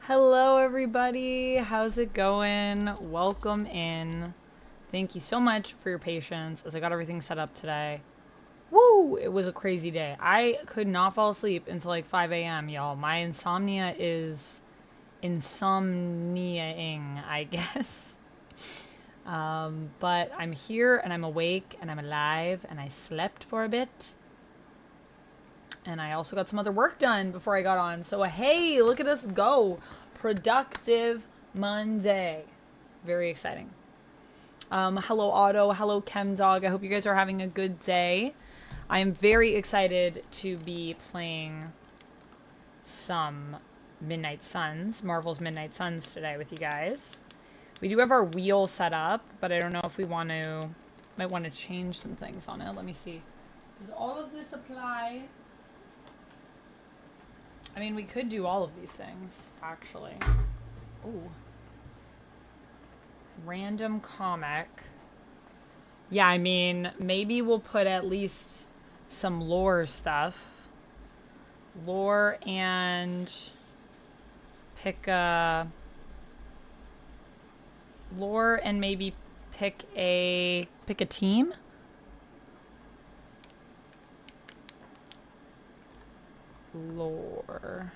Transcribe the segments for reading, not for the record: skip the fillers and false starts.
Hello, everybody. How's it going? Welcome in. Thank you so much for your patience as I got everything set up today. Woo! It was a crazy day. I could not fall asleep until like 5 a.m., y'all. My insomnia is insomniaing, I guess. But I'm here and I'm awake and I'm alive and I slept for a bit. And I also got some other work done before I got on. So, hey, look at us go. Productive Monday. Very exciting. Hello, Otto. Hello, ChemDog. I hope you guys are having a good day. I am very excited to be playing some Midnight Suns, Marvel's Midnight Suns today with you guys. We do have our wheel set up, but I don't know if we might want to change some things on it. Let me see. Does all of this apply? I mean, we could do all of these things, actually. Ooh. Random comic. Yeah, I mean, maybe we'll put at least some lore stuff. Lore and pick a... Lore and maybe pick a team? Lore.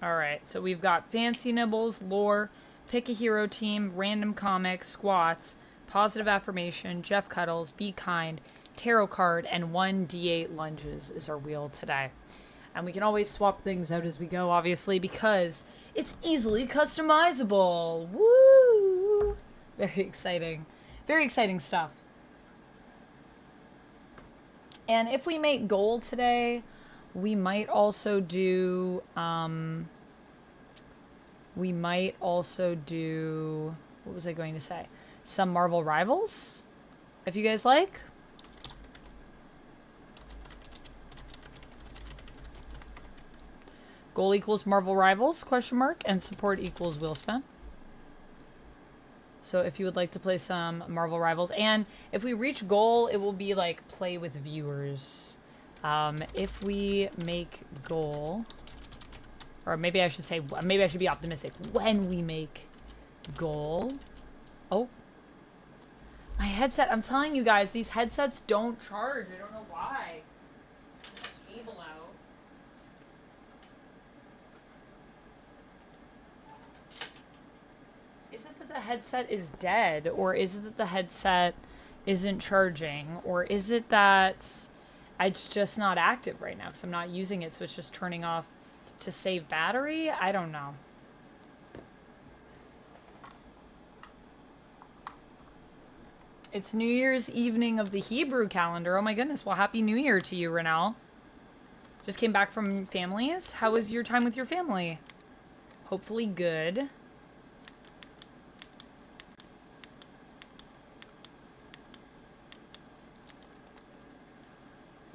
Alright, so we've got Fancy Nibbles, Lore, Pick a Hero Team, Random Comic, Squats, Positive Affirmation, Jeff Cuddles, Be Kind, Tarot Card, and 1d8 Lunges is our wheel today. And we can always swap things out as we go, obviously, because it's easily customizable. Woo! Very exciting. Very exciting stuff. And if we make gold today, we might also do... what was I going to say? Some Marvel Rivals, if you guys like. Goal equals Marvel Rivals, question mark, and support equals wheel spin. So if you would like to play some Marvel Rivals, and if we reach goal, it will be like play with viewers. If we make goal, or maybe I should say, maybe I should be optimistic. When we make goal. Oh. My headset, I'm telling you guys, these headsets don't charge. I don't know why. Cable out. Is it that the headset is dead? Or is it that the headset isn't charging? Or is it that it's just not active right now because I'm not using it, so it's just turning off to save battery? I don't know. It's New Year's evening of the Hebrew calendar. Oh my goodness. Well, Happy New Year to you, Renelle. Just came back from families. How was your time with your family? Hopefully good.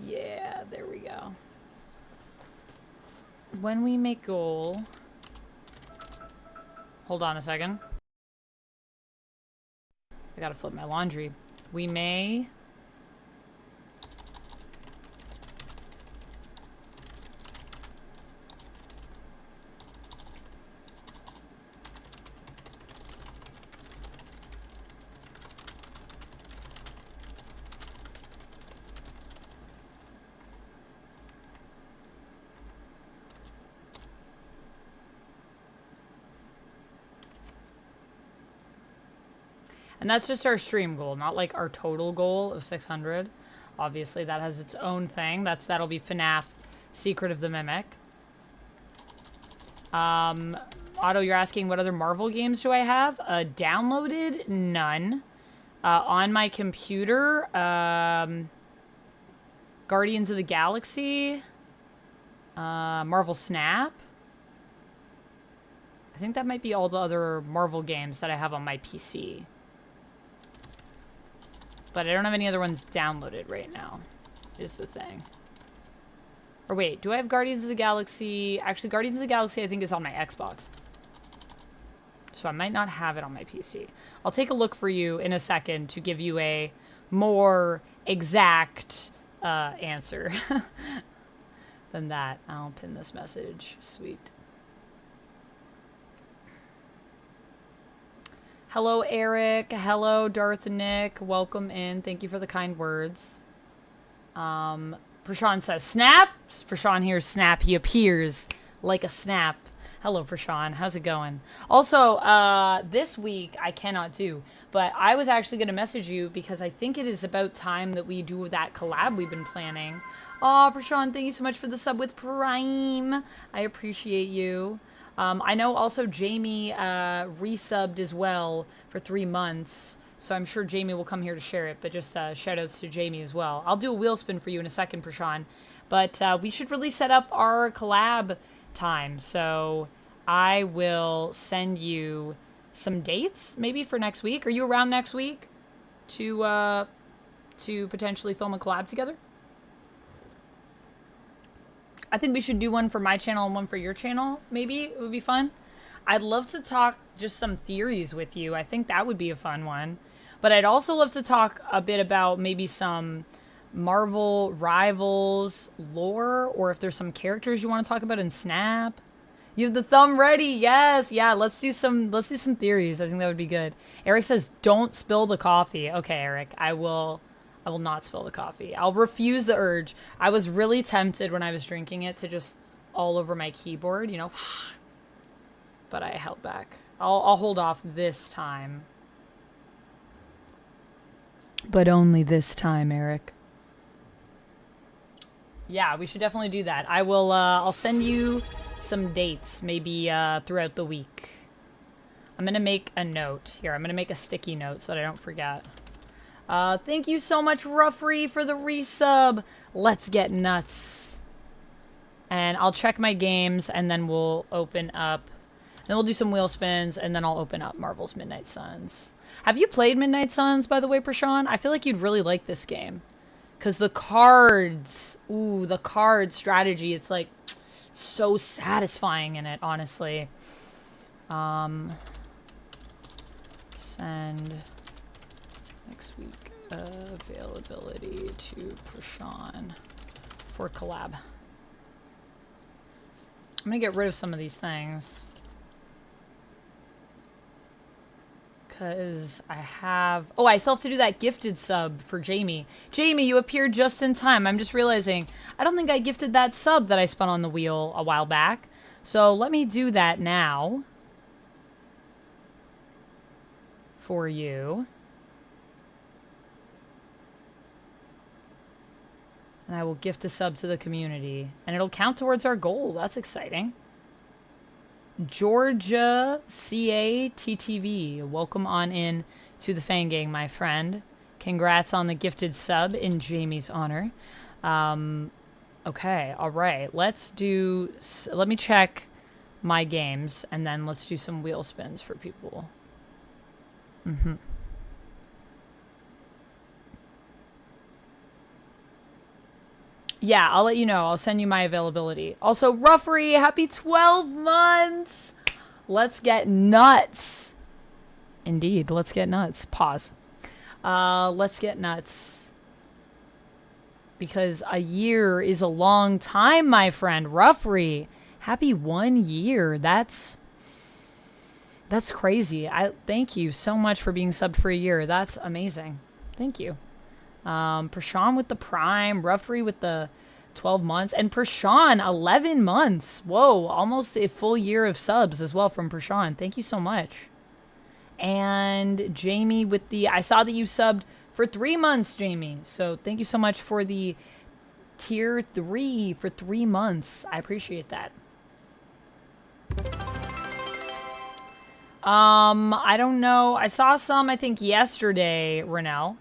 Yeah, there we go. When we make goal... Hold on a second. I gotta flip my laundry. We may... And that's just our stream goal, not like our total goal of 600. Obviously, that has its own thing. That'll be FNAF Secret of the Mimic. Otto, you're asking what other Marvel games do I have? Downloaded? None. On my computer, Guardians of the Galaxy, Marvel Snap. I think that might be all the other Marvel games that I have on my PC. But I don't have any other ones downloaded right now, is the thing. Or wait, do I have Guardians of the Galaxy? Actually, Guardians of the Galaxy I think is on my Xbox. So I might not have it on my PC. I'll take a look for you in a second to give you a more exact answer than that. I'll pin this message. Sweet. Hello, Eric. Hello, Darth Nick. Welcome in. Thank you for the kind words. Prashan says, snap. Prashan hears snap. He appears like a snap. Hello, Prashan. How's it going? Also, this week I cannot do, but I was actually going to message you because I think it is about time that we do that collab we've been planning. Oh, Prashan, thank you so much for the sub with Prime. I appreciate you. I know also Jamie resubbed as well for 3 months, so I'm sure Jamie will come here to share it, but just shout outs to Jamie as well. I'll do a wheel spin for you in a second, Prashan, but we should really set up our collab time, so I will send you some dates maybe for next week. Are you around next week to potentially film a collab together? I think we should do one for my channel and one for your channel. Maybe it would be fun. I'd love to talk just some theories with you. I think that would be a fun one. But I'd also love to talk a bit about maybe some Marvel Rivals lore, or if there's some characters you want to talk about in Snap. You have the thumb ready. Yes. Yeah, let's do some theories. I think that would be good. Eric says, "Don't spill the coffee." Okay, Eric. I will not spill the coffee. I'll refuse the urge. I was really tempted when I was drinking it to just all over my keyboard, you know. But I held back. I'll hold off this time. But only this time, Eric. Yeah, we should definitely do that. I will, I'll send you some dates, maybe throughout the week. I'm gonna make a note. Here, I'm gonna make a sticky note so that I don't forget. Thank you so much, Ruffrey, for the resub. Let's get nuts. And I'll check my games, and then we'll open up. Then we'll do some wheel spins, and then I'll open up Marvel's Midnight Suns. Have you played Midnight Suns, by the way, Prashan? I feel like you'd really like this game. Because the cards, ooh, the card strategy, it's like so satisfying in it, honestly. Send next week availability to Prashan for collab. I'm gonna get rid of some of these things. Because I have... Oh, I still have to do that gifted sub for Jamie. Jamie, you appeared just in time. I'm just realizing, I don't think I gifted that sub that I spun on the wheel a while back. So let me do that now. For you. And I will gift a sub to the community. And it'll count towards our goal. That's exciting. Georgia CATTV, welcome on in to the Fang Gang, my friend. Congrats on the gifted sub in Jamie's honor. Okay, all right. Let me check my games, and then let's do some wheel spins for people. Yeah, I'll let you know. I'll send you my availability. Also, Ruffrey, happy 12 months! Let's get nuts. Indeed, let's get nuts. Pause. Let's get nuts. Because a year is a long time, my friend. Ruffrey, happy 1 year. That's crazy. Thank you so much for being subbed for a year. That's amazing. Thank you. Prashan with the Prime, Ruffrey with the 12 months, and Prashan 11 months. Whoa, almost a full year of subs as well from Prashan. Thank you so much. And Jamie with the... I saw that you subbed for 3 months, Jamie. So thank you so much for the tier 3 for 3 months. I appreciate that. I don't know. I saw some, I think, yesterday, Renell.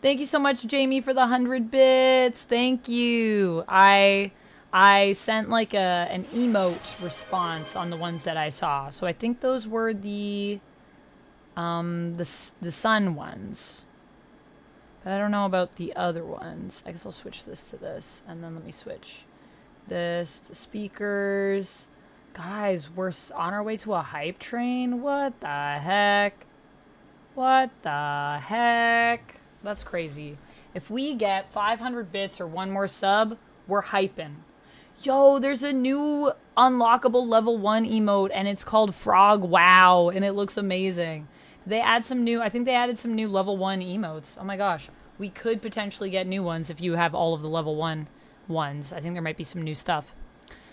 Thank you so much, Jamie, for the 100 bits. Thank you. I sent like an emote response on the ones that I saw. So I think those were the sun ones. But I don't know about the other ones. I guess I'll switch this to this, and then let me switch this to speakers. Guys, we're on our way to a hype train? What the heck? What the heck? That's crazy. If we get 500 bits or one more sub, we're hyping. Yo, there's a new unlockable level 1 emote, and it's called Frog Wow, and it looks amazing. They add some new, I think they added some new level 1 emotes. Oh my gosh. We could potentially get new ones if you have all of the level 1 ones. I think there might be some new stuff.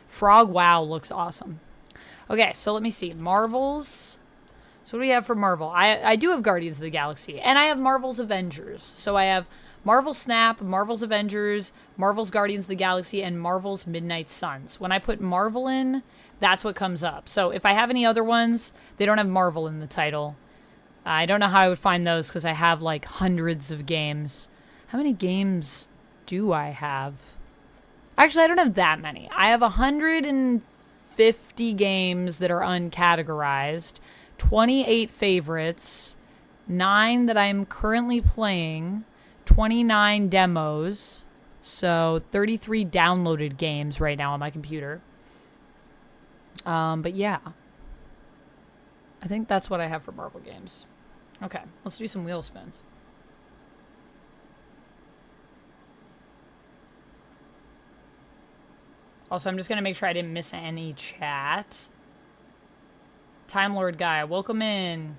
Frog Wow looks awesome. Okay, so let me see. Marvels. So what do we have for Marvel? I do have Guardians of the Galaxy, and I have Marvel's Avengers. So I have Marvel Snap, Marvel's Avengers, Marvel's Guardians of the Galaxy, and Marvel's Midnight Suns. When I put Marvel in, that's what comes up. So if I have any other ones, they don't have Marvel in the title. I don't know how I would find those because I have like hundreds of games. How many games do I have? Actually, I don't have that many. I have 150 games that are uncategorized, 28 favorites, 9 that I'm currently playing, 29 demos, so 33 downloaded games right now on my computer. But yeah, I think that's what I have for Marvel games. Okay, let's do some wheel spins. Also, I'm just going to make sure I didn't miss any chat. Time Lord guy, welcome in.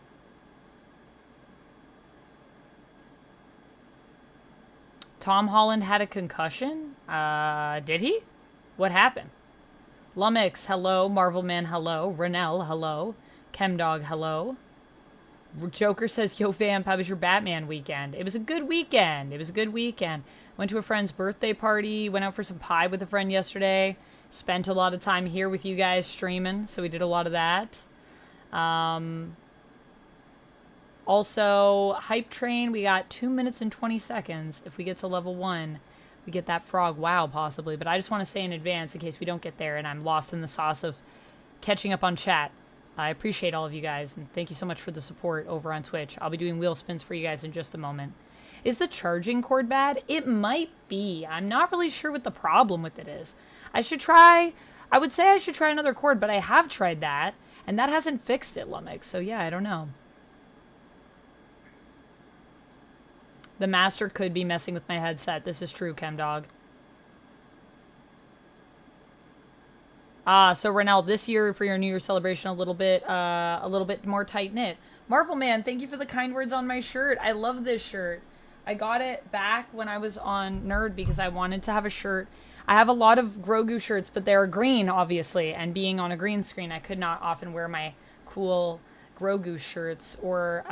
Tom Holland had a concussion? Did he? What happened? Lumix, hello. Marvel Man, hello. Renell, hello. Chemdog, hello. Joker says, yo, Vamp, how was your Batman weekend? It was a good weekend. It was a good weekend. Went to a friend's birthday party. Went out for some pie with a friend yesterday. Spent a lot of time here with you guys streaming. So we did a lot of that. Also, Hype Train, we got 2 minutes and 20 seconds. If we get to level 1, we get that Frog Wow, possibly. But I just want to say in advance, in case we don't get there and I'm lost in the sauce of catching up on chat. I appreciate all of you guys, and thank you so much for the support over on Twitch. I'll be doing wheel spins for you guys in just a moment. Is the charging cord bad? It might be. I'm not really sure what the problem with it is. I would say I should try another cord, but I have tried that, and that hasn't fixed it, Lumix. So yeah, I don't know. The master could be messing with my headset. This is true, Chemdog. So Renell, this year for your New Year celebration, a little bit more tight knit. Marvel Man, thank you for the kind words on my shirt. I love this shirt. I got it back when I was on Nerd because I wanted to have a shirt. I have a lot of Grogu shirts, but they're green, obviously, and being on a green screen, I could not often wear my cool Grogu shirts or,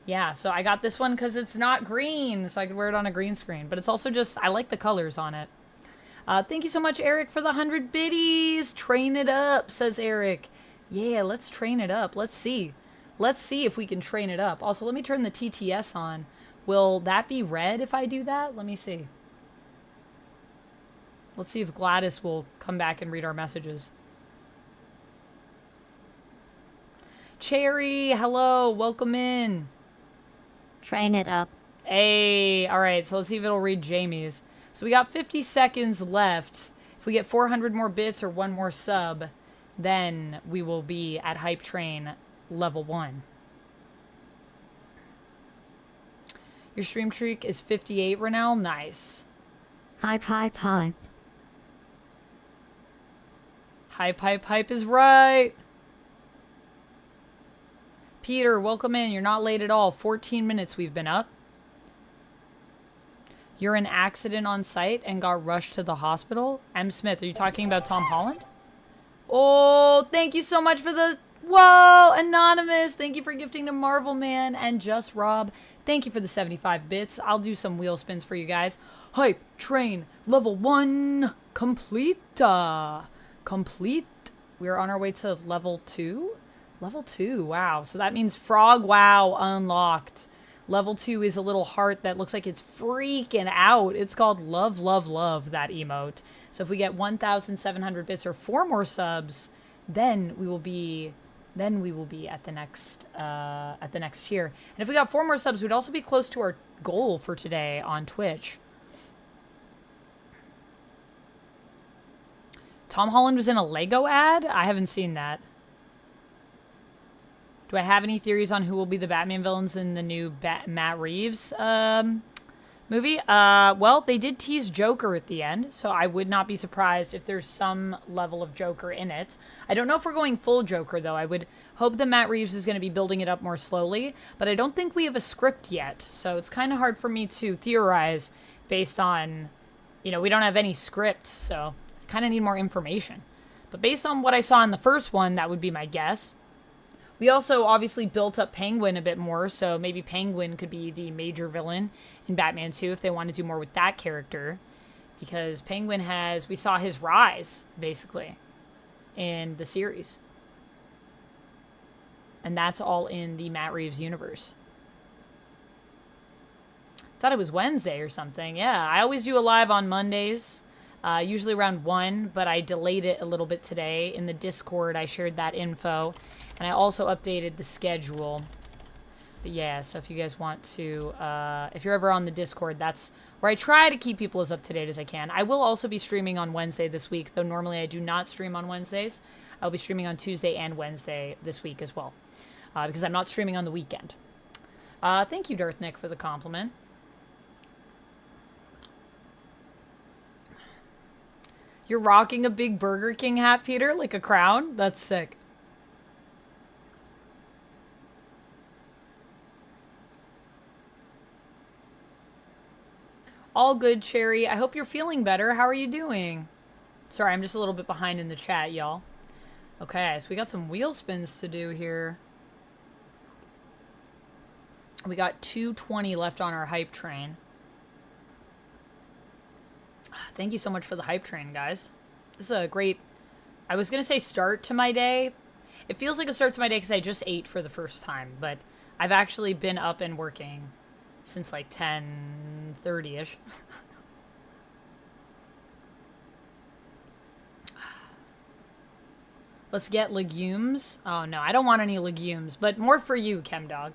yeah, so I got this one because it's not green, so I could wear it on a green screen, but it's also just, I like the colors on it. Thank you so much, Eric, for the 100 biddies. Train it up, says Eric. Yeah, let's train it up. Let's see. Let's see if we can train it up. Also, let me turn the TTS on. Will that be red if I do that? Let me see. Let's see if Gladys will come back and read our messages. Cherry, hello. Welcome in. Train it up. Hey, all right. So let's see if it'll read Jamie's. So we got 50 seconds left. If we get 400 more bits or one more sub, then we will be at Hype Train level 1. Your stream streak is 58, Renell. Nice. Hype, hype, hype. Hype, hype, hype is right. Peter, welcome in. You're not late at all. 14 minutes we've been up. You're in accident on site and got rushed to the hospital. M. Smith, are you talking about Tom Holland? Oh, thank you so much for the... Whoa, Anonymous. Thank you for gifting to Marvel Man and Just Rob. Thank you for the 75 bits. I'll do some wheel spins for you guys. Hype Train level 1 complete. Complete. We're on our way to level 2. Level 2. Wow. So that means Frog Wow unlocked. Level 2 is a little heart that looks like it's freaking out. It's called Love, Love, Love, that emote. So if we get 1,700 bits or 4 more subs, then we will be at the next tier. And if we got 4 more subs, we'd also be close to our goal for today on Twitch. Tom Holland was in a Lego ad? I haven't seen that. Do I have any theories on who will be the Batman villains in the new Matt Reeves movie? Well, they did tease Joker at the end, so I would not be surprised if there's some level of Joker in it. I don't know if we're going full Joker, though. I would hope that Matt Reeves is going to be building it up more slowly, but I don't think we have a script yet, so it's kind of hard for me to theorize based on, you know, we don't have any script, so I kind of need more information. But based on what I saw in the first one, that would be my guess. We also obviously built up Penguin a bit more, so maybe Penguin could be the major villain in Batman 2 if they want to do more with that character. Because Penguin we saw his rise, basically, in the series. And that's all in the Matt Reeves universe. Thought it was Wednesday or something. Yeah, I always do a live on Mondays, usually around 1, but I delayed it a little bit today. In the Discord, I shared that info. And I also updated the schedule. But yeah, so if you guys want to, if you're ever on the Discord, that's where I try to keep people as up to date as I can. I will also be streaming on Wednesday this week, though normally I do not stream on Wednesdays. I'll be streaming on Tuesday and Wednesday this week as well, because I'm not streaming on the weekend. Thank you, Darth Nick, for the compliment. You're rocking a big Burger King hat, Peter, like a crown? That's sick. All good, Cherry. I hope you're feeling better. How are you doing? Sorry, I'm just a little bit behind in the chat, y'all. Okay, so we got some wheel spins to do here. We got 220 left on our hype train. Thank you so much for the hype train, guys. This is a great, I was going to say start to my day. It feels like a start to my day because I just ate for the first time, but I've actually been up and working since like 10:30-ish. Let's get legumes. Oh no, I don't want any legumes, but more for you, ChemDog.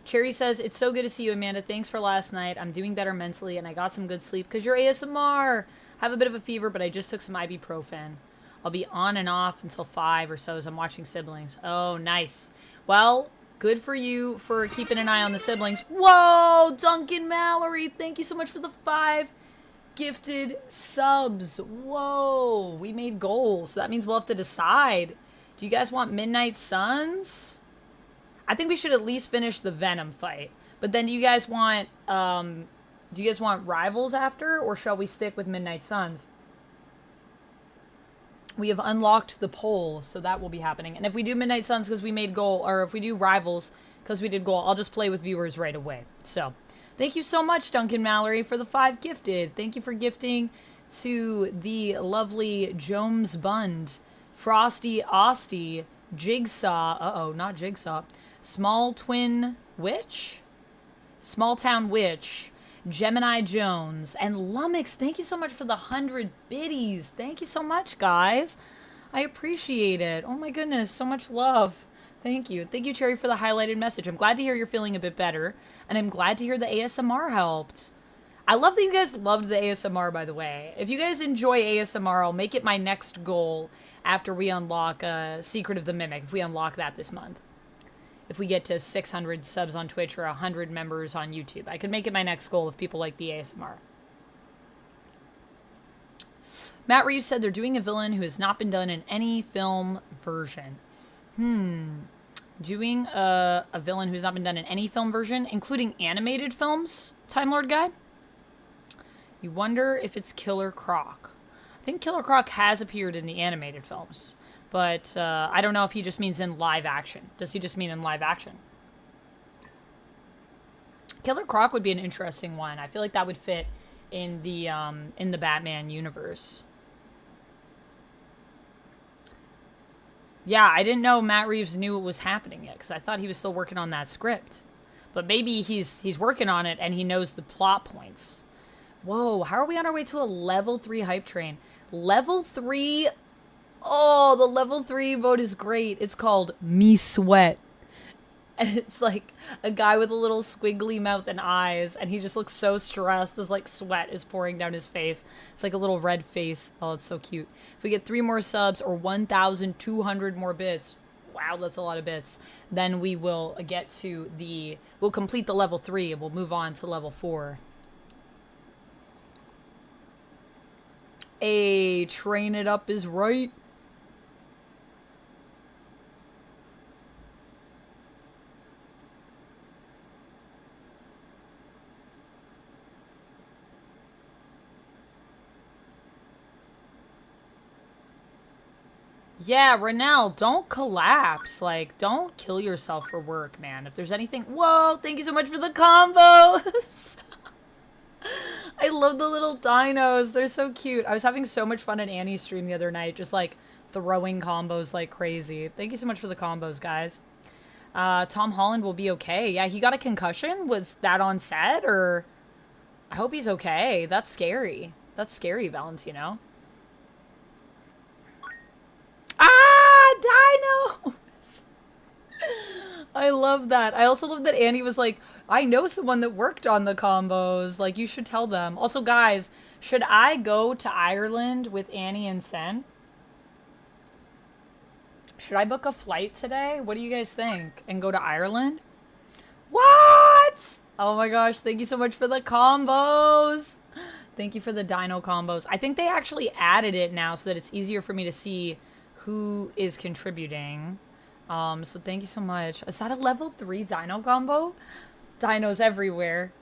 Cherry says, it's so good to see you, Amanda. Thanks for last night. I'm doing better mentally, and I got some good sleep because you're ASMR. Have a bit of a fever, but I just took some ibuprofen. I'll be on and off until 5 or so as I'm watching Siblings. Oh, nice. Well, good for you for keeping an eye on the Siblings. Whoa, Duncan Mallory, thank you so much for the 5 gifted subs. Whoa, we made goals. So that means we'll have to decide. Do you guys want Midnight Suns? I think we should at least finish the Venom fight. But then do you guys want Rivals after, or shall we stick with Midnight Suns? We have unlocked the poll, so that will be happening. And if we do Midnight Suns because we made goal, or if we do Rivals because we did goal, I'll just play with viewers right away. So, thank you so much, Duncan Mallory, for the 5 gifted. Thank you for gifting to the lovely Jones Bund, Frosty Osty, Jigsaw, not Jigsaw, Small Twin Witch, Small Town Witch, Gemini Jones, and Lummox. Thank you so much for the 100 biddies. Thank you so much, guys. I appreciate it. Oh my goodness, so much love. Thank you. Thank you, Cherry, for the highlighted message. I'm glad to hear you're feeling a bit better, and I'm glad to hear the ASMR helped. I love that you guys loved the ASMR, by the way. If you guys enjoy ASMR, I'll make it my next goal after we unlock Secret of the Mimic, if we unlock that this month. If we get to 600 subs on Twitch or 100 members on YouTube. I could make it my next goal if people like the ASMR. Matt Reeves said they're doing a villain who has not been done in any film version. Doing a villain who's not been done in any film version, including animated films, Time Lord guy? You wonder if it's Killer Croc. I think Killer Croc has appeared in the animated films. But I don't know if he just means in live action. Does he just mean in live action? Killer Croc would be an interesting one. I feel like that would fit in the Batman universe. Yeah, I didn't know Matt Reeves knew what was happening yet, because I thought he was still working on that script. But maybe he's working on it and he knows the plot points. Whoa, how are we on our way to a level 3 hype train? Level 3. Oh, the level 3 vote is great. It's called Me Sweat. And it's like a guy with a little squiggly mouth and eyes, and he just looks so stressed. This like sweat is pouring down his face. It's like a little red face. Oh, it's so cute. If we get 3 more subs or 1,200 more bits, wow, that's a lot of bits, then we will get to we'll complete the level 3 and we'll move on to level 4. Train it up is right. Yeah, Renell, don't collapse. Like, don't kill yourself for work, man. If there's anything... Whoa, thank you so much for the combos. I love the little dinos. They're so cute. I was having so much fun at Annie's stream the other night, just, like, throwing combos like crazy. Thank you so much for the combos, guys. Tom Holland will be okay. Yeah, he got a concussion. Was that on set, or... I hope he's okay. That's scary. That's scary, Valentino. Ah, dinos! I love that. I also love that Annie was like, I know someone that worked on the combos. Like, you should tell them. Also, guys, should I go to Ireland with Annie and Sen? Should I book a flight today? What do you guys think? And go to Ireland? What? Oh my gosh, thank you so much for the combos. Thank you for the dino combos. I think they actually added it now so that it's easier for me to see who is contributing. So thank you so much. Is that a level 3 dino combo? Dinos everywhere.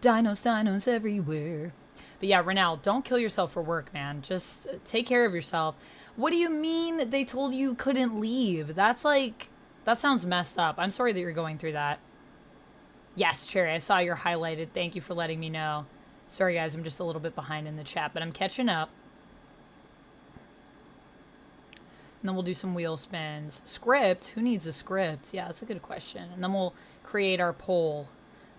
Dinos everywhere. But yeah, Renell, don't kill yourself for work, man. Just take care of yourself. What do you mean they told you couldn't leave? That's like, that sounds messed up. I'm sorry that you're going through that. Yes, Cherry, I saw your highlighted. Thank you for letting me know. Sorry, guys, I'm just a little bit behind in the chat, but I'm catching up. And then we'll do some wheel spins. Script? Who needs a script? Yeah, that's a good question. And then we'll create our poll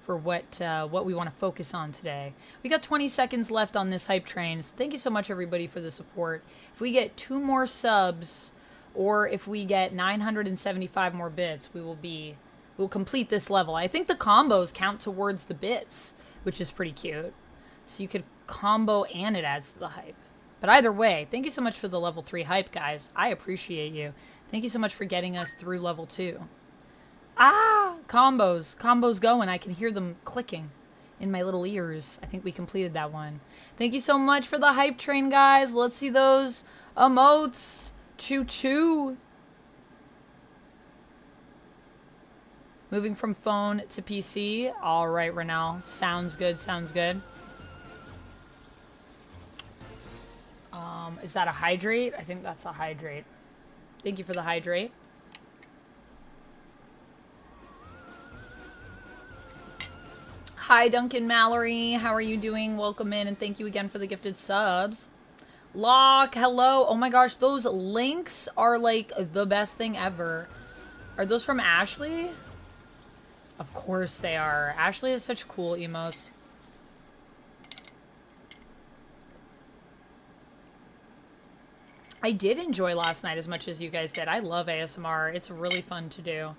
for what we want to focus on today. We got 20 seconds left on this hype train, so thank you so much, everybody, for the support. If we get 2 more subs, or if we get 975 more bits, we'll complete this level. I think the combos count towards the bits, which is pretty cute. So you could combo and it adds to the hype. But either way, thank you so much for the level 3 hype, guys. I appreciate you. Thank you so much for getting us through level 2. Ah! Combos. Combos going. I can hear them clicking in my little ears. I think we completed that one. Thank you so much for the hype train, guys. Let's see those emotes. Choo-choo. Moving from phone to PC. All right, Renell. Sounds good. Sounds good. Is that a hydrate? I think that's a hydrate. Thank you for the hydrate. Hi, Duncan Mallory. How are you doing? Welcome in, and thank you again for the gifted subs. Locke, hello. Oh my gosh, those links are like the best thing ever. Are those from Ashley? Of course they are. Ashley has such cool emotes. I did enjoy last night as much as you guys did. I love ASMR. It's really fun to do.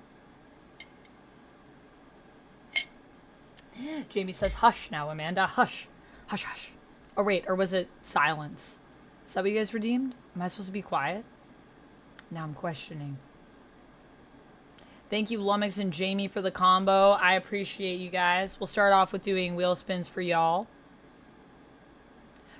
Jamie says, hush now, Amanda. Hush. Hush, hush. Oh, wait. Or was it silence? Is that what you guys redeemed? Am I supposed to be quiet? Now I'm questioning. Thank you, Lumix and Jamie, for the combo. I appreciate you guys. We'll start off with doing wheel spins for y'all.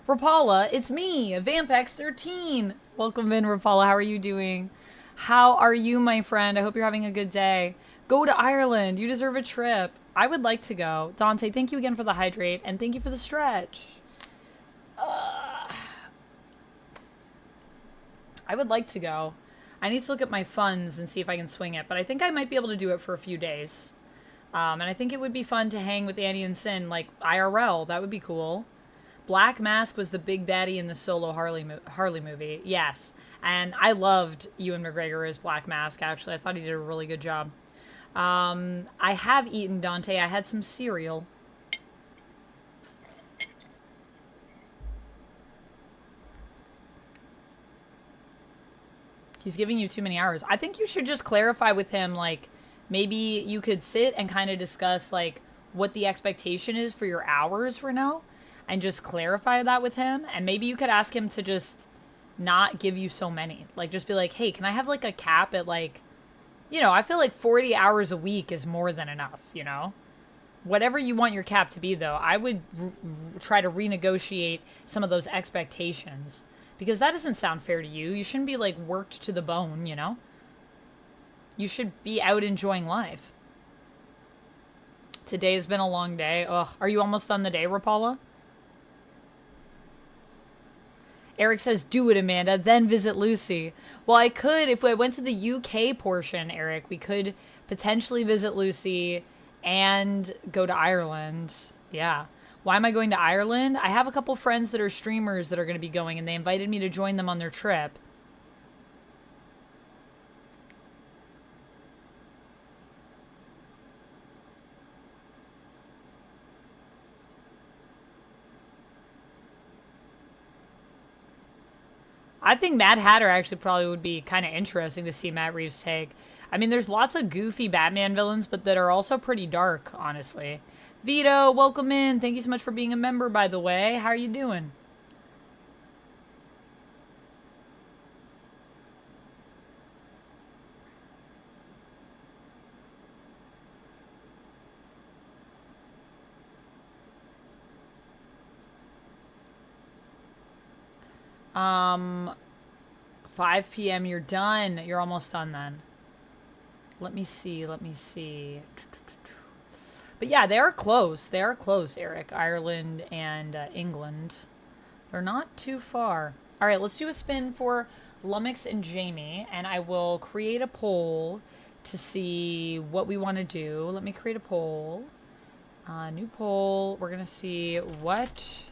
Rapala, it's me, Vampex13. Welcome in, Rapala. How are you doing? How are you, my friend? I hope you're having a good day. Go to Ireland. You deserve a trip. I would like to go. Dante, thank you again for the hydrate, and thank you for the stretch. I would like to go. I need to look at my funds and see if I can swing it, but I think I might be able to do it for a few days. And I think it would be fun to hang with Annie and Sin, like IRL. That would be cool. Black Mask was the big baddie in the solo Harley movie. Yes. And I loved Ewan McGregor as Black Mask, actually. I thought he did a really good job. I have eaten, Dante. I had some cereal. He's giving you too many hours. I think you should just clarify with him, like, maybe you could sit and kind of discuss like what the expectation is for your hours, Renault, and just clarify that with him. And maybe you could ask him to just not give you so many. Like, just be like, hey, can I have like a cap at like, you know, I feel like 40 hours a week is more than enough, you know? Whatever you want your cap to be, though, I would try to renegotiate some of those expectations, because that doesn't sound fair to you. You shouldn't be like worked to the bone, you know? You should be out enjoying life. Today's been a long day. Ugh, are you almost done the day, Rapala? Eric says, do it, Amanda, then visit Lucy. Well, I could, if I went to the UK portion, Eric, we could potentially visit Lucy and go to Ireland. Yeah. Why am I going to Ireland? I have a couple friends that are streamers that are going to be going, and they invited me to join them on their trip. I think Mad Hatter actually probably would be kind of interesting to see Matt Reeves take. I mean, there's lots of goofy Batman villains, but that are also pretty dark, honestly. Vito, welcome in. Thank you so much for being a member, by the way. How are you doing? Um, 5 p.m. You're done. You're almost done then. Let me see. Let me see. But yeah, they are close. They are close, Eric. Ireland and England. They're not too far. All right, let's do a spin for Lummox and Jamie, and I will create a poll to see what we want to do. Let me create a poll. New poll. We're going to see what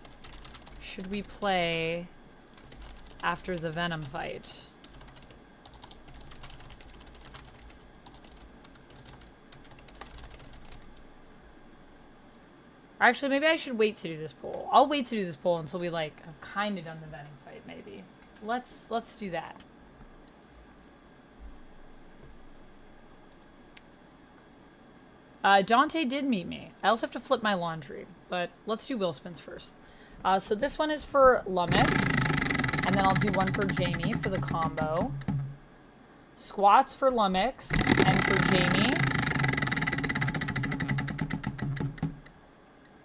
should we play after the Venom fight. Actually, maybe I should wait to do this poll. I'll wait to do this poll until we like have kind of done the Venom fight. Maybe let's do that. Dante did meet me. I also have to flip my laundry, but let's do wheel spins first. So this one is for Lummox, and then I'll do one for Jamie for the combo. Squats for Lummox and for Jamie.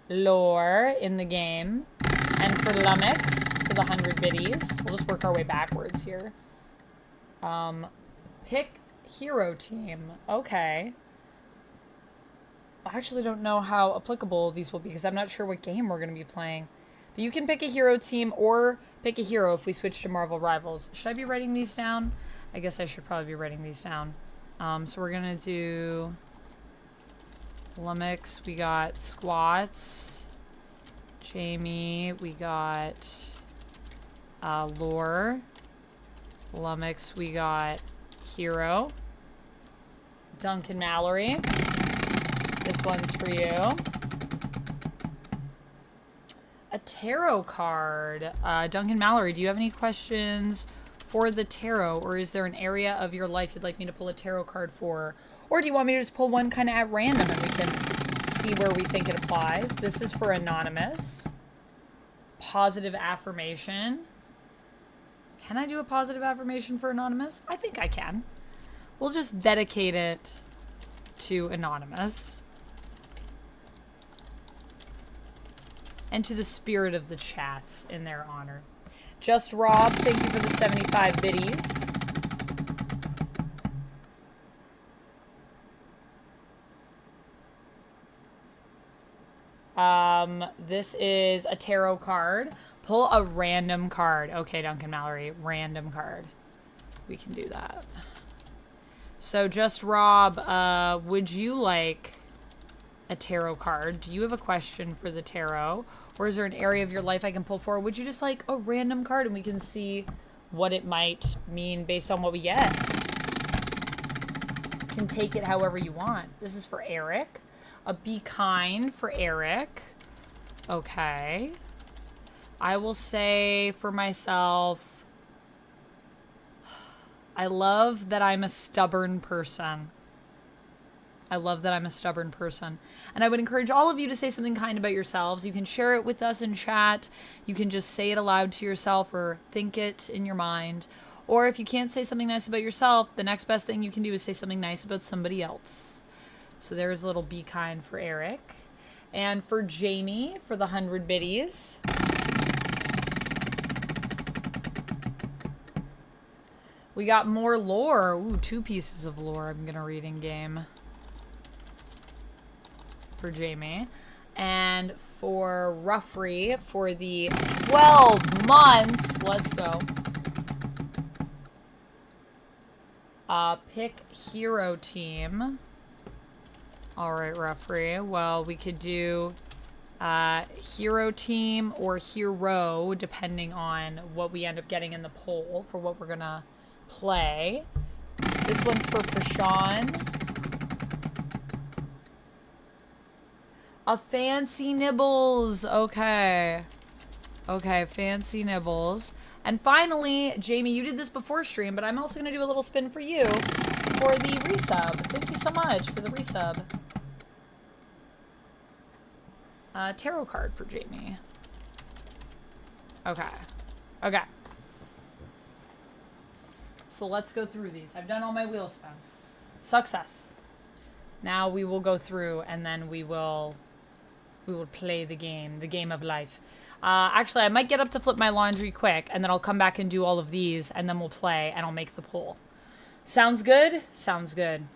Lore in the game. And for Lummox for the 100 biddies. We'll just work our way backwards here. Pick hero team. Okay. I actually don't know how applicable these will be because I'm not sure what game we're going to be playing. But you can pick a hero team or pick a hero if we switch to Marvel Rivals. Should I be writing these down? I guess I should probably be writing these down. So we're going to do Lummox. We got Squats. Jamie. We got Lore. Lummox. We got Hero. Duncan Mallory. This one's for you. A tarot card. Duncan Mallory, do you have any questions for the tarot? Or is there an area of your life you'd like me to pull a tarot card for? Or do you want me to just pull one kind of at random and we can see where we think it applies? This is for Anonymous. Positive affirmation. Can I do a positive affirmation for Anonymous? I think I can. We'll just dedicate it to Anonymous. And to the spirit of the chats in their honor. Just Rob, thank you for the 75 biddies. This is a tarot card. Pull a random card. Okay, Duncan Mallory, random card. We can do that. So Just Rob, would you like a tarot card? Do you have a question for the tarot? Or is there an area of your life I can pull for? Or would you just like a random card and we can see what it might mean based on what we get? You can take it however you want. This is for Eric. A Be Kind for Eric. Okay. I will say for myself, I love that I'm a stubborn person. I love that I'm a stubborn person. And I would encourage all of you to say something kind about yourselves. You can share it with us in chat. You can just say it aloud to yourself or think it in your mind. Or if you can't say something nice about yourself, the next best thing you can do is say something nice about somebody else. So there's a little be kind for Eric. And for Jamie, for the 100 biddies. We got more lore. Ooh, 2 pieces of lore I'm going to read in game. For Jamie. And for Ruffrey, for the 12 months. Let's go. Pick hero team. Alright, Ruffrey. Well, we could do hero team or hero, depending on what we end up getting in the poll for what we're going to play. This one's for Prashan. A fancy nibbles. Okay. Okay, fancy nibbles. And finally, Jamie, you did this before stream, but I'm also going to do a little spin for you for the resub. Thank you so much for the resub. Tarot card for Jamie. Okay. Okay. So let's go through these. I've done all my wheel spins. Success. Now we will go through and then we will play the game of life. Actually, I might get up to flip my laundry quick, and then I'll come back and do all of these, and then we'll play, and I'll make the poll. Sounds good? Sounds good.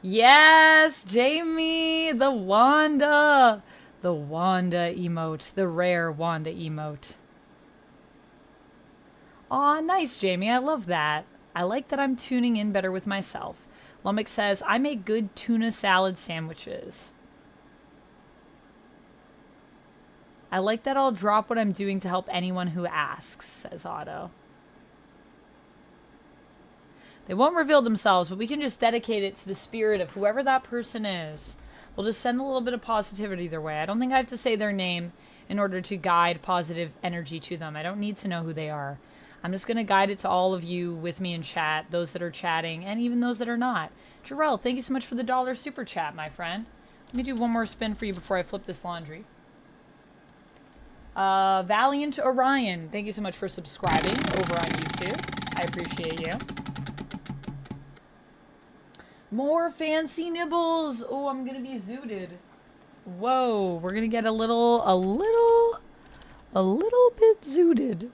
Yes, Jamie, the Wanda. The Wanda emote, the rare Wanda emote. Aw, nice, Jamie. I love that. I like that I'm tuning in better with myself. Lumic says, I make good tuna salad sandwiches. I like that I'll drop what I'm doing to help anyone who asks, says Otto. They won't reveal themselves, but we can just dedicate it to the spirit of whoever that person is. We'll just send a little bit of positivity their way. I don't think I have to say their name in order to guide positive energy to them. I don't need to know who they are. I'm just going to guide it to all of you with me in chat, those that are chatting, and even those that are not. Jarrell, thank you so much for the $1 super chat, my friend. Let me do one more spin for you before I flip this laundry. Valiant Orion, thank you so much for subscribing over on YouTube. I appreciate you. More fancy nibbles. Oh, I'm gonna be zooted. Whoa, we're gonna get a little bit zooted.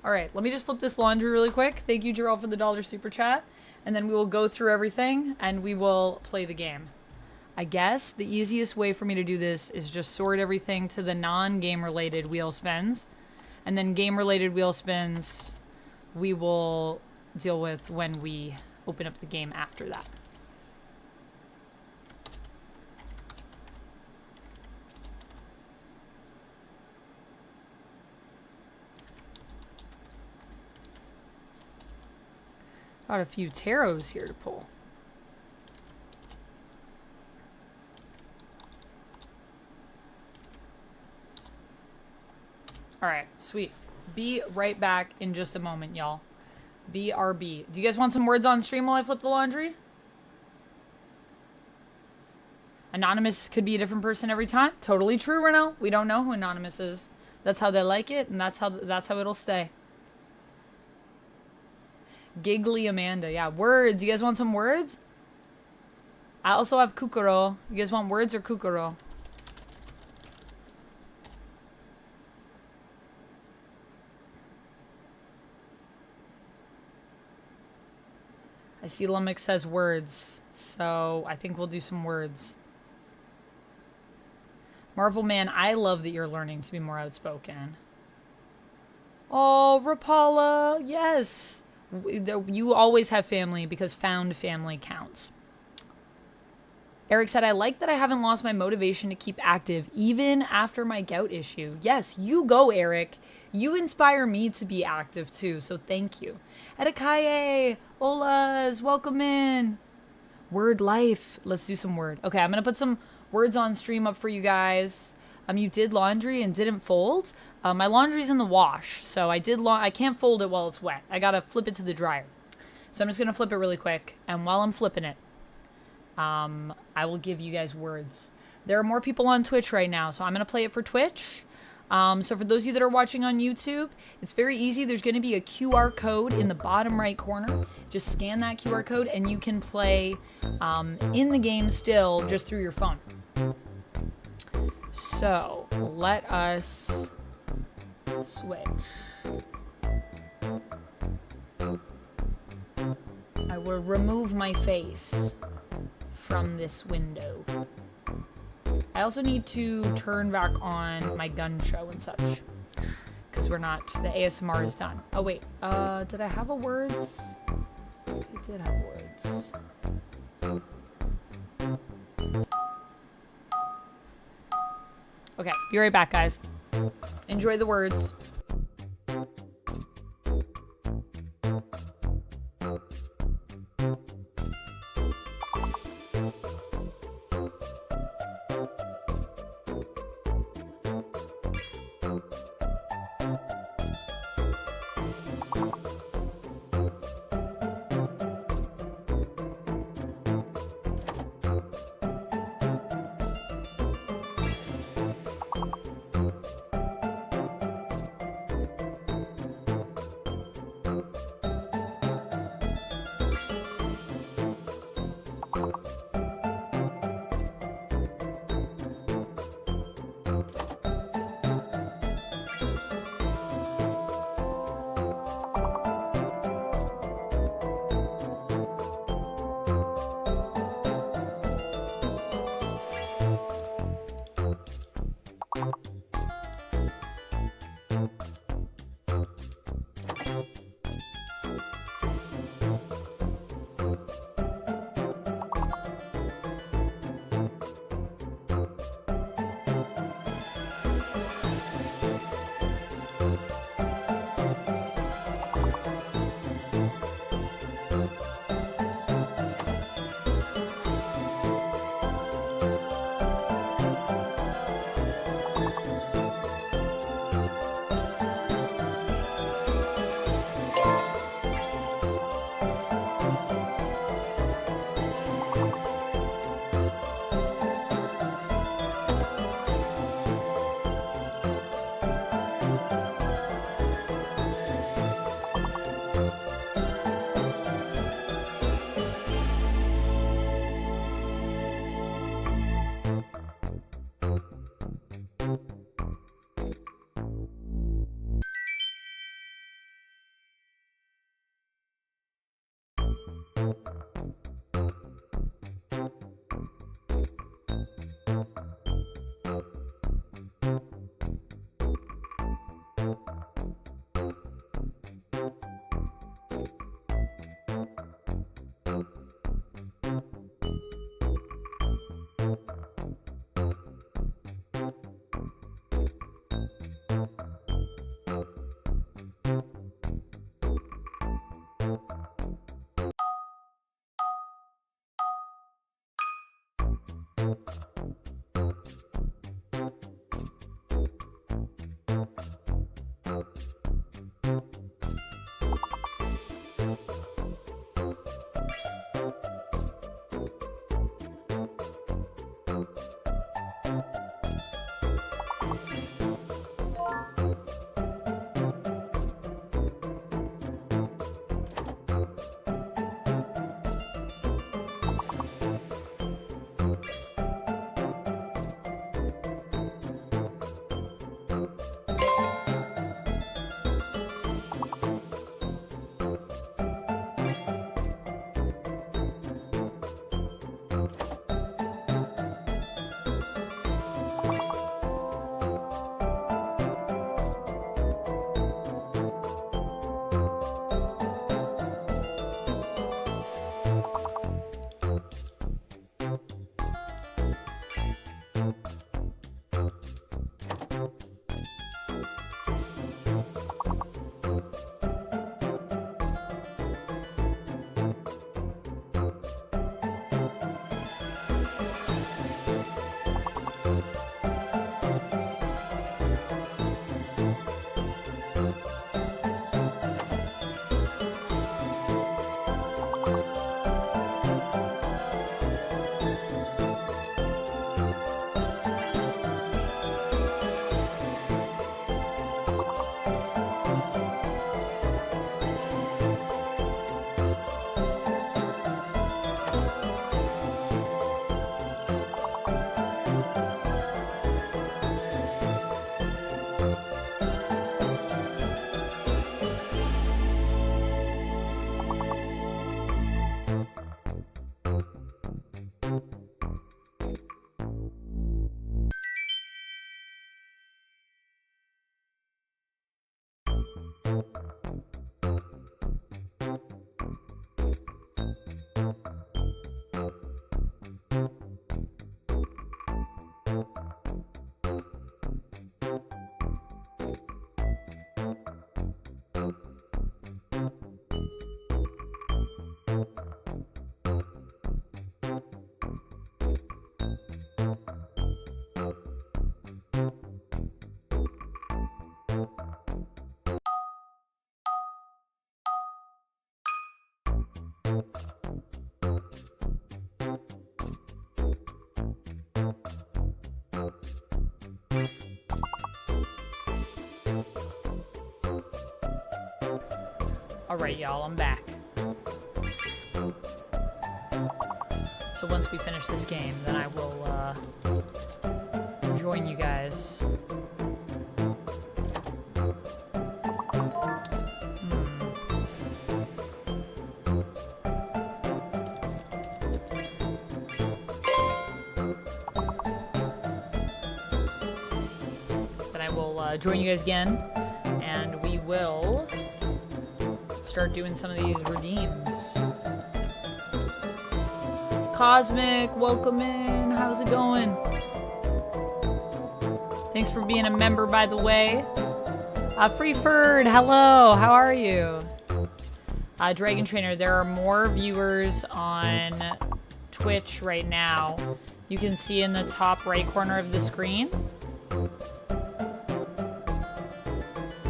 All right, let me just flip this laundry really quick. Thank you, Jarrell, for the $1 super chat. And then we will go through everything and we will play the game. I guess the easiest way for me to do this is just sort everything to the non-game related wheel spins. And then game related wheel spins we will deal with when we open up the game after that. Got a few tarots here to pull. Alright, sweet. Be right back in just a moment, y'all. BRB. Do you guys want some words on stream while I flip the laundry? Anonymous could be a different person every time. Totally true, Renell. We don't know who Anonymous is. That's how they like it, and that's how it'll stay. Giggly Amanda. Yeah, words. You guys want some words? I also have Kukuro. You guys want words or Kukuro? I see Lummick says words, so I think we'll do some words. Marvel Man, I love that you're learning to be more outspoken. Oh, Rapala, yes. You always have family because found family counts. Eric said, I like that I haven't lost my motivation to keep active even after my gout issue. Yes, you go, Eric. You inspire me to be active too, so thank you. Edakaye, Olas, welcome in. Word life. Let's do some word. Okay, I'm going to put some words on stream up for you guys. You did laundry and didn't fold. My laundry's in the wash, so I can't fold it while it's wet. I got to flip it to the dryer. So I'm just going to flip it really quick. And while I'm flipping it, I will give you guys words. There are more people on Twitch right now, so I'm going to play it for Twitch. So for those of you that are watching on YouTube, it's very easy. There's going to be a QR code in the bottom right corner. Just scan that QR code and you can play in the game still just through your phone. So let us switch. I will remove my face from this window. I also need to turn back on my gun show and such. Because we're not, the ASMR is done. Oh wait, did I have a words? I did have words. Okay, be right back, guys. Enjoy the words. Alright, y'all, I'm back. So once we finish this game, then I will, join you guys. Then I will, join you guys again, and we will start doing some of these redeems. Cosmic, welcome in. How's it going? Thanks for being a member, by the way. Freeford, hello. How are you? Dragon Trainer, there are more viewers on Twitch right now. You can see in the top right corner of the screen.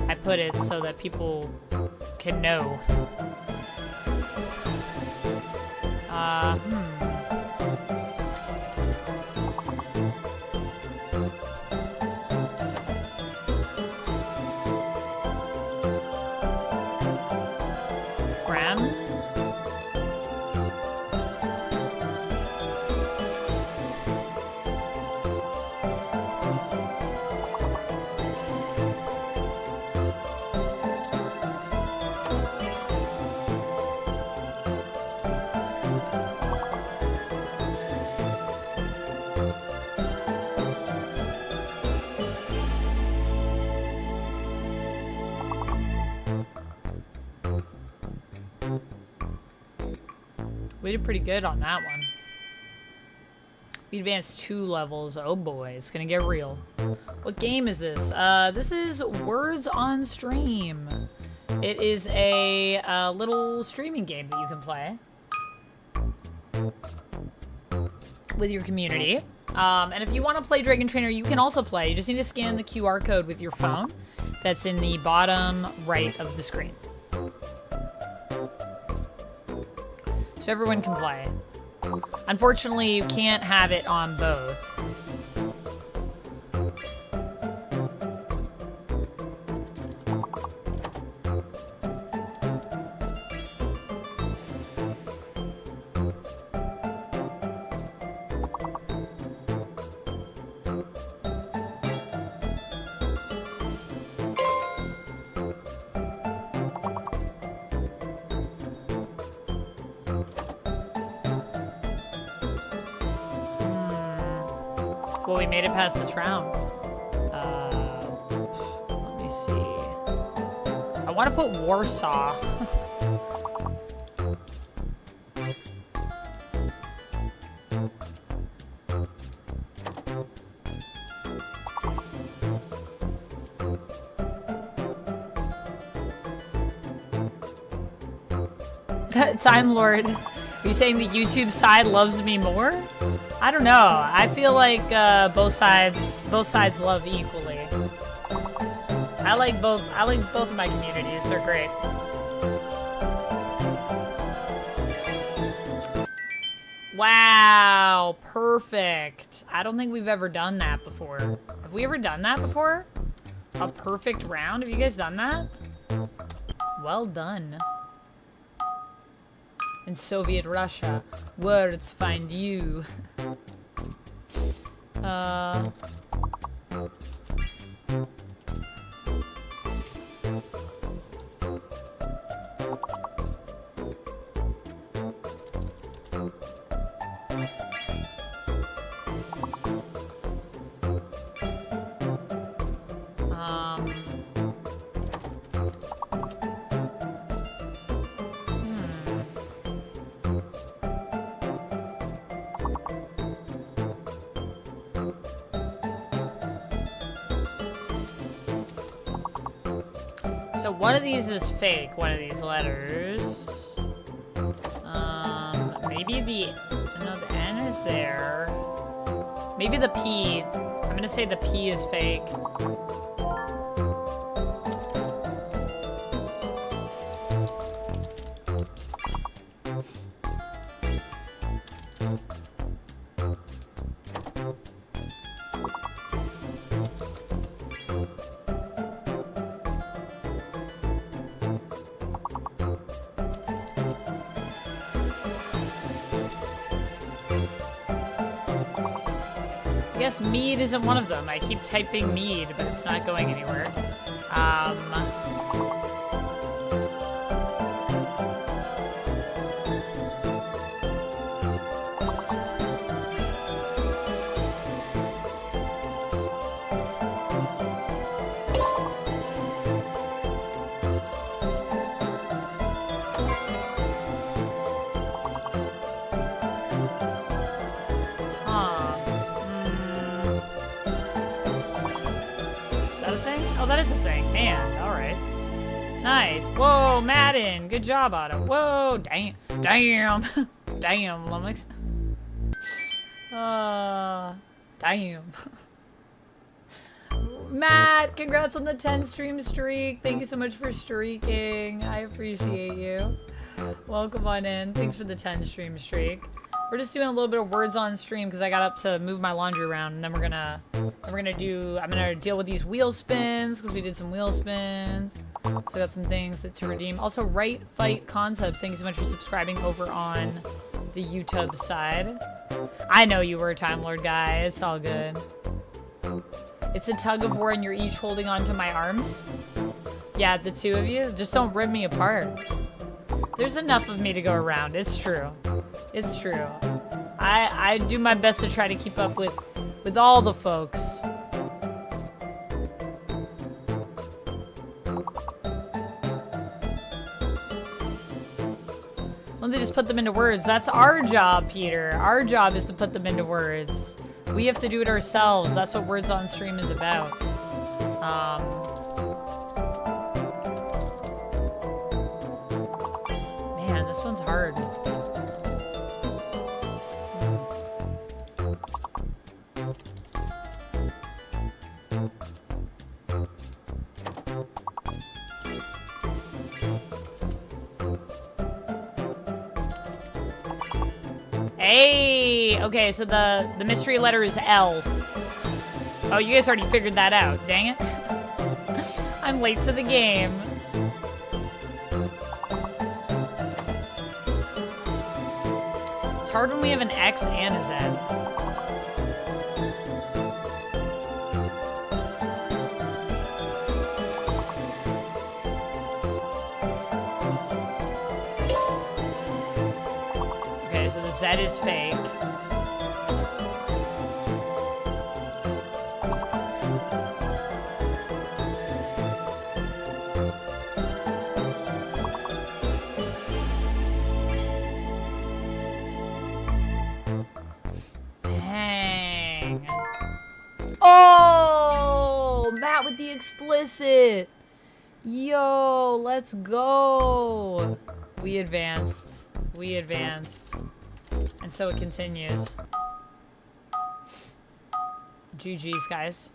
I put it so that people can know. Prem? We did pretty good on that one. We advanced 2 levels. Oh boy, it's gonna get real. What game is this? This is Words on Stream. It is a little streaming game that you can play with your community. And if you want to play Dragon Trainer, you can also play. You just need to scan the QR code with your phone that's in the bottom right of the screen. So everyone can play. Unfortunately, you can't have it on both. Well, we made it past this round. Let me see. I want to put Warsaw. Time Lord, are you saying the YouTube side loves me more? I don't know. I feel like both sides love equally. I like both of my communities. They're great. Wow, perfect. I don't think we've ever done that before. Have we ever done that before? A perfect round? Have you guys done that? Well done. In Soviet Russia, words find you. So one of these is fake, one of these letters. Maybe no, the N is there. Maybe the P. I'm gonna say the P is fake. I guess mead isn't one of them. I keep typing mead, but it's not going anywhere. That is a thing. Man, alright. Nice. Whoa, Madden. Good job, Otto. Whoa, damn. Damn. Damn, Lumix. Damn. Matt, congrats on the 10 stream streak. Thank you so much for streaking. I appreciate you. Welcome on in. Thanks for the 10 stream streak. We're just doing a little bit of words on stream because I got up to move my laundry around, and then I'm gonna deal with these wheel spins because we did some wheel spins. So I got some things to redeem. Also, Right Fight Concepts, thank you so much for subscribing over on the YouTube side. I know you were a Time Lord guy. It's all good. It's a tug of war and you're each holding onto my arms. Yeah, the two of you. Just don't rip me apart. There's enough of me to go around. It's true. It's true. I do my best to try to keep up with all the folks. Once they just put them into words. That's our job, Peter. Our job is to put them into words. We have to do it ourselves. That's what Words on Stream is about. Man, this one's hard. Hey! Okay, so the mystery letter is L. Oh, you guys already figured that out. Dang it. I'm late to the game. It's hard when we have an X and a Z. Okay, so the Z is fake. Dang. Oh, Matt with the explicit. Yo, let's go. We advanced. We advanced. And so it continues. GG's, guys.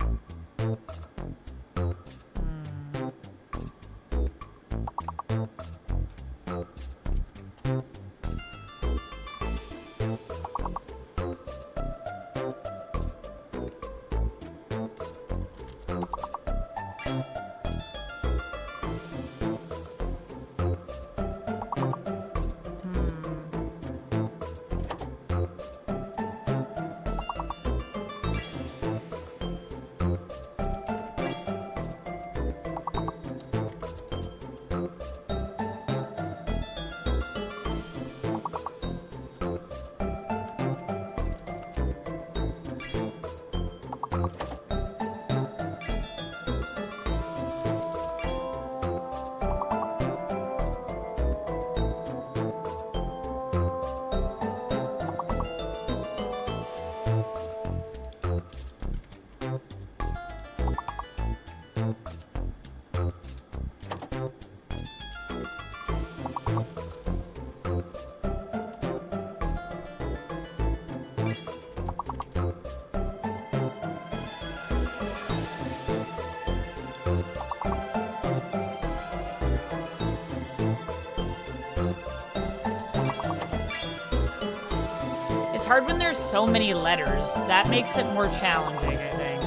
hard when there's so many letters. That makes it more challenging, I think.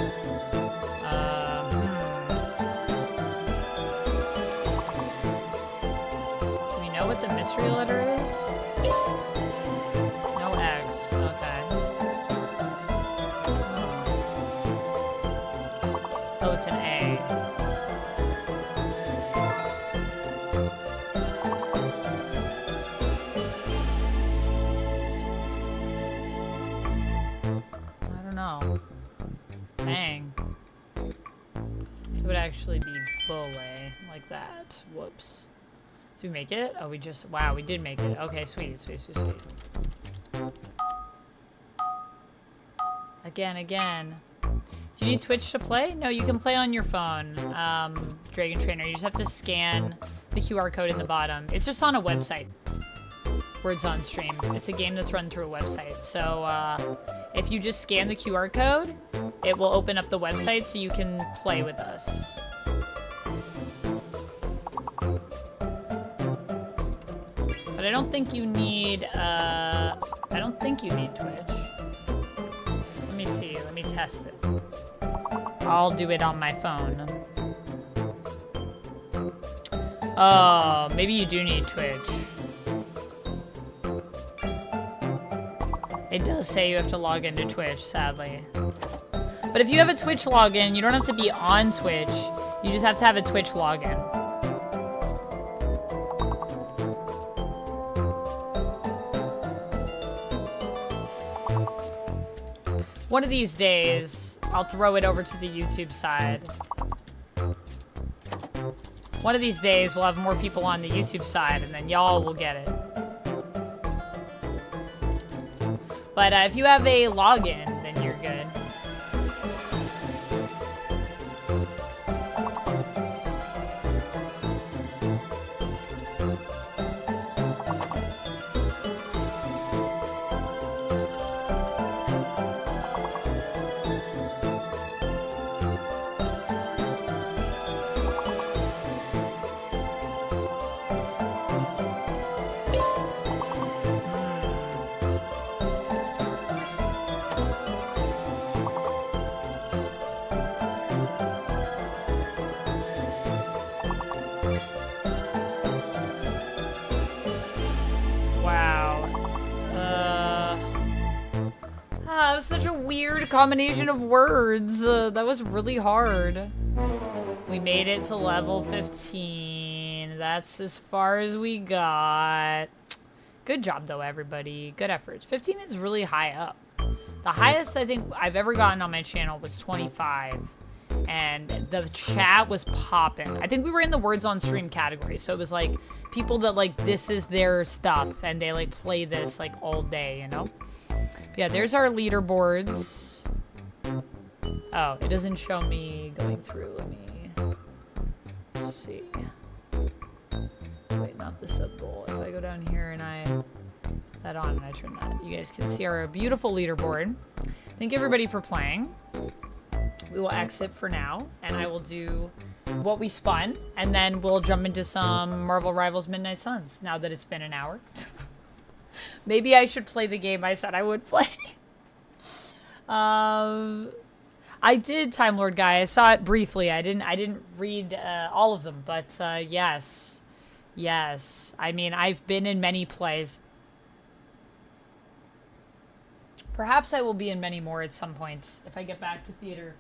Do we know what the mystery letter is? No X. Okay. Oh, it's an A. Dang. It would actually be bully like that. Whoops. Did we make it? Oh, we just... Wow, we did make it. Okay, sweet, sweet, sweet, sweet. Again. Do you need Twitch to play? No, you can play on your phone, Dragon Trainer. You just have to scan the QR code in the bottom. It's just on a website. Words on Stream. It's a game that's run through a website. So, if you just scan the QR code, it will open up the website so you can play with us. But I don't think you need, I don't think you need Twitch. Let me see. Let me test it. I'll do it on my phone. Oh, maybe you do need Twitch. It does say you have to log into Twitch, sadly. But if you have a Twitch login, you don't have to be on Twitch. You just have to have a Twitch login. One of these days, I'll throw it over to the YouTube side. One of these days, we'll have more people on the YouTube side, and then y'all will get it. But if you have a login, then you're good. That was such a weird combination of words. That was really hard. We made it to level 15. That's as far as we got. Good job, though, everybody. Good efforts. 15 is really high up. The highest I think I've ever gotten on my channel was 25. And the chat was popping. I think we were in the words on stream category. So it was like people that like this is their stuff and they like play this like all day, you know? Yeah, there's our leaderboards. Oh, it doesn't show me going through. Let me see. Wait, not the sub goal. If I go down here and I put that on and I turn that, you guys can see our beautiful leaderboard. Thank everybody for playing. We will exit for now, and I will do what we spun, and then we'll jump into some Marvel Rivals Midnight Suns, now that it's been an hour. Maybe I should play the game I said I would play. I did, Time Lord Guy. I saw it briefly. I didn't read all of them, but yes. Yes. I mean, I've been in many plays. Perhaps I will be in many more at some point if I get back to theater.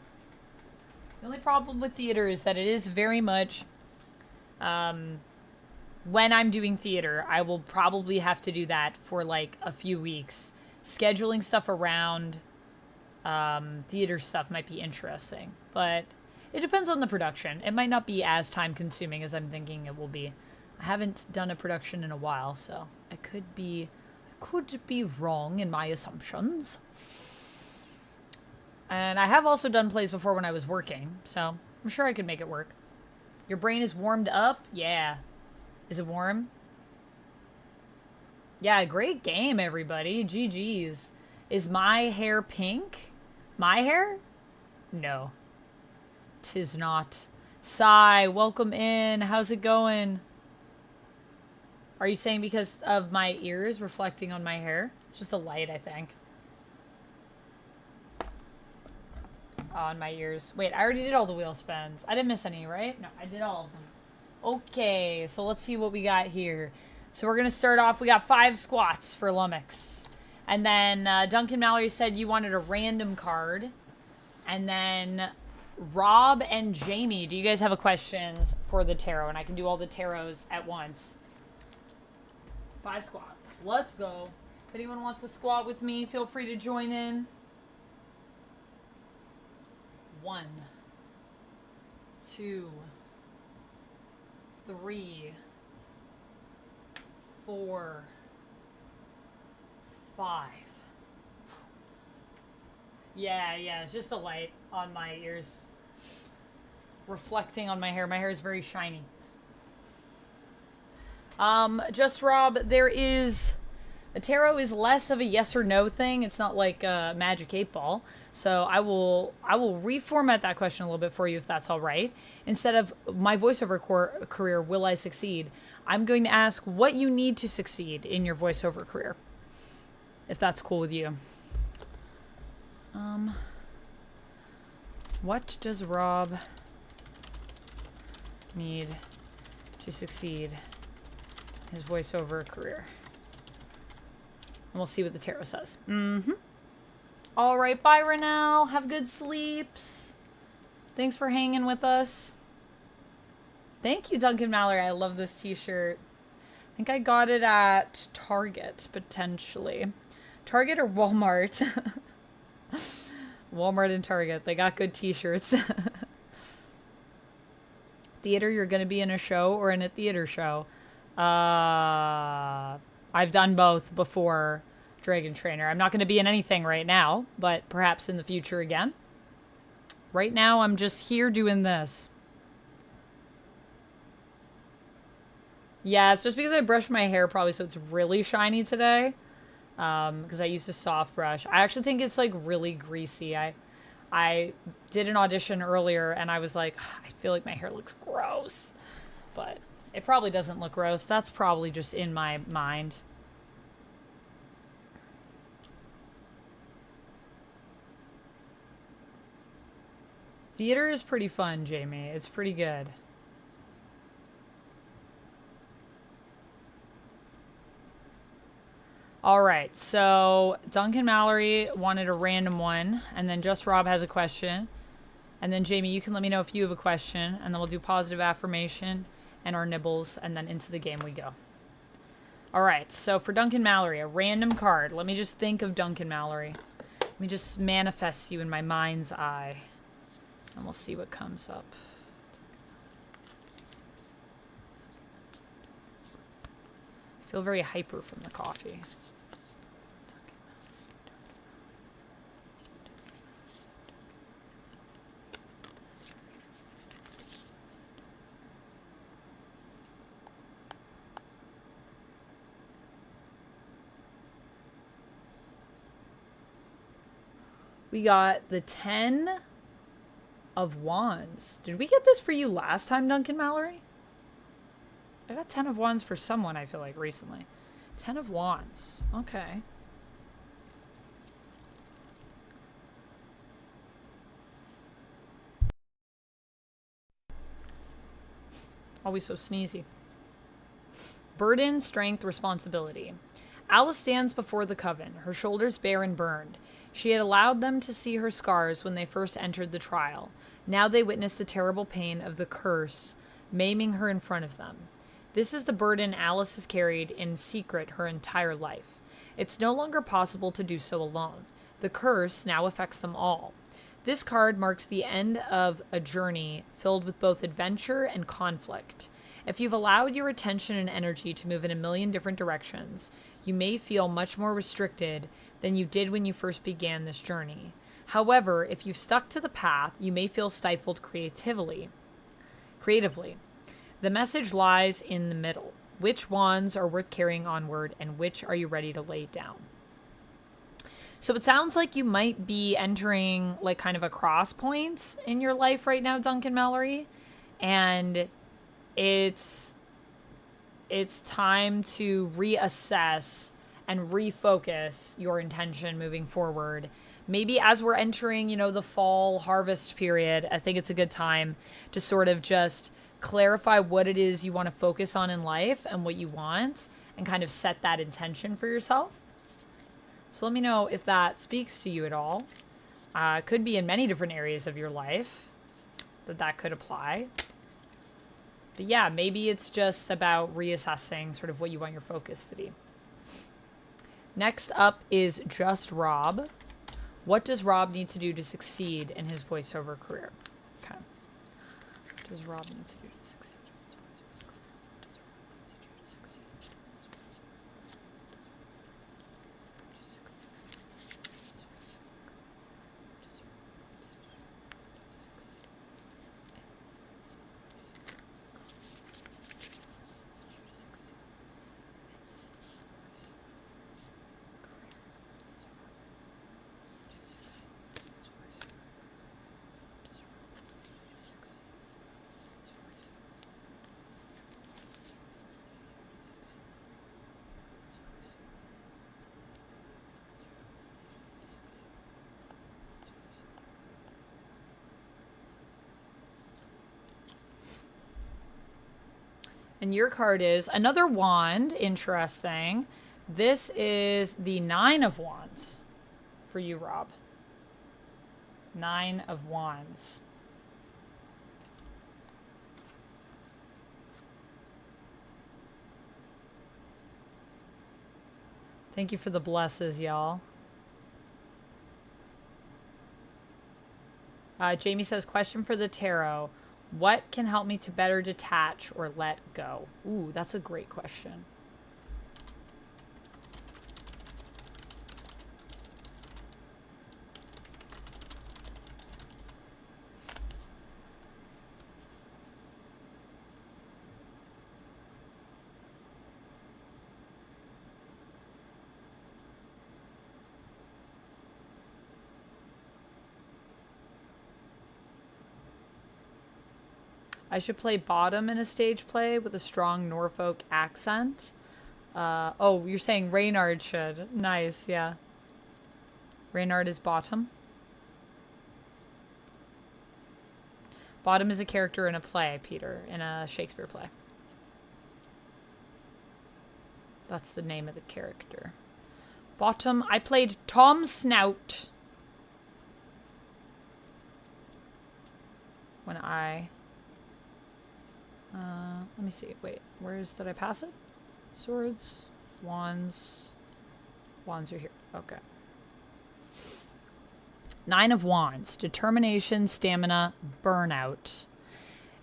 The only problem with theater is that it is very much, when I'm doing theater, I will probably have to do that for like a few weeks. Scheduling stuff around theater stuff might be interesting, but it depends on the production. It might not be as time consuming as I'm thinking it will be. I haven't done a production in a while, so I could be wrong in my assumptions. And I have also done plays before when I was working, so I'm sure I could make it work. Your brain is warmed up? Yeah. Is it warm? Yeah, great game, everybody. GG's. Is my hair pink? My hair? No. 'Tis not. Sai, welcome in. How's it going? Are you saying because of my ears reflecting on my hair? It's just the light, I think. on my ears. Wait, I already did all the wheel spins. I didn't miss any, right? No, I did all of them. Okay, so let's see what we got here. So we're going to start off. We got 5 squats for Lummox. And then Duncan Mallory said you wanted a random card. And then Rob and Jamie, do you guys have a questions for the tarot? And I can do all the tarots at once. 5 squats. Let's go. If anyone wants to squat with me, feel free to join in. 1, 2, 3, 4, 5. Yeah, it's just the light on my ears reflecting on my hair. My hair is very shiny. Just Rob, there is... The tarot is less of a yes or no thing. It's not like a Magic 8-Ball. So I will reformat that question a little bit for you if that's all right. Instead of my voiceover career, will I succeed? I'm going to ask what you need to succeed in your voiceover career. If that's cool with you. What does Rob need to succeed in his voiceover career? And we'll see what the tarot says. All right, bye, Renelle. Have good sleeps. Thanks for hanging with us. Thank you, Duncan Mallory. I love this t-shirt. I think I got it at Target, potentially. Target or Walmart? Walmart and Target. They got good t-shirts. Theater, you're going to be in a show or in a theater show? I've done both before Dragon Trainer. I'm not going to be in anything right now, but perhaps in the future again. Right now, I'm just here doing this. Yeah, it's just because I brushed my hair probably so it's really shiny today. Because I used a soft brush. I actually think it's like really greasy. I did an audition earlier and I was like, I feel like my hair looks gross. But it probably doesn't look gross. That's probably just in my mind. Theater is pretty fun, Jamie. It's pretty good. All right, so Duncan Mallory wanted a random one, and then Just Rob has a question. And then Jamie, you can let me know if you have a question, and then we'll do positive affirmation and our nibbles, and then into the game we go. All right, so for Duncan Mallory, a random card. Let me just think of Duncan Mallory. Let me just manifest you in my mind's eye, and we'll see what comes up. I feel very hyper from the coffee. We got the 10 of Wands. Did we get this for you last time, Duncan Mallory? I got 10 of Wands for someone, I feel like, recently. 10 of Wands. Okay. Always so sneezy. Burden, strength, responsibility. Alice stands before the coven, her shoulders bare and burned. She had allowed them to see her scars when they first entered the trial. Now they witnessed the terrible pain of the curse, maiming her in front of them. This is the burden Alice has carried in secret her entire life. It's no longer possible to do so alone. The curse now affects them all. This card marks the end of a journey filled with both adventure and conflict. If you've allowed your attention and energy to move in a million different directions, you may feel much more restricted than you did when you first began this journey. However, if you've stuck to the path, you may feel stifled creatively. The message lies in the middle. Which wands are worth carrying onward, and which are you ready to lay down? So it sounds like you might be entering like kind of a cross points in your life right now, Duncan Mallory. And it's time to reassess and refocus your intention moving forward. Maybe as we're entering, you know, the fall harvest period, I think it's a good time to sort of just clarify what it is you want to focus on in life and what you want, and kind of set that intention for yourself. So let me know if that speaks to you at all. Could be in many different areas of your life that could apply. But yeah, maybe it's just about reassessing sort of what you want your focus to be. Next up is Just Rob. What does Rob need to do to succeed in his voiceover career? Okay. What does Rob need to do to succeed in his voiceover career? What does Rob need to do to succeed in his voiceover career? And your card is another wand. Interesting. This is the 9 of Wands for you, Rob. 9 of Wands. Thank you for the blesses, y'all. Jamie says, question for the tarot. What can help me to better detach or let go? Ooh, that's a great question. I should play bottom in a stage play with a strong Norfolk accent. Oh, you're saying Reynard should. Nice, yeah. Reynard is bottom. Bottom is a character in a play, Peter, in a Shakespeare play. That's the name of the character. Bottom, I played Tom Snout. When I... let me see. Wait, did I pass it? Swords, wands. Wands are here. Okay. 9 of Wands. Determination, stamina, burnout.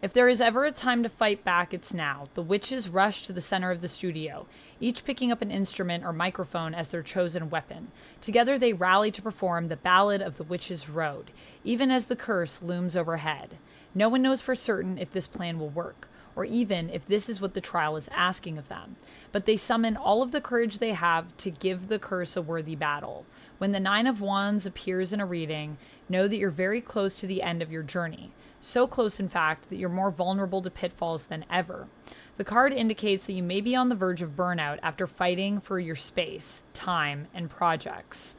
If there is ever a time to fight back, it's now. The witches rush to the center of the studio, each picking up an instrument or microphone as their chosen weapon. Together they rally to perform the Ballad of the Witch's Road, even as the curse looms overhead. No one knows for certain if this plan will work, or even if this is what the trial is asking of them. But they summon all of the courage they have to give the curse a worthy battle. When the 9 of Wands appears in a reading, know that you're very close to the end of your journey. So close, in fact, that you're more vulnerable to pitfalls than ever. The card indicates that you may be on the verge of burnout after fighting for your space, time, and projects.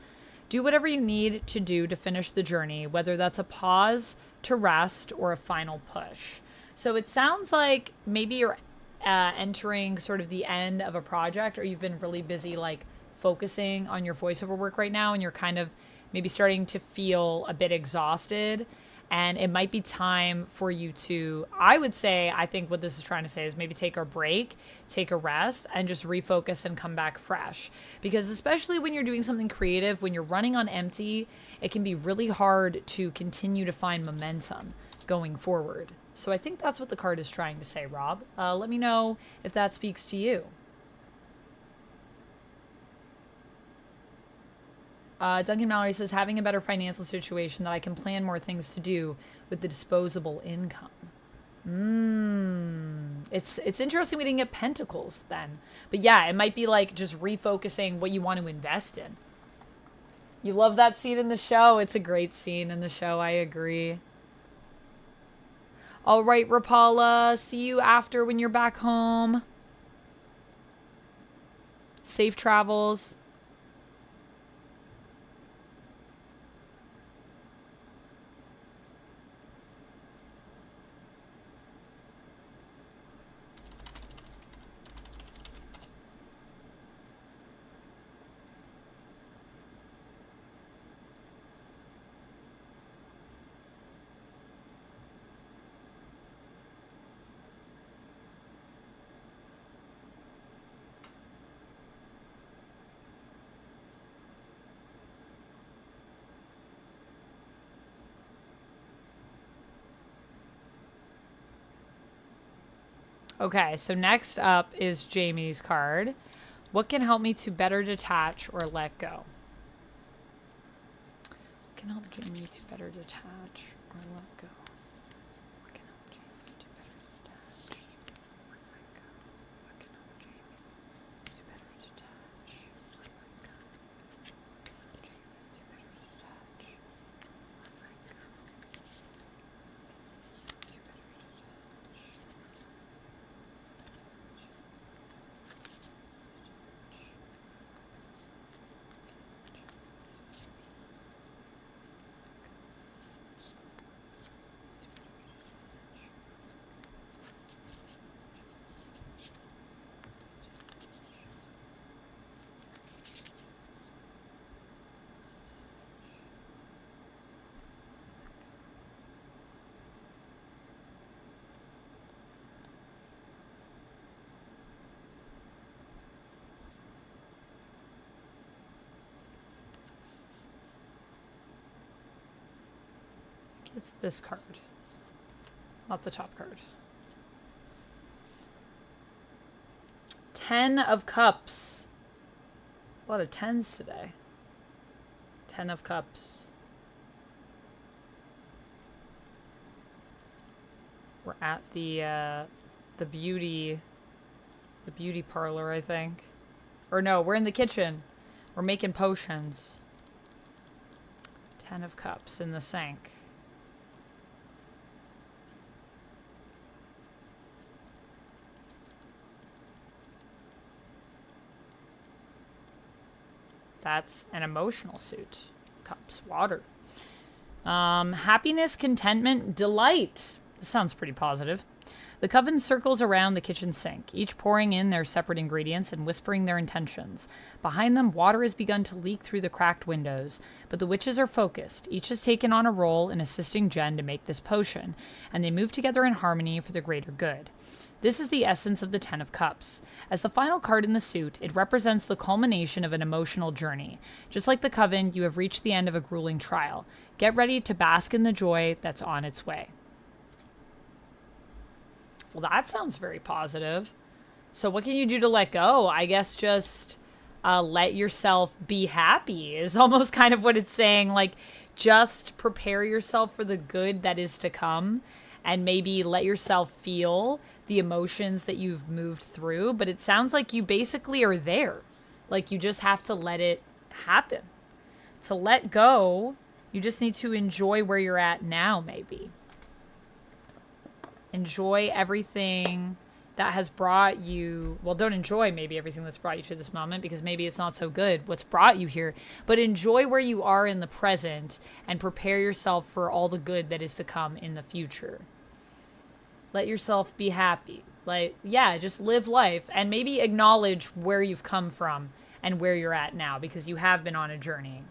Do whatever you need to do to finish the journey, whether that's a pause to rest or a final push. So it sounds like maybe you're entering sort of the end of a project, or you've been really busy like focusing on your voiceover work right now, and you're kind of maybe starting to feel a bit exhausted. And it might be time for you to, I would say, I think what this is trying to say is maybe take a break, take a rest, and just refocus and come back fresh. Because especially when you're doing something creative, when you're running on empty, it can be really hard to continue to find momentum going forward. So I think that's what the card is trying to say, Rob. Let me know if that speaks to you. Duncan Mallory says, having a better financial situation that I can plan more things to do with the disposable income. It's interesting we didn't get pentacles then. But yeah, it might be like just refocusing what you want to invest in. You love that scene in the show? It's a great scene in the show. I agree. All right, Rapala. See you after when you're back home. Safe travels. Okay, so next up is Jamie's card. What can help me to better detach or let go? What can help Jamie to better detach or let go? What can help Jamie to better detach or let go? What can help Jamie to better detach or let go? Jamie to better detach or let go. To better detach. It's this card, not the top card. 10 of Cups. A lot of 10s today. 10 of Cups. We're at the beauty parlor, I think. Or no, we're in the kitchen. We're making potions. 10 of Cups in the sink. That's an emotional suit. Cups, water. Happiness, contentment, delight. This sounds pretty positive. The coven circles around the kitchen sink, each pouring in their separate ingredients and whispering their intentions. Behind them, water has begun to leak through the cracked windows, but the witches are focused. Each has taken on a role in assisting Jen to make this potion, and they move together in harmony for the greater good. This is the essence of the 10 of Cups. As the final card in the suit, it represents the culmination of an emotional journey. Just like the Coven, you have reached the end of a grueling trial. Get ready to bask in the joy that's on its way. Well, that sounds very positive. So what can you do to let go? I guess just let yourself be happy is almost kind of what it's saying. Like, just prepare yourself for the good that is to come and maybe let yourself feel the emotions that you've moved through. But it sounds like you basically are there. Like, you just have to let it happen. To let go, you just need to enjoy where you're at now, maybe. Enjoy everything that has brought you, well, don't enjoy maybe everything that's brought you to this moment because maybe it's not so good what's brought you here, but enjoy where you are in the present and prepare yourself for all the good that is to come in the future. Let yourself be happy. Like, yeah, just live life and maybe acknowledge where you've come from and where you're at now because you have been on a journey.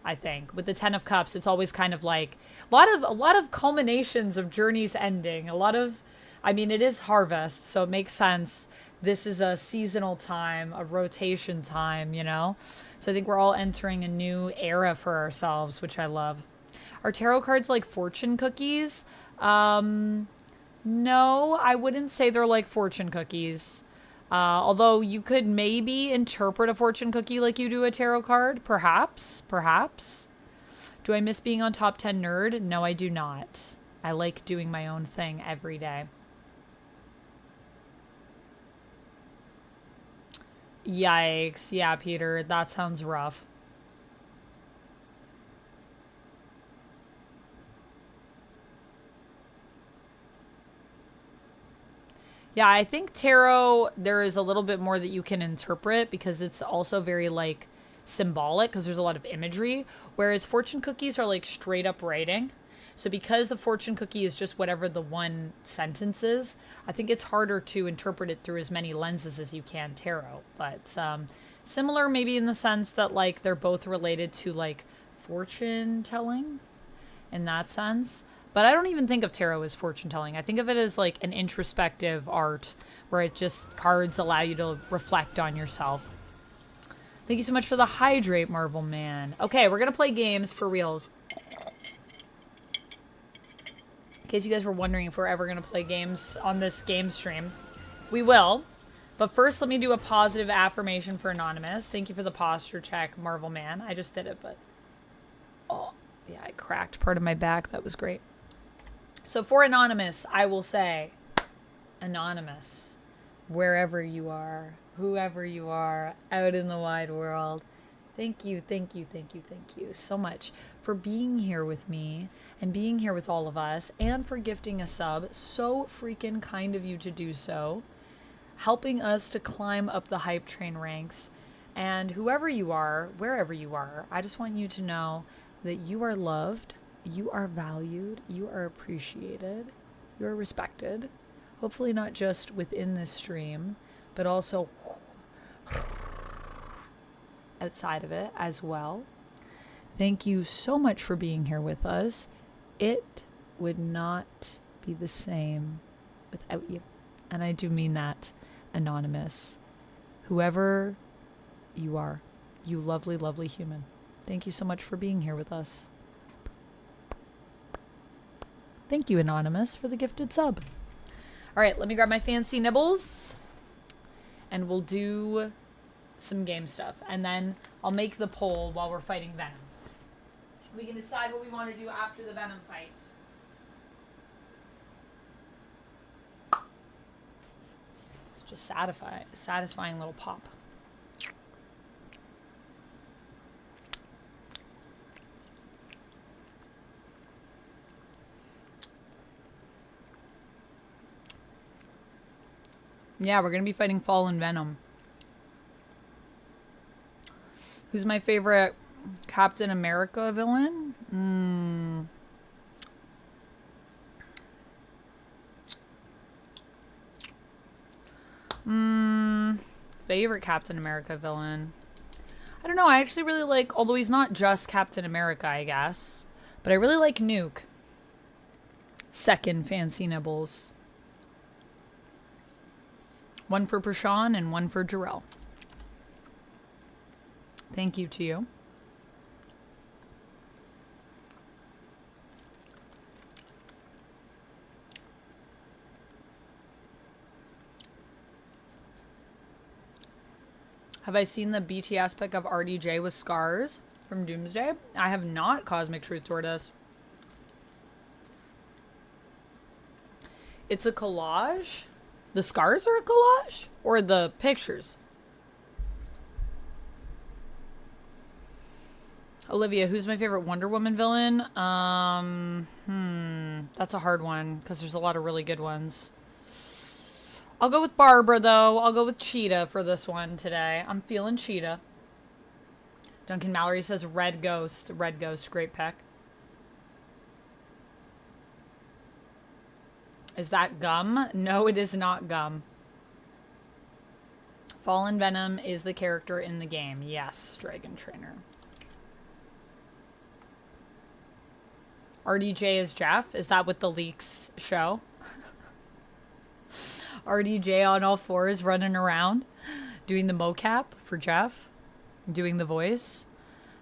I think with the 10 of Cups, it's always kind of like a lot of culminations of journeys ending. It is harvest, so it makes sense. This is a seasonal time, a rotation time, you know? So I think we're all entering a new era for ourselves, which I love. Are tarot cards like fortune cookies? No, I wouldn't say they're like fortune cookies. Although you could maybe interpret a fortune cookie like you do a tarot card. Perhaps. Do I miss being on Top 10 Nerd? No, I do not. I like doing my own thing every day. Yikes. Yeah, Peter, that sounds rough. Yeah, I think tarot, there is a little bit more that you can interpret because it's also very, like, symbolic because there's a lot of imagery, whereas fortune cookies are, like, straight up writing. So because the fortune cookie is just whatever the one sentence is, I think it's harder to interpret it through as many lenses as you can tarot. But similar maybe in the sense that, like, they're both related to, like, fortune telling in that sense. But I don't even think of tarot as fortune telling. I think of it as like an introspective art where it just cards allow you to reflect on yourself. Thank you so much for the hydrate, Marvel Man. Okay, we're going to play games for reals. In case you guys were wondering if we're ever going to play games on this game stream. We will. But first, let me do a positive affirmation for Anonymous. Thank you for the posture check, Marvel Man. I just did it, but... Oh, yeah, I cracked part of my back. That was great. So for Anonymous, I will say, Anonymous, wherever you are, whoever you are, out in the wide world, thank you so much for being here with me and being here with all of us and for gifting a sub. So freaking kind of you to do so. Helping us to climb up the hype train ranks. And whoever you are, wherever you are, I just want you to know that you are loved. You are valued, you are appreciated, you are respected. Hopefully not just within this stream, but also outside of it as well. Thank you so much for being here with us. It would not be the same without you. And I do mean that, Anonymous. Whoever you are, you lovely, lovely human. Thank you so much for being here with us. Thank you, Anonymous, for the gifted sub. All right, let me grab my fancy nibbles. And we'll do some game stuff. And then I'll make the poll while we're fighting Venom. We can decide what we want to do after the Venom fight. It's just satisfying little pop. Yeah, we're going to be fighting Fallen Venom. Who's my favorite Captain America villain? Favorite Captain America villain? I don't know. I actually really like, although he's not just Captain America, I guess. But I really like Nuke. Second fancy nibbles. One for Prashan and one for Jarrell. Thank you to you. Have I seen the BT aspect of RDJ with scars from Doomsday? I have not, Cosmic Truth Tortoise. It's a collage? The scars are a collage? Or the pictures? Olivia, who's my favorite Wonder Woman villain? That's a hard one, because there's a lot of really good ones. I'll go with Barbara, though. I'll go with Cheetah for this one today. I'm feeling Cheetah. Duncan Mallory says Red Ghost. Red Ghost, great pick. Is that gum? No, it is not gum. Fallen Venom is the character in the game. Yes, Dragon Trainer. RDJ is Jeff. Is that what the leaks show? RDJ on all fours running around doing the mocap for Jeff, doing the voice.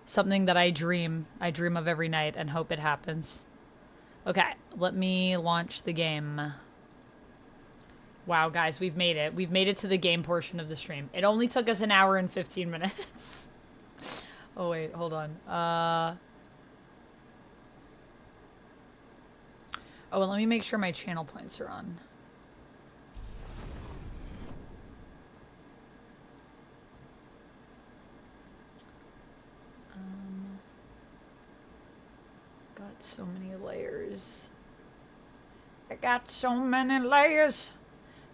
Something that I dream of every night and hope it happens. Okay, let me launch the game. Wow, guys, we've made it. We've made it to the game portion of the stream. It only took us an hour and 15 minutes. Oh, wait, hold on. Oh, well, let me make sure my channel points are on. Got so many layers. I got so many layers.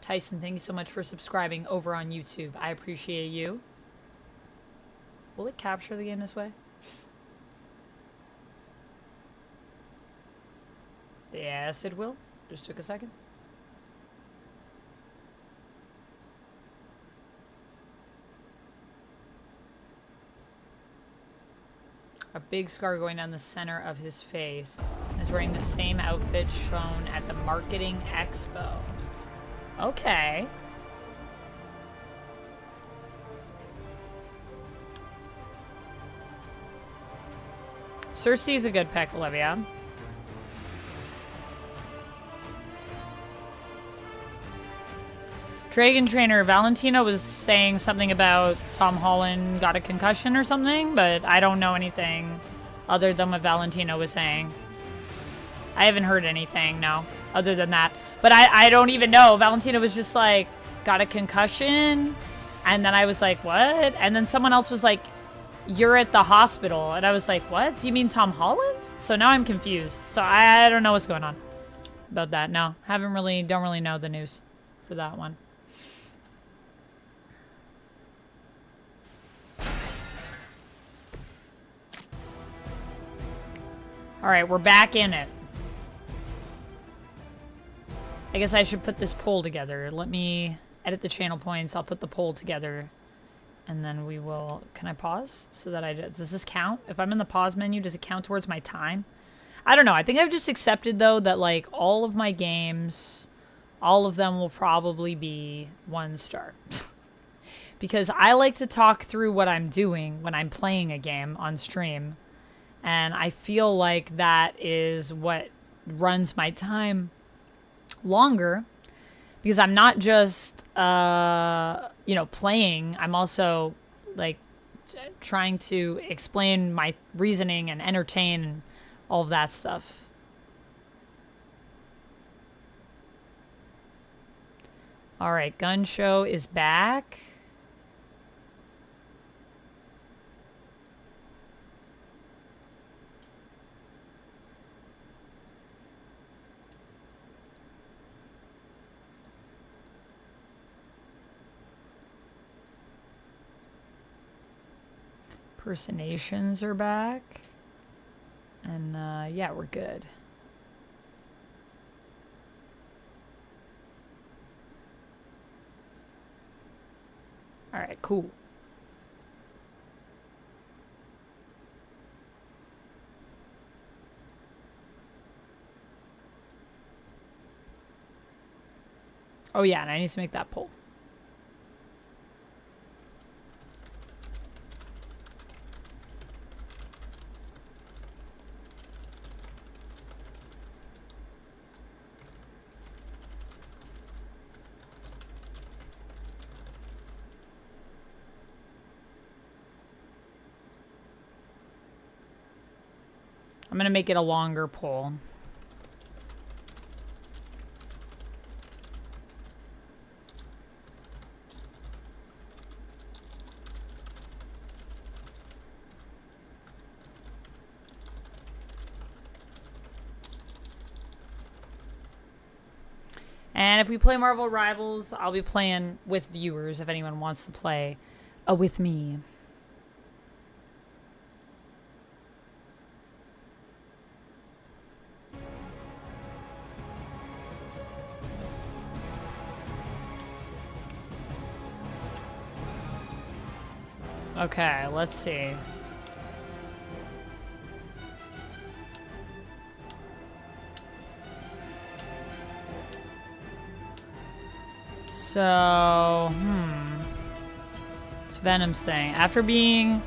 Tyson, thank you so much for subscribing over on YouTube. I appreciate you. Will it capture the game this way? Yes, it will. Just took a second. A big scar going down the center of his face. He's wearing the same outfit shown at the marketing expo. Okay. Cersei's a good pick, Olivia. Dragon Trainer, Valentina was saying something about Tom Holland got a concussion or something, but I don't know anything other than what Valentina was saying. I haven't heard anything, no, other than that. But I don't even know. Valentina was just like, got a concussion, and then I was like, what? And then someone else was like, you're at the hospital, and I was like, what? Do you mean Tom Holland? So now I'm confused. So I don't know what's going on about that. No, don't really know the news for that one. All right, we're back in it. I guess I should put this poll together. Let me edit the channel points. I'll put the poll together, and then we will... Can I pause? So that does this count? If I'm in the pause menu, does it count towards my time? I don't know. I think I've just accepted, though, that, like, all of my games, all of them will probably be 1 star. Because I like to talk through what I'm doing when I'm playing a game on stream. And I feel like that is what runs my time longer, because I'm not just, you know, playing. I'm also, like, trying to explain my reasoning and entertain and all of that stuff. All right, Gun Show is back. Impersonations are back. And, yeah, we're good. Alright, cool. Oh, yeah, and I need to make that poll. I'm gonna make it a longer poll. And if we play Marvel Rivals, I'll be playing with viewers if anyone wants to play with me. Okay, let's see. So, it's Venom's thing. After being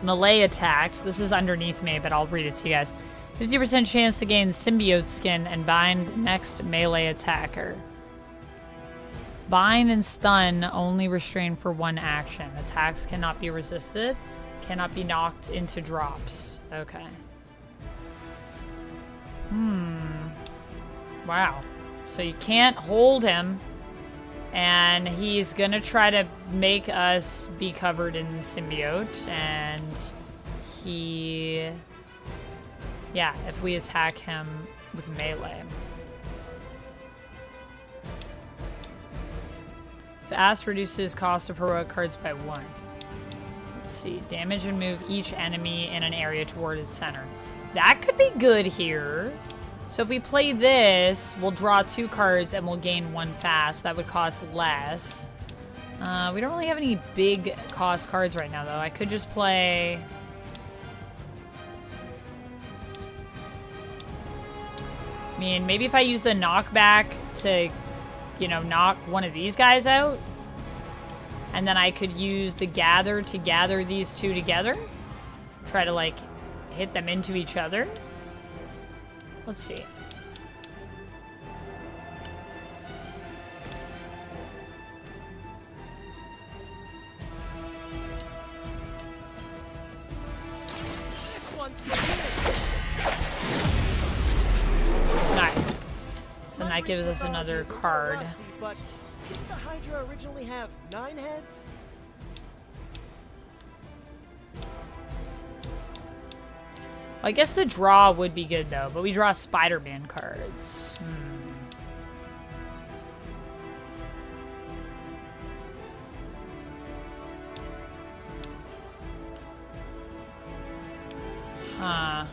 melee attacked, this is underneath me, but I'll read it to you guys. 50% chance to gain symbiote skin and bind next melee attacker. Bind and stun only restrain for 1 action. Attacks cannot be resisted. Cannot be knocked into drops. Okay. Wow. So you can't hold him. And he's gonna try to make us be covered in symbiote. And he... Yeah, if we attack him with melee. Fast reduces cost of heroic cards by 1. Let's see. Damage and move each enemy in an area toward its center. That could be good here. So if we play this, we'll draw 2 cards and we'll gain 1 fast. That would cost less. We don't really have any big cost cards right now, though. I could just play... I mean, maybe if I use the knockback to, you know, knock one of these guys out. And then I could use the gather to gather these 2 together. Try to, like, hit them into each other. Let's see. Nice. So that gives us another card. But didn't the Hydra originally have 9 heads? I guess the draw would be good, though, but we draw Spider-Man cards. Huh.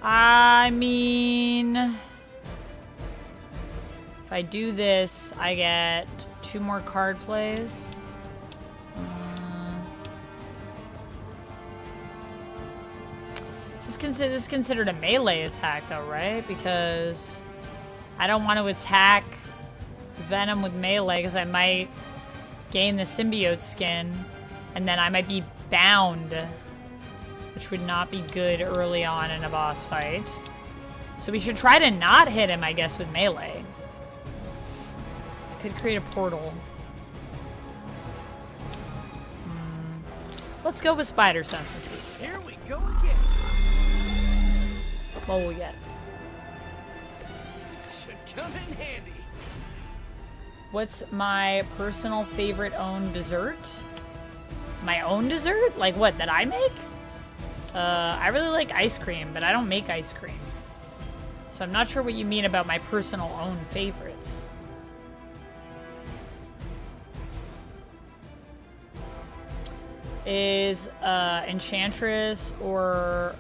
I mean... If I do this, I get 2 more card plays. This is considered a melee attack, though, right? Because I don't want to attack Venom with melee because I might gain the symbiote skin, and then I might be bound, which would not be good early on in a boss fight. So we should try to not hit him, I guess, with melee. I could create a portal. Let's go with Spider Sense and see. Here we go again. What will we get? Should come in handy. What's my personal favorite own dessert? My own dessert? Like what, that I make? I really like ice cream, but I don't make ice cream. So I'm not sure what you mean about my personal own favorites. Is Enchantress or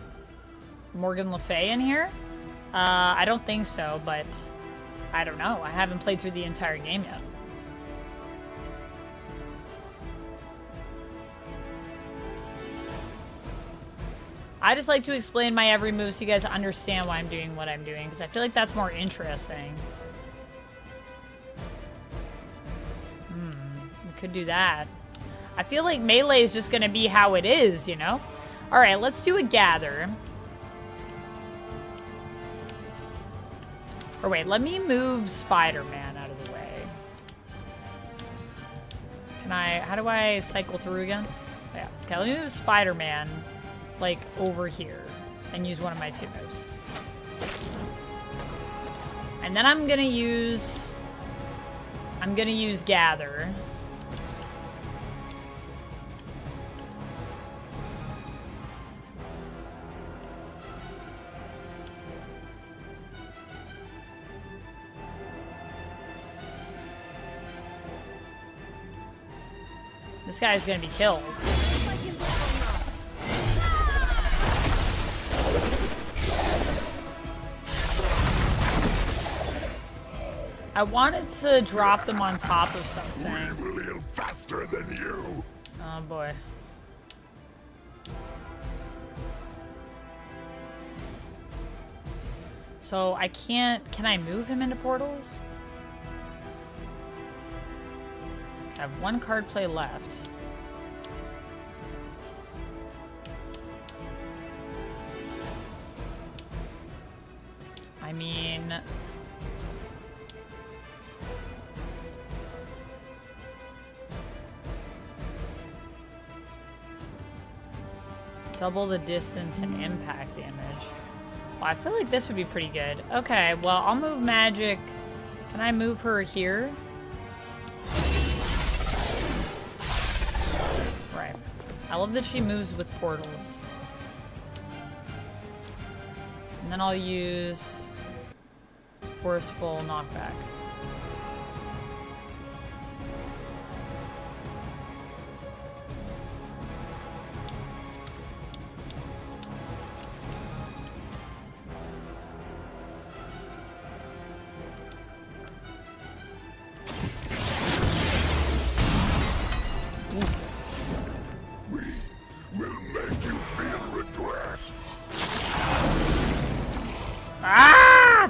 Morgan Le Fay in here? I don't think so, but I don't know. I haven't played through the entire game yet. I just like to explain my every move so you guys understand why I'm doing what I'm doing, because I feel like that's more interesting. We could do that. I feel like melee is just going to be how it is, you know? Alright, let's do a gather. Or wait, let me move Spider-Man out of the way. Can I... How do I cycle through again? Yeah. Okay, let me move Spider-Man, like, over here. And use one of my 2 moves. And then I'm gonna use... Gather. This guy's gonna be killed. I wanted to drop them on top of something. We will heal faster than you. Oh boy. So I can't... Can I move him into portals? I have 1 card play left. I mean... Double the distance and impact damage. Well, I feel like this would be pretty good. Okay, well, I'll move Magik. Can I move her here? Right. I love that she moves with portals. And then I'll use Forceful knockback.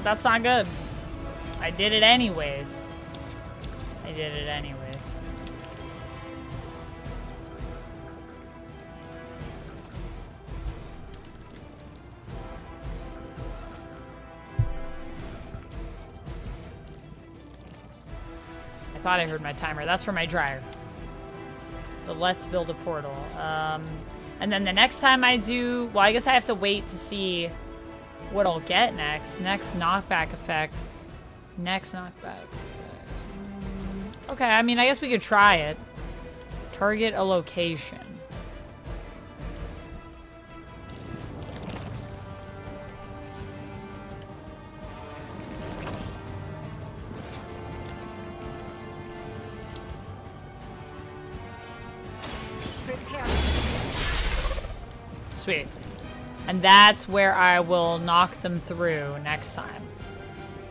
That's not good. I did it anyways. I did it anyways. I thought I heard my timer. That's for my dryer. But let's build a portal. And then the next time I do... Well, I guess I have to wait to see what I'll get next. Next knockback effect. Next knockback effect. Okay, I mean, I guess we could try it. Target a location. Sweet. And that's where I will knock them through next time.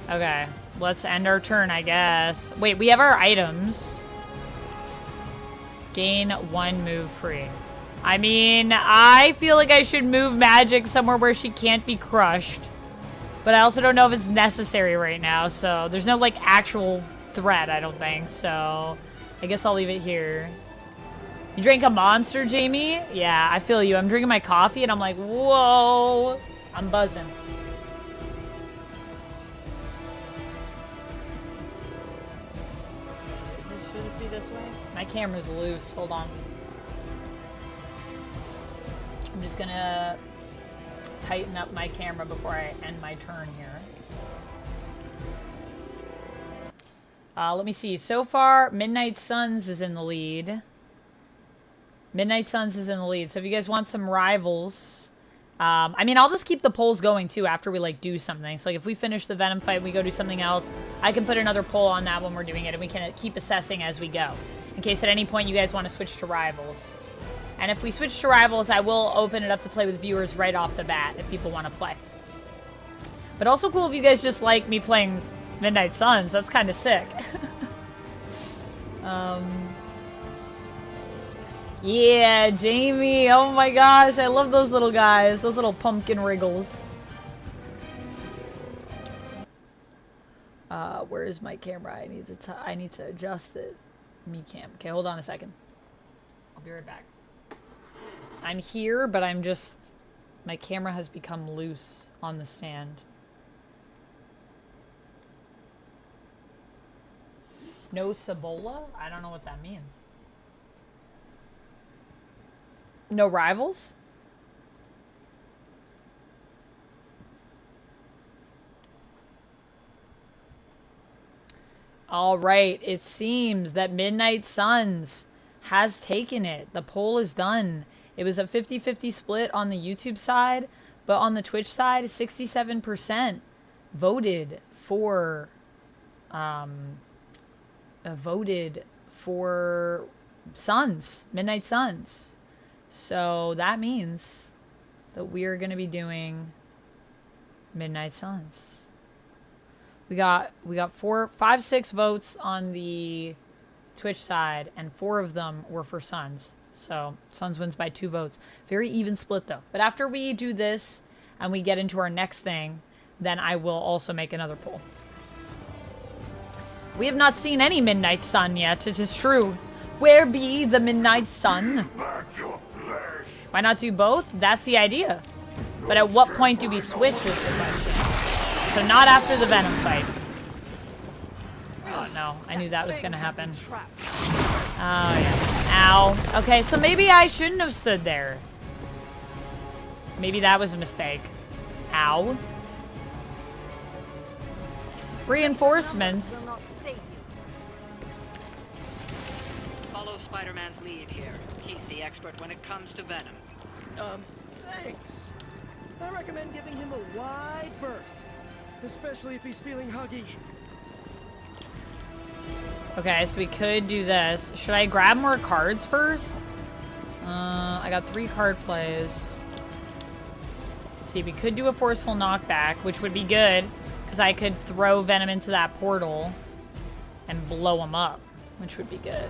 Okay, let's end our turn, I guess. Wait, we have our items. Gain 1 move free. I mean, I feel like I should move Magik somewhere where she can't be crushed. But I also don't know if it's necessary right now, so there's no, like, actual threat, I don't think. So I guess I'll leave it here. You drank a monster, Jamie? Yeah, I feel you. I'm drinking my coffee and I'm like, whoa. I'm buzzing. Should this be this way? My camera's loose. Hold on. I'm just gonna tighten up my camera before I end my turn here. Let me see. So far, Midnight Suns is in the lead. Midnight Suns is in the lead. So if you guys want some rivals, I mean, I'll just keep the polls going too after we like do something. So like if we finish the Venom fight, we go do something else, I can put another poll on that when we're doing it, and we can keep assessing as we go, in case at any point you guys want to switch to rivals. And if we switch to rivals, I will open it up to play with viewers right off the bat if people want to play. But also cool if you guys just like me playing Midnight Suns. That's kind of sick. Yeah, Jamie. Oh my gosh, I love those little guys. Those little pumpkin wriggles. Where is my camera? I need to adjust it. Me cam. Okay, hold on a second. I'll be right back. I'm here, but I'm just... My camera has become loose on the stand. No Cibola? I don't know what that means. No rivals? All right, it seems that Midnight Suns has taken it. The poll is done. It was a 50-50 split on the YouTube side, but on the Twitch side, 67% voted for Suns, Midnight Suns. So that means that we are going to be doing Midnight Suns. We got 6 votes on the Twitch side, and 4 of them were for Suns. So Suns wins by 2 votes. Very even split though. But after we do this and we get into our next thing, then I will also make another poll. We have not seen any Midnight Sun yet, it is true. Where be the Midnight Sun? Why not do both? That's the idea. But at what point do we switch is the question. So not after the Venom fight. Oh no, I knew that was gonna happen. Oh yeah. Ow. Okay, so maybe I shouldn't have stood there. Maybe that was a mistake. Ow. Reinforcements. Follow Spider-Man's lead here. He's the expert when it comes to Venom. Thanks. I recommend giving him a wide berth. Especially if he's feeling huggy. Okay, so we could do this. Should I grab more cards first? I got 3 card plays. Let's see, we could do a forceful knockback, which would be good, because I could throw Venom into that portal and blow him up, which would be good.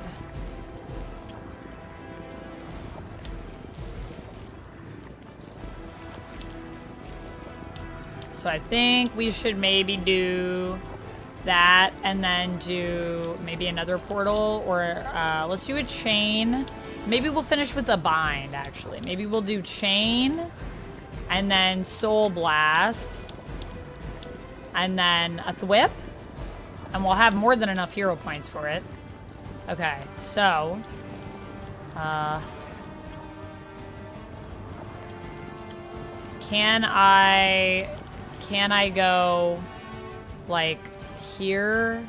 So I think we should maybe do that and then do maybe another portal, or let's do a chain. Maybe we'll finish with a bind, actually. Maybe we'll do chain and then soul blast and then a thwip, and we'll have more than enough hero points for it. Okay, so can I go like here,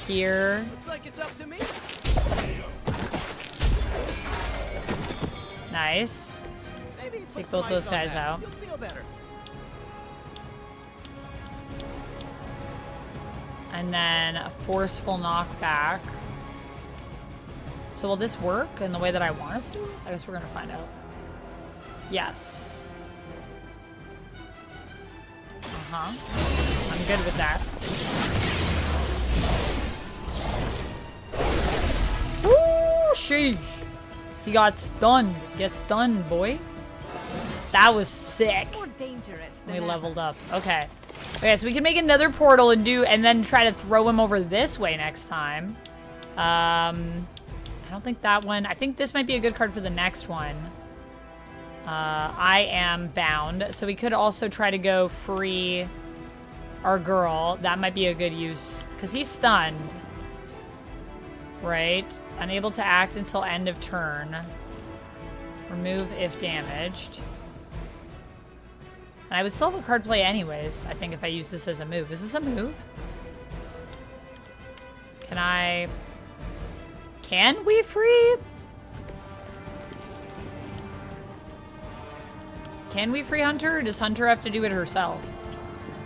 here? Looks like it's up to me. Nice. Maybe Take both those guys out. You'll feel better. And then a forceful knockback. So will this work in the way that I want it to? I guess we're gonna find out. Yes. I'm good with that. Woo! Sheesh. He got stunned. Get stunned, boy. That was sick. More dangerous than We ever. leveled up. Okay. Okay, so we can make another portal and then try to throw him over this way next time. I don't think that one. I think this might be a good card for the next one. I am bound. So we could also try to go free our girl. That might be a good use. Because he's stunned. Right? Unable to act until end of turn. Remove if damaged. And I would still have a card play anyways, I think, if I use this as a move. Is this a move? Can we free? Can we free Hunter, or does Hunter have to do it herself?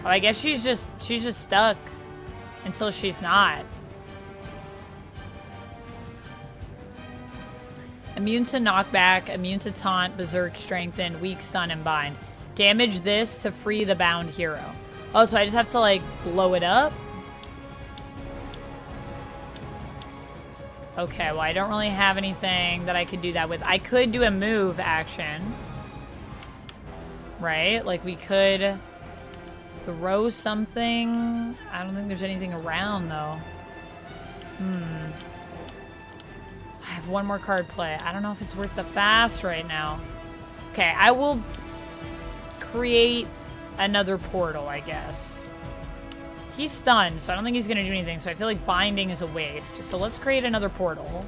Oh, I guess she's just stuck until she's not. Immune to knockback, immune to taunt, berserk, strengthen, weak, stun, and bind. Damage this to free the bound hero. Oh, so I just have to, like, blow it up? Okay, well, I don't really have anything that I could do that with. I could do a move action. Right? Like, we could throw something. I don't think there's anything around, though. I have one more card play. I don't know if it's worth the fast right now. Okay, I will create another portal, I guess. He's stunned, so I don't think he's going to do anything, so I feel like binding is a waste. So let's create another portal.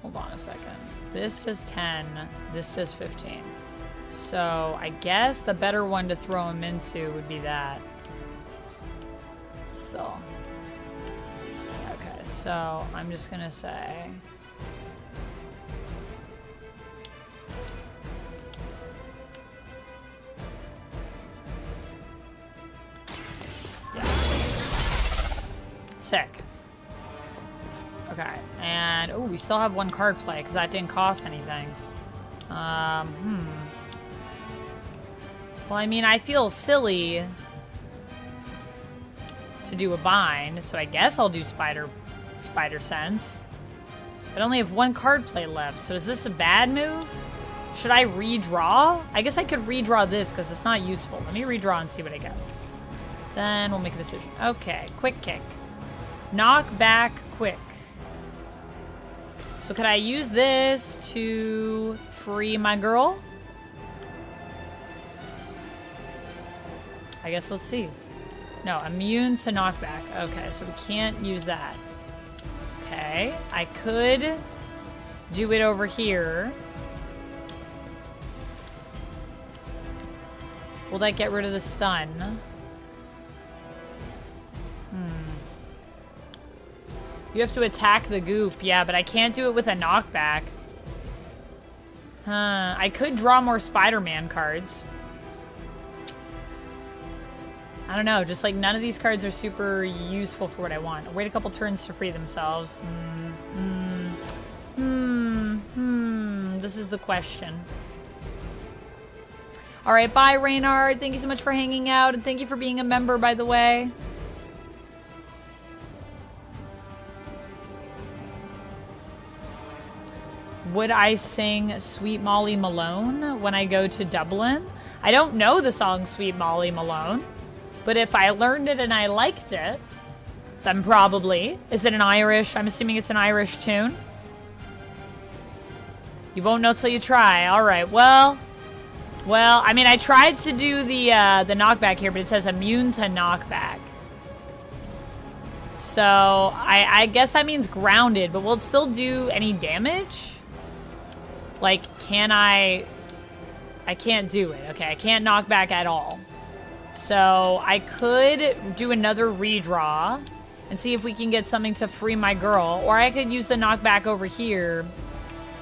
Hold on a second. This does 10. This does 15. So I guess the better one to throw him into would be that. Still. Okay, so I'm just gonna say... Yeah. Sick. Okay, and oh, we still have one card play because that didn't cost anything. Well, I mean, I feel silly to do a bind, so I guess I'll do Spider Sense. But I only have one card play left, so is this a bad move? Should I redraw? I guess I could redraw this because it's not useful. Let me redraw and see what I get. Then we'll make a decision. Okay, quick kick. Knock back quick. So could I use this to free my girl? I guess let's see. No, immune to knockback. Okay, so we can't use that. Okay, I could do it over here. Will that get rid of the stun? You have to attack the goop. Yeah, but I can't do it with a knockback. Huh. I could draw more Spider-Man cards. I don't know. Just like none of these cards are super useful for what I want. Wait a couple turns to free themselves. This is the question. All right, bye, Reynard. Thank you so much for hanging out, and thank you for being a member, by the way. Would I sing Sweet Molly Malone when I go to Dublin? I don't know the song Sweet Molly Malone, but if I learned it and I liked it, then probably. Is it an Irish? I'm assuming it's an Irish tune. You won't know till you try. All right, well, I mean, I tried to do the knockback here, but it says immune to knockback. So I guess that means grounded, but will it still do any damage? Like, can I can't do it. Okay, I can't knock back at all. So I could do another redraw and see if we can get something to free my girl. Or I could use the knockback over here.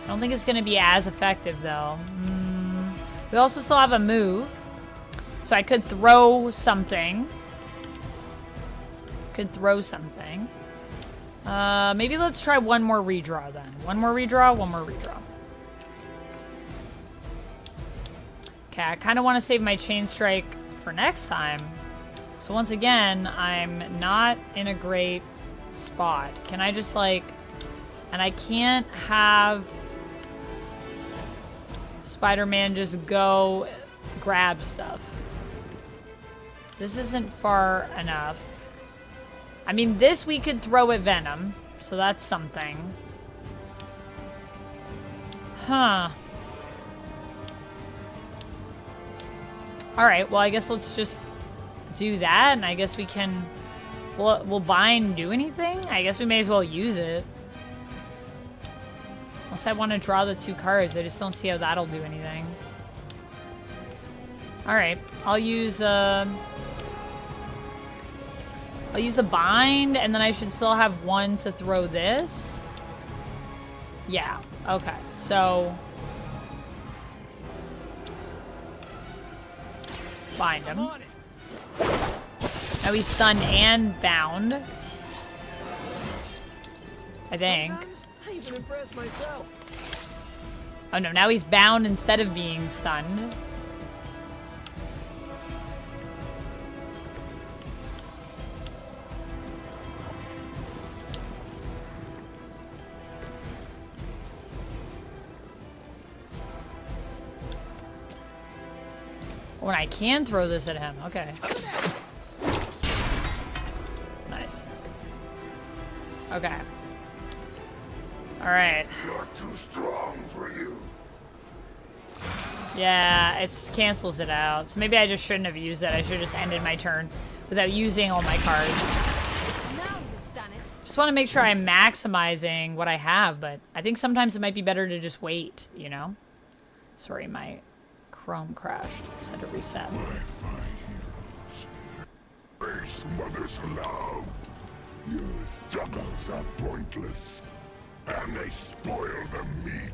I don't think it's going to be as effective, though. We also still have a move. So I could throw something. Maybe let's try one more redraw, then. One more redraw. Okay, I kind of want to save my Chain Strike for next time. So once again, I'm not in a great spot. Can I just like... And I can't have Spider-Man just go grab stuff. This isn't far enough. I mean, this we could throw at Venom. So that's something. Huh. Alright, well, I guess let's just do that, and I guess we can... Will Bind do anything? I guess we may as well use it. Unless I want to draw the 2 cards. I just don't see how that'll do anything. Alright, I'll use the Bind, and then I should still have 1 to throw this. Yeah, okay, so... Bind him. Now he's stunned and bound. I think. I even impressed myself. Oh no, now he's bound instead of being stunned. When I can throw this at him. Okay. Nice. Okay. Alright. You're too strong for you. Yeah, it cancels it out. So maybe I just shouldn't have used it. I should have just ended my turn without using all my cards. Now you've done it. Just want to make sure I'm maximizing what I have, but I think sometimes it might be better to just wait, you know? Sorry, my Chrome crashed. Just had to reset. I find heroes. Base mother's love. Your struggles are pointless. And they spoil the meat.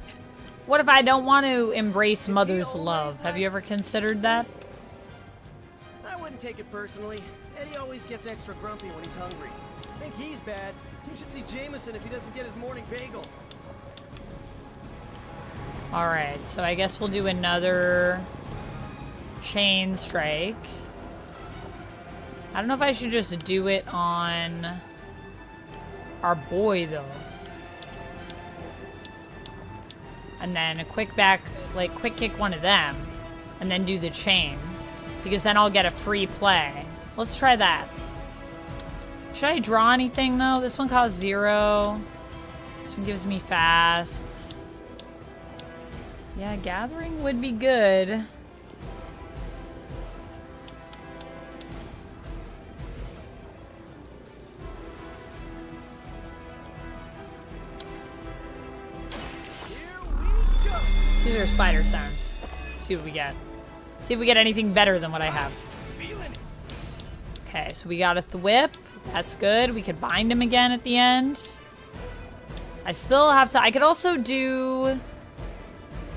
What if I don't want to embrace mother's love? Have you ever considered that? I wouldn't take it personally. Eddie always gets extra grumpy when he's hungry. Think he's bad. You should see Jameson if he doesn't get his morning bagel. Alright, so I guess we'll do another Chain Strike. I don't know if I should just do it on our boy, though. And then a quick back, like, quick kick one of them. And then do the chain. Because then I'll get a free play. Let's try that. Should I draw anything, though? This one costs 0. This one gives me fast. Yeah, gathering would be good. These are spider sounds. See what we get. See if we get anything better than what I have. Okay, so we got a thwip. That's good. We could bind him again at the end. I still have to... I could also do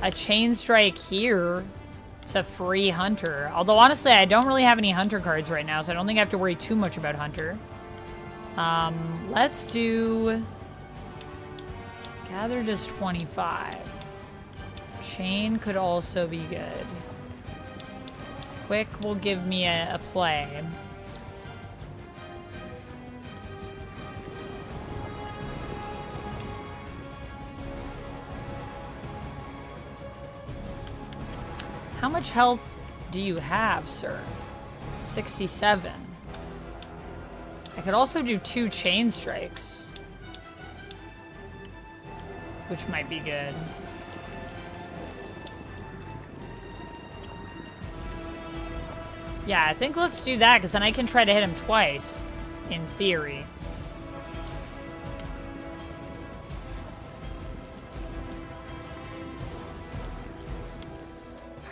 a chain strike here to free Hunter. Although, honestly, I don't really have any Hunter cards right now, so I don't think I have to worry too much about Hunter. Let's do... Gather just 25. Chain could also be good. Quick will give me a play. How much health do you have, sir? 67. I could also do 2 chain strikes, which might be good. Yeah, I think let's do that, because then I can try to hit him twice, in theory.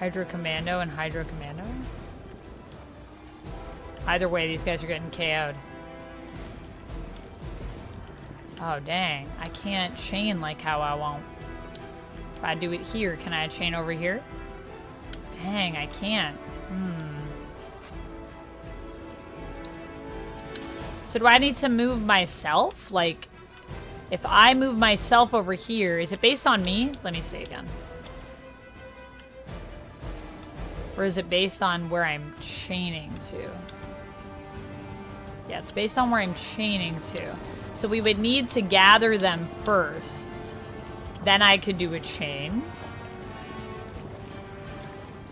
Hydra Commando and Hydra Commando? Either way, these guys are getting KO'd. Oh, dang. I can't chain like how I want. If I do it here, can I chain over here? Dang, I can't. So do I need to move myself? Like, if I move myself over here, is it based on me? Let me see again. Or is it based on where I'm chaining to? Yeah, it's based on where I'm chaining to. So we would need to gather them first. Then I could do a chain.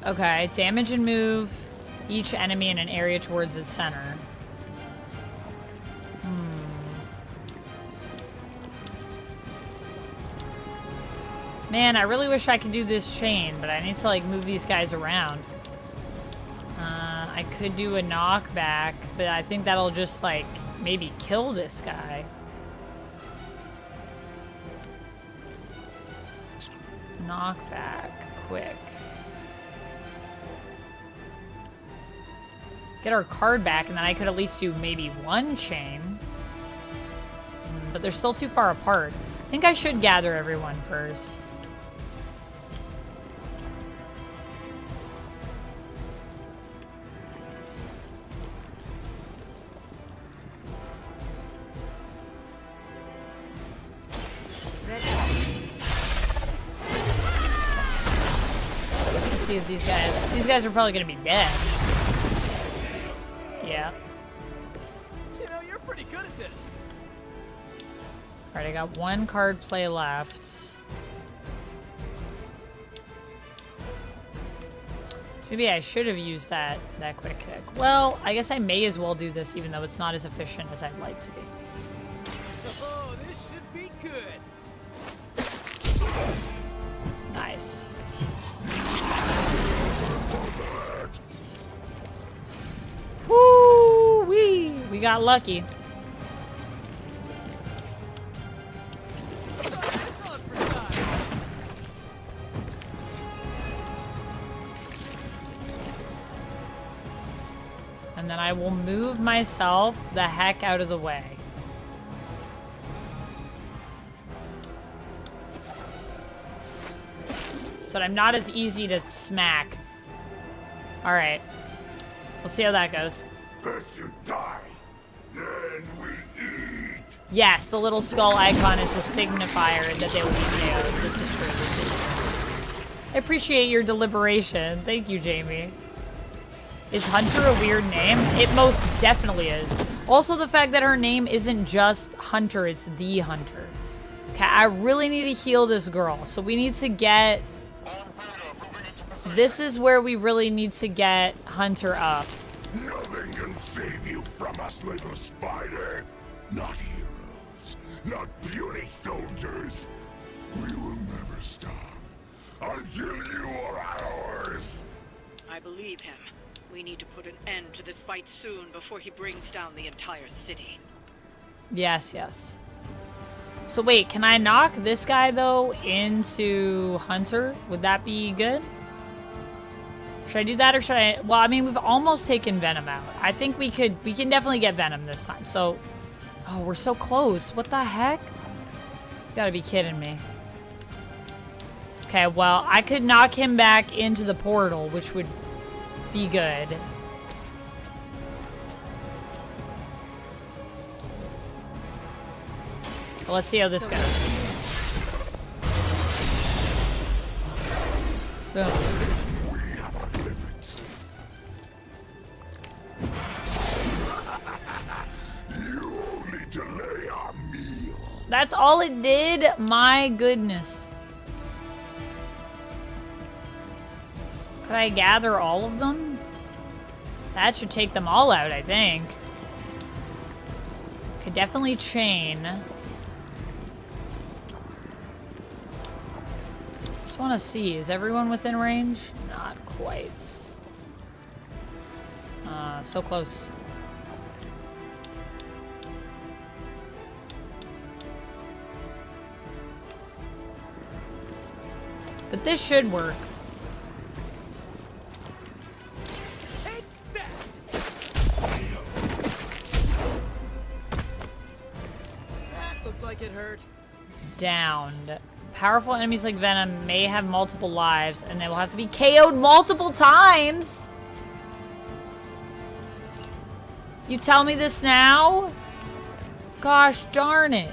Okay, damage and move each enemy in an area towards its center. Man, I really wish I could do this chain, but I need to, like, move these guys around. I could do a knockback, but I think that'll just, like, maybe kill this guy. Knockback, quick. Get our card back, and then I could at least do maybe 1 chain. But they're still too far apart. I think I should gather everyone first. See if these guys are probably gonna be dead. Yeah. You know, you're pretty good at this. Alright, I got 1 card play left. So maybe I should have used that quick kick. Well, I guess I may as well do this even though it's not as efficient as I'd like to be. Oh, this should be good. Nice. Woo-wee! We got lucky. And then I will move myself the heck out of the way. So that I'm not as easy to smack. Alright. We'll see how that goes. First you die, then we eat. Yes, the little skull icon is the signifier that they will be KO'd. This is true. I appreciate your deliberation. Thank you, Jamie. Is Hunter a weird name? It most definitely is. Also, the fact that her name isn't just Hunter, it's the Hunter. Okay, I really need to heal this girl. So we need to get... This is where we really need to get Hunter up. Nothing can save you from us, little spider. Not heroes, not puny soldiers. We will never stop until you are ours. I believe him. We need to put an end to this fight soon before he brings down the entire city. Yes, yes. So wait, can I knock this guy, though, into Hunter? Would that be good? Should I do that or should I... Well, I mean, we've almost taken Venom out. I think we can definitely get Venom this time. So, oh, we're so close. What the heck? gotta be kidding me. Okay, well, I could knock him back into the portal, which would be good. Well, let's see how this goes. Boom. We have our limits. You only delay our meal. That's all it did? My goodness. Could I gather all of them? That should take them all out, I think. Could definitely chain. Just want to see, is everyone within range? Not quite. So close. But this should work. Like it hurt. Downed. Powerful enemies like Venom may have multiple lives, and they will have to be KO'd multiple times. You tell me this now? Gosh darn it.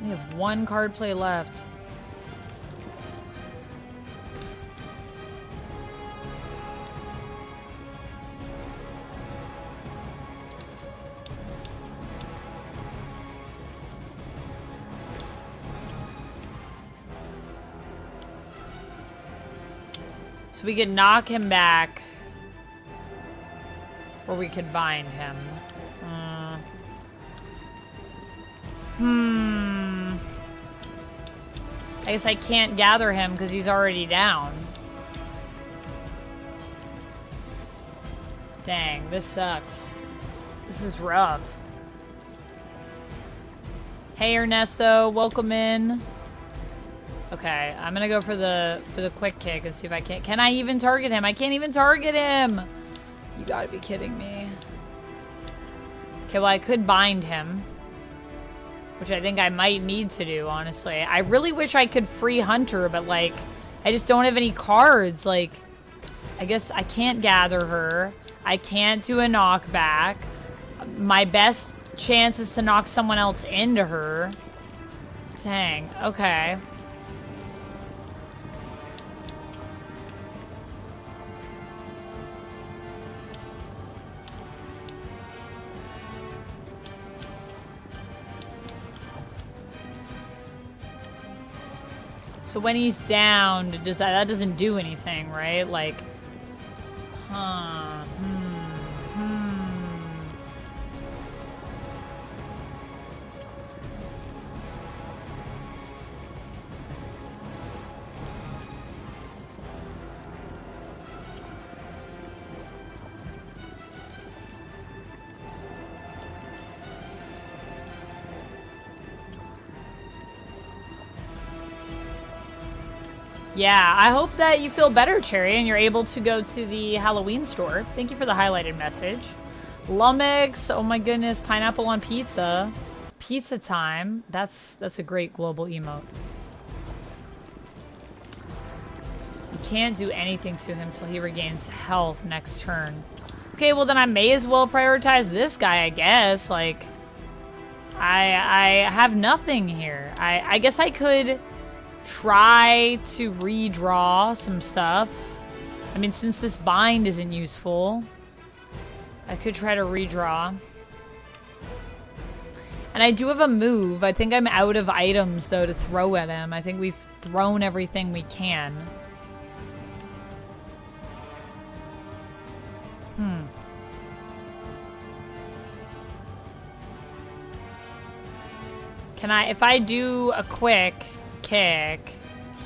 We have one card play left. So we could knock him back, or we could bind him. I guess I can't gather him because he's already down. Dang, this sucks. This is rough. Hey Ernesto, welcome in. Okay, I'm gonna go for the quick kick and see if I can. Can I even target him? I can't even target him. You gotta be kidding me. Okay, well I could bind him, which I think I might need to do, honestly. I really wish I could free Hunter, but like, I just don't have any cards. Like, I guess I can't gather her. I can't do a knockback. My best chance is to knock someone else into her. Dang, okay. So when he's down, does that doesn't do anything, right? Like, yeah, I hope that you feel better, Cherry, and you're able to go to the Halloween store. Thank you for the highlighted message. Lumix, oh my goodness, pineapple on pizza. Pizza time. That's a great global emote. You can't do anything to him till he regains health next turn. Okay, well then I may as well prioritize this guy, I guess. Like, I have nothing here. I guess I could try to redraw some stuff. I mean, since this bind isn't useful, I could try to redraw. And I do have a move. I think I'm out of items, though, to throw at him. I think we've thrown everything we can. Can I, if I do a quick kick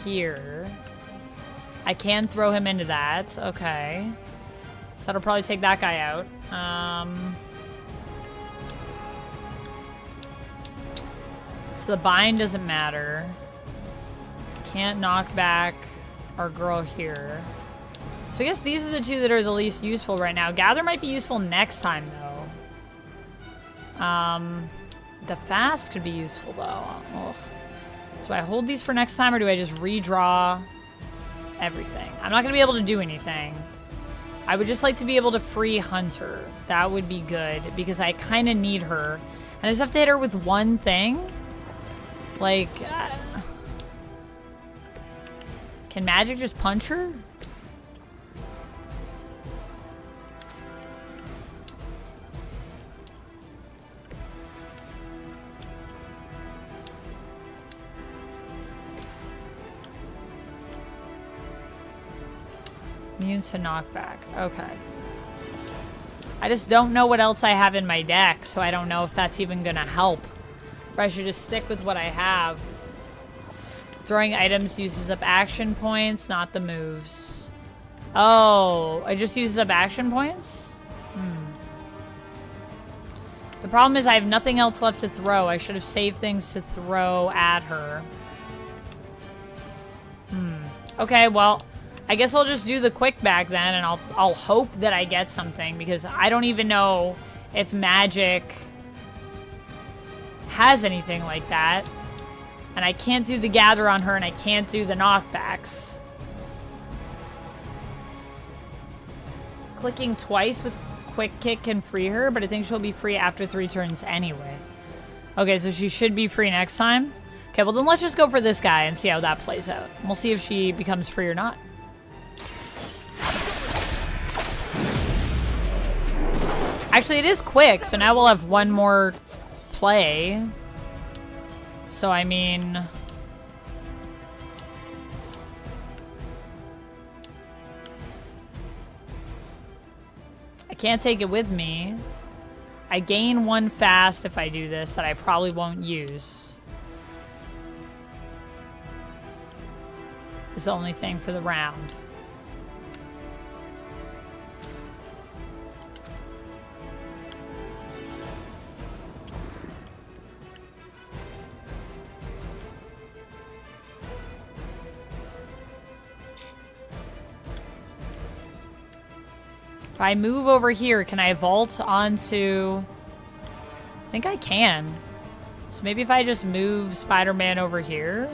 here, I can throw him into that. Okay. So that'll probably take that guy out. So the bind doesn't matter. Can't knock back our girl here. So I guess these are the two that are the least useful right now. Gather might be useful next time, though. The fast could be useful though. Ugh. So I hold these for next time, or do I just redraw everything? I'm not gonna be able to do anything. I would just like to be able to free Hunter. That would be good, because I kind of need her. And I just have to hit her with one thing? Like, can Magik just punch her? Immune to knockback. Okay. I just don't know what else I have in my deck, so I don't know if that's even gonna help. Or I should just stick with what I have. Throwing items uses up action points, not the moves. Oh, it just uses up action points? The problem is I have nothing else left to throw. I should have saved things to throw at her. Okay, well, I guess I'll just do the quick back then, and I'll hope that I get something, because I don't even know if Magik has anything like that. And I can't do the gather on her, and I can't do the knockbacks. Clicking twice with quick kick can free her, but I think she'll be free after 3 turns anyway. Okay, so she should be free next time. Okay, well then let's just go for this guy and see how that plays out. And we'll see if she becomes free or not. Actually, it is quick, so now we'll have one more play. So, I mean... I can't take it with me. I gain 1 fast if I do this that I probably won't use. It's the only thing for the round. If I move over here, can I vault onto... I think I can. So maybe if I just move Spider-Man over here...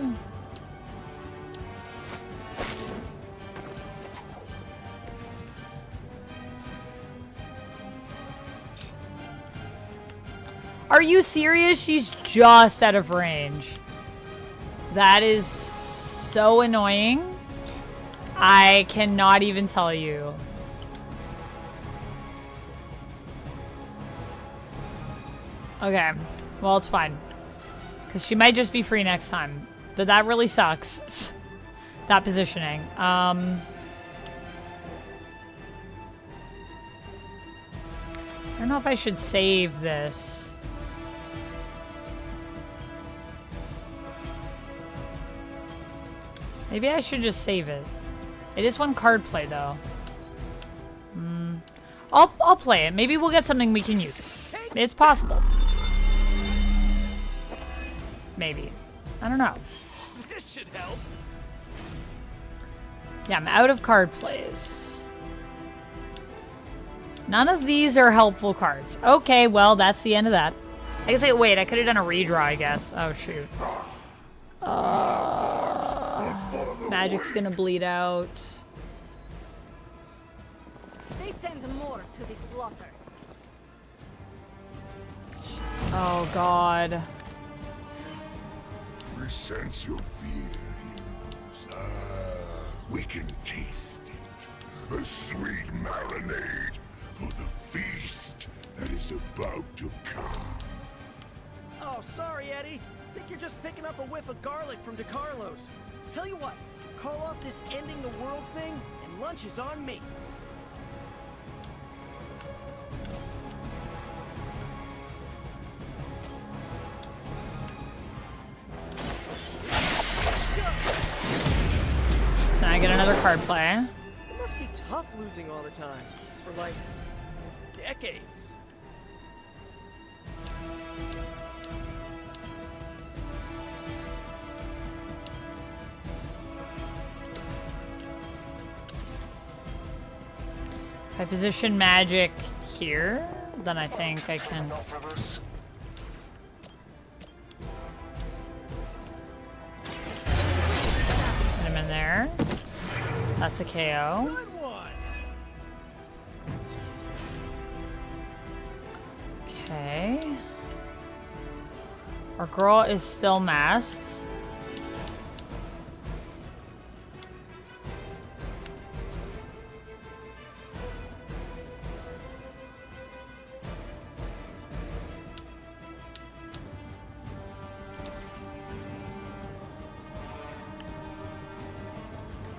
Are you serious? She's just out of range. That is so annoying. I cannot even tell you. Okay, well, it's fine. Because she might just be free next time. But that really sucks. That positioning. I don't know if I should save this. Maybe I should just save it. It is 1 card play, though. I'll play it. Maybe we'll get something we can use. It's possible. Maybe. I don't know. This should help. Yeah, I'm out of card plays. None of these are helpful cards. Okay, well, that's the end of that. I guess wait, I could have done a redraw, I guess. Oh, shoot. Magic's gonna bleed out. They send more to the slaughter. Oh, God. We sense your fear, heroes. We can taste it. A sweet marinade for the feast that is about to come. Oh, sorry, Eddie. Think you're just picking up a whiff of garlic from DeCarlo's. Tell you what, call off this ending the world thing, and lunch is on me. So now I get another card play. It must be tough losing all the time. For like, decades. If I position Magik here, then I think I can... That's a KO. Good one. Okay. Our girl is still masked.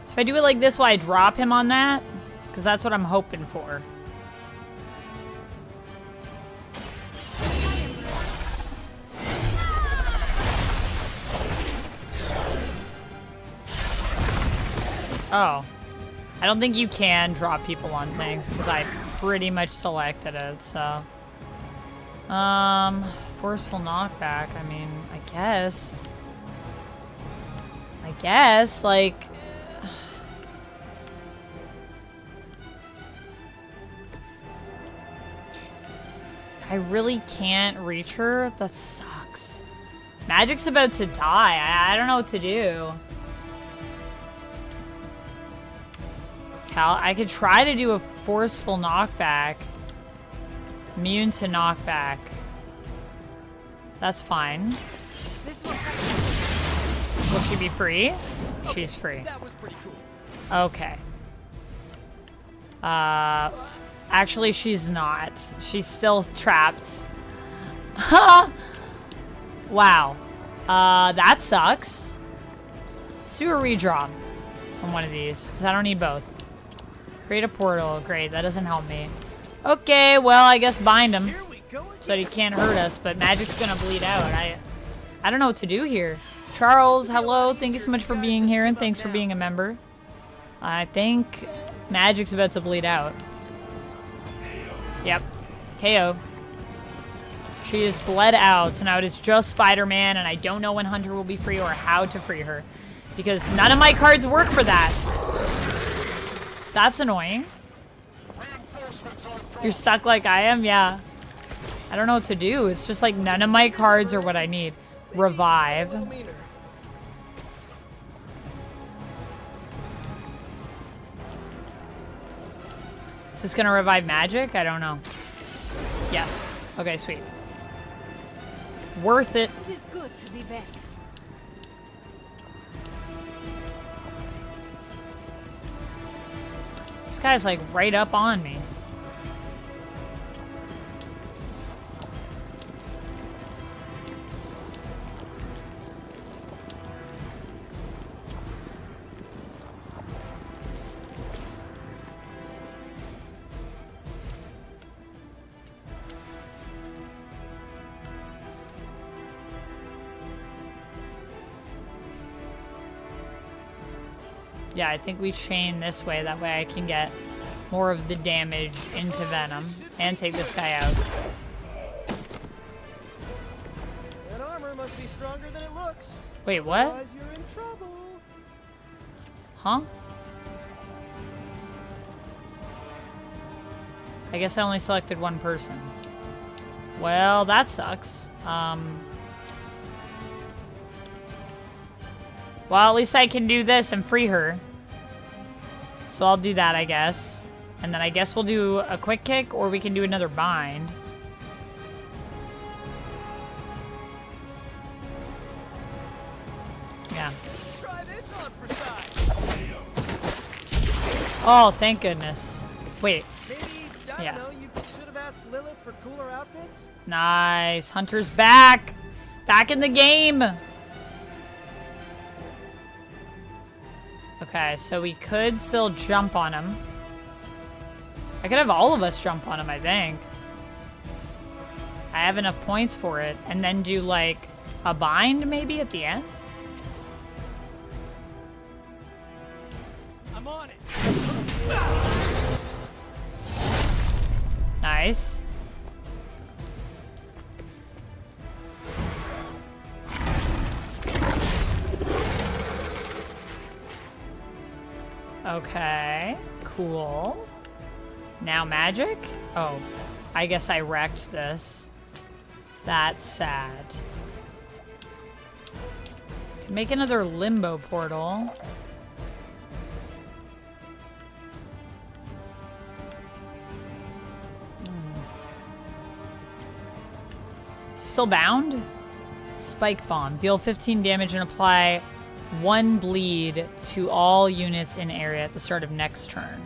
If I do it like this, will I drop him on that? Because that's what I'm hoping for. Oh. I don't think you can drop people on things because I pretty much selected it, so. Forceful knockback. I mean, I guess, like... I really can't reach her? That sucks. Magik's about to die. I don't know what to do. I could try to do a forceful knockback. Immune to knockback. That's fine. Will she be free? She's free. That was pretty cool. Okay. Actually, she's not. She's still trapped. Wow. That sucks. Let's do a redraw on one of these, because I don't need both. Create a portal. Great, that doesn't help me. Okay, well, I guess bind him Here we go so that he can't hurt us, but Magik's gonna bleed out. I don't know what to do here. Charles, hello. Thank you so much for being here, and thanks for being a member. I think Magik's about to bleed out. Yep. KO. She is bled out, so now it is just Spider-Man, and I don't know when Hunter will be free or how to free her. Because none of my cards work for that. That's annoying. You're stuck like I am? Yeah. I don't know what to do. It's just like none of my cards are what I need. Revive. Is this gonna revive Magik? I don't know. Yes. Okay, sweet. Worth it. It is good to be back. This guy's like right up on me. Yeah, I think we chain this way. That way I can get more of the damage into Venom and take this guy out. That armor must be stronger than it looks. Wait, what? Otherwise you're in trouble. Huh? I guess I only selected one person. Well, that sucks. Well, at least I can do this and free her. So I'll do that, I guess. And then I guess we'll do a quick kick, or we can do another bind. Yeah. Try this on for size. Oh, thank goodness. Wait. Maybe, I Yeah. don't know, you should have asked Lilith for cooler outfits? Nice. Hunter's back. Back in the game. Okay, so we could still jump on him. I could have all of us jump on him, I think. I have enough points for it. And then do, like, a bind, maybe, at the end? I'm on it. Nice. Okay, cool. Now Magik? Oh, I guess I wrecked this. That's sad. Can make another limbo portal. still bound? Spike bomb. Deal 15 damage and apply 1 bleed to all units in area at the start of next turn.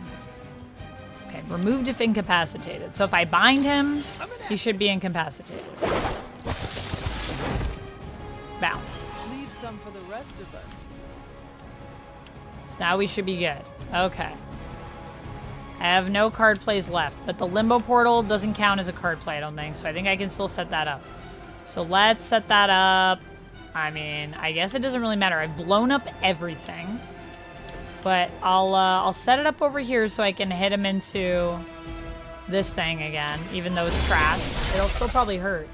Okay, removed if incapacitated. So if I bind him, he should be incapacitated. Bound. Leave some for the rest of us. So now we should be good. Okay. I have no card plays left, but the limbo portal doesn't count as a card play, I don't think. So I think I can still set that up. So let's set that up. I mean, I guess it doesn't really matter. I've blown up everything. But I'll set it up over here so I can hit him into this thing again, even though it's trash. It'll still probably hurt.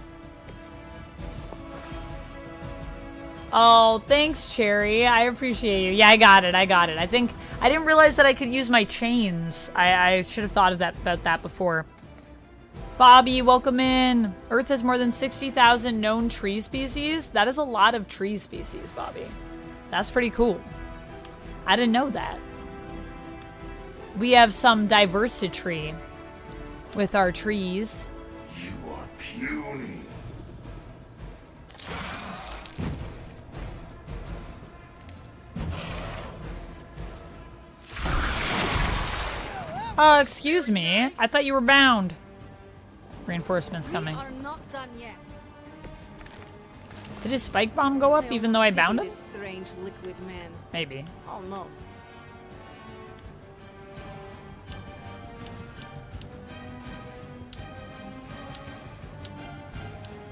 Oh, thanks, Cherry. I appreciate you. Yeah, I got it. I think I didn't realize that I could use my chains. I should have thought of about that before. Bobby, welcome in. Earth has more than 60,000 known tree species. That is a lot of tree species, Bobby. That's pretty cool. I didn't know that. We have some diversity with our trees. You are puny. Oh, excuse me. I thought you were bound. Reinforcements coming. We are not done yet. Did his spike bomb go up even though I bound him? This strange liquid man. Maybe. Almost.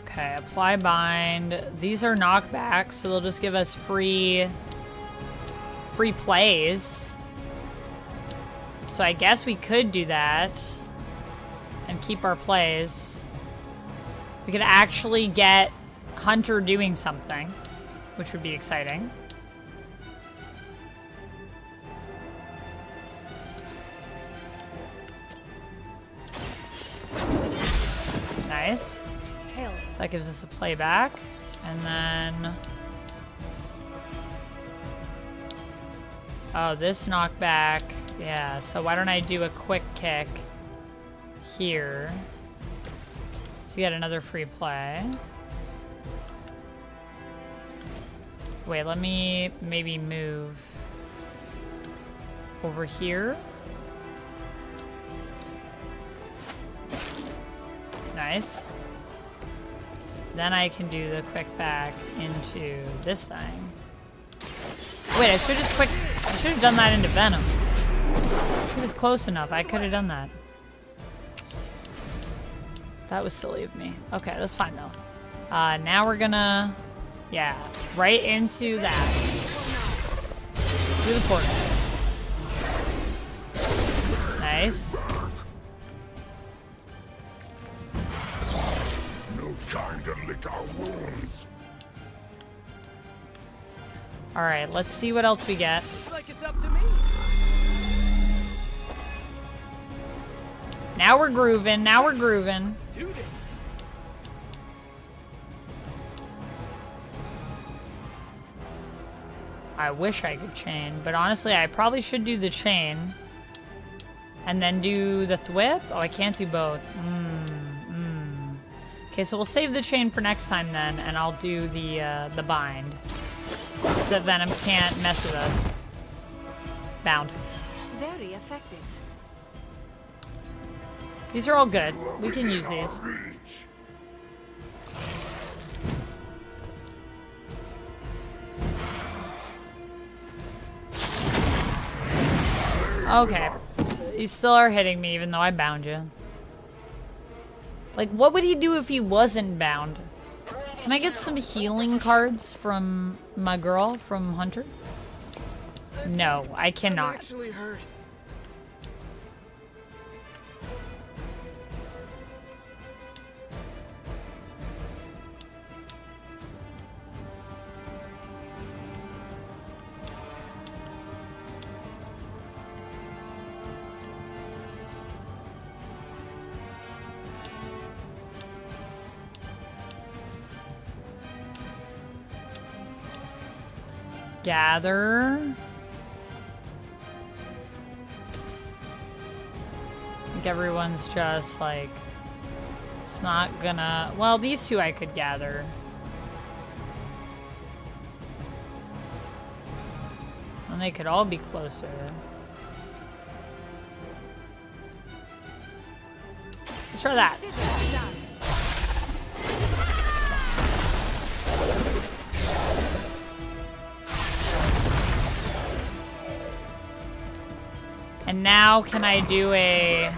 Okay, apply bind. These are knockbacks, so they'll just give us free plays. So I guess we could do that and keep our plays. We could actually get Hunter doing something, which would be exciting. Nice. So that gives us a playback. And then... oh, this knockback. Yeah, so why don't I do a quick kick here. So you get another free play. Wait, let me maybe move over here. Nice. Then I can do the quick back into this thing. Wait, I should have done that into Venom. It was close enough. I could have done that. That was silly of me. Okay, that's fine though. Now we're gonna, yeah, right into that. Through the portal. Nice. No time to lick our wounds. All right, let's see what else we get. Looks like it's up to me. Now we're grooving. Now we're grooving. Let's do this. I wish I could chain, but honestly, I probably should do the chain. And then do the thwip? Oh, I can't do both. Okay, so we'll save the chain for next time then, and I'll do the bind. So that Venom can't mess with us. Bound. Very effective. These are all good. We can use these. Okay. You still are hitting me even though I bound you. Like, what would he do if he wasn't bound? Can I get some healing cards from my girl, from Hunter? No, I cannot. Actually hurt. Gather. I think everyone's just like It's not gonna... Well, these two I could gather. And they could all be closer. Let's try that. And now can I do a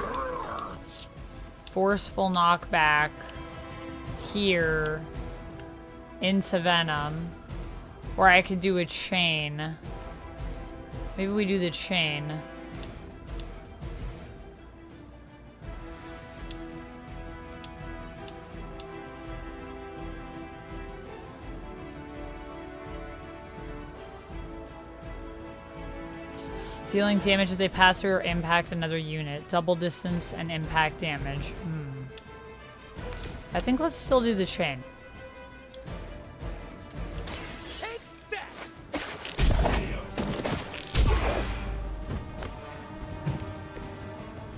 forceful knockback here into Venom? Or I could do a chain. Maybe we do the chain. Dealing damage if they pass through or impact another unit. Double distance and impact damage. I think let's still do the chain.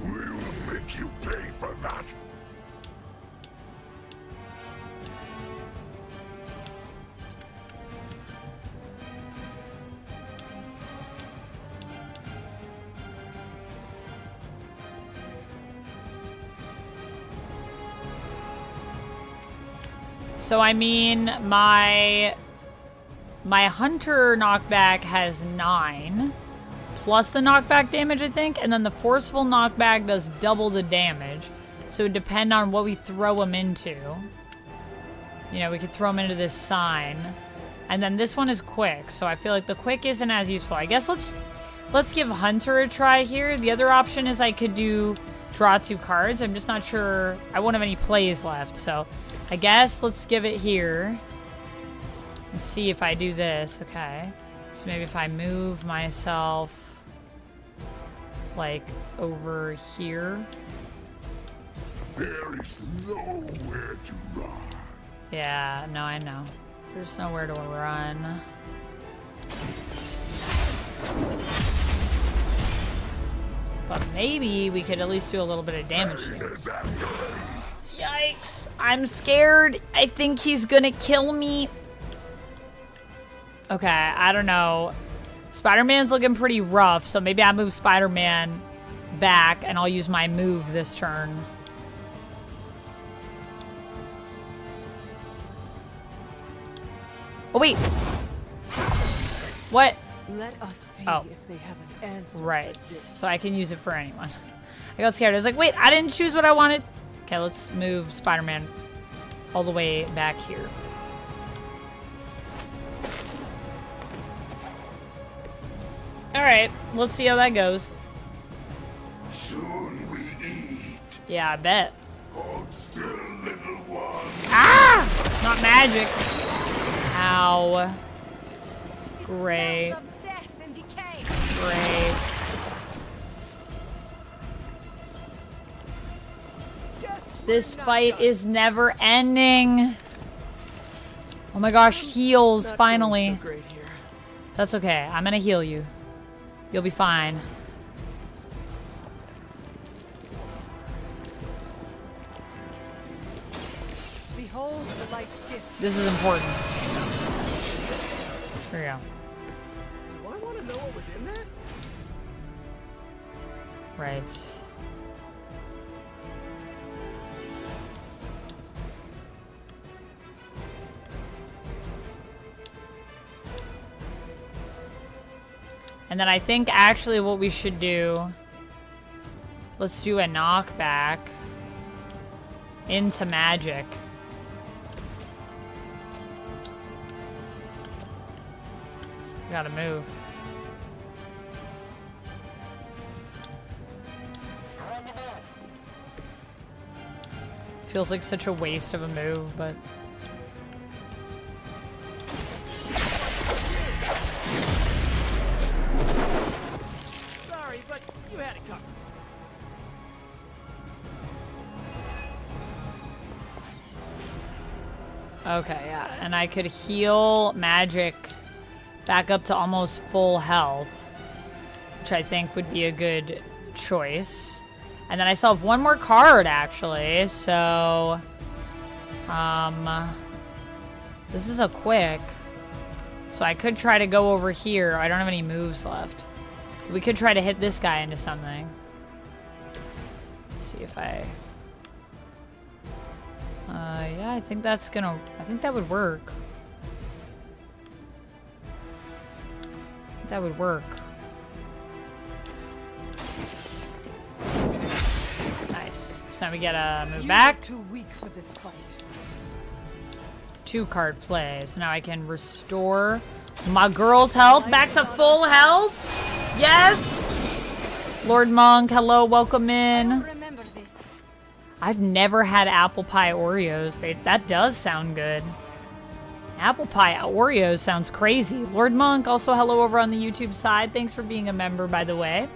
We will make you pay for that. So I mean, my hunter knockback has 9 plus the knockback damage, I think, and then the forceful knockback does double the damage. So it would depend on what we throw him into. You know, we could throw him into this sign, and then this one is quick. So I feel like the quick isn't as useful. I guess let's give hunter a try here. The other option is I could do draw 2 cards. I'm just not sure. I won't have any plays left, so. I guess let's give it here and see if I do this. Okay, so maybe if I move myself like over here. There is nowhere to run. Yeah, no, I know. There's nowhere to run. But maybe we could at least do a little bit of damage here. Yikes. I'm scared. I think he's gonna kill me. Okay, I don't know. Spider-Man's looking pretty rough, so maybe I move Spider-Man back and I'll use my move this turn. Oh, wait. What? Let us see if they have an answer. Right. So I can use it for anyone. I got scared. I was like, wait, I didn't choose what I wanted. Okay, let's move Spider-Man all the way back here. Alright, let's see how that goes. Soon we eat. Yeah, I bet. Hold still, little one. Ah! Not magic. Ow. Great. It smells of death and decay. Great. This fight is never ending. Oh my gosh, heals, finally. So great here. That's okay. I'm gonna heal you. You'll be fine. Behold the light's gift. This is important. Here we go. Do I want to know what was in that? Right. And then I think actually what we should do, let's do a knockback into Magik. Gotta move. Feels like such a waste of a move, but... Sorry, but you had it covered. Okay, yeah. And I could heal Magik back up to almost full health, which I think would be a good choice. And then I still have one more card, actually. So, this is a quick. So I could try to go over here. I don't have any moves left. We could try to hit this guy into something. Let's see if I... yeah, I think that's gonna... I think that would work. That would work. Nice. So now we gotta move back. Too weak for this fight. 2 card play. So now I can restore my girl's health back to full health. Yes! Lord Monk, hello, welcome in. Remember this. I've never had apple pie Oreos. That does sound good. Apple pie Oreos sounds crazy. Lord Monk, also hello over on the YouTube side. Thanks for being a member, by the way.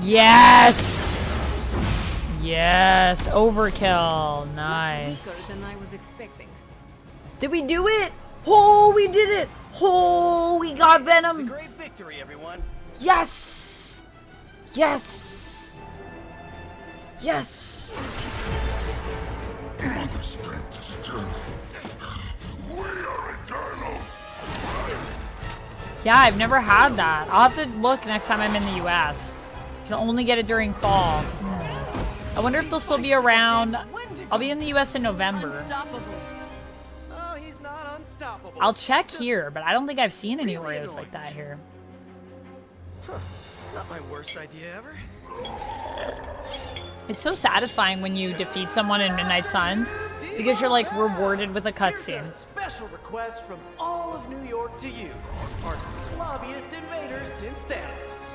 Yes! Yes, overkill. Nice. Much weaker than I was expecting. Did we do it? Oh, we did it! Oh, we got It's a Venom! great victory, everyone. Yes! Yes! Yes! Mother strength is eternal. We are eternal. Yeah, I've never had that. I'll have to look next time I'm in the US. Can only get it during fall. I wonder if they'll still be around. I'll be in the US in November. Unstoppable. Oh, he's not unstoppable. I'll check Just here, but I don't think I've seen any really Oreos like annoying. that here. Not my worst idea ever. It's so satisfying when you defeat someone in Midnight Suns because you're like rewarded with a Here's cutscene. a special request from all of New York to you, our slobbiest invaders since Thanos.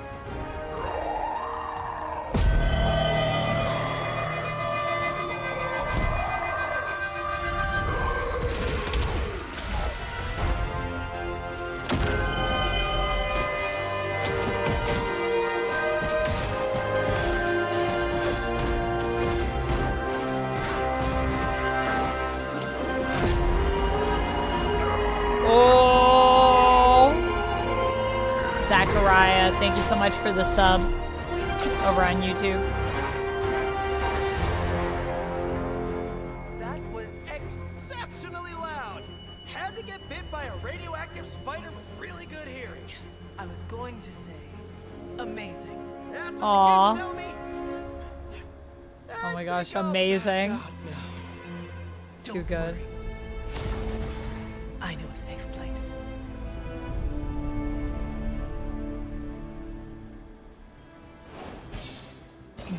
Oh, Zachariah, thank you so much for the sub over on YouTube. That was exceptionally loud. Had to get bit by a radioactive spider with really good hearing. I was going to say, amazing. That's what Aw. the kids tell me. Oh my gosh, Think I'll amazing. pass out now. Too Don't good. worry. I know a safe place.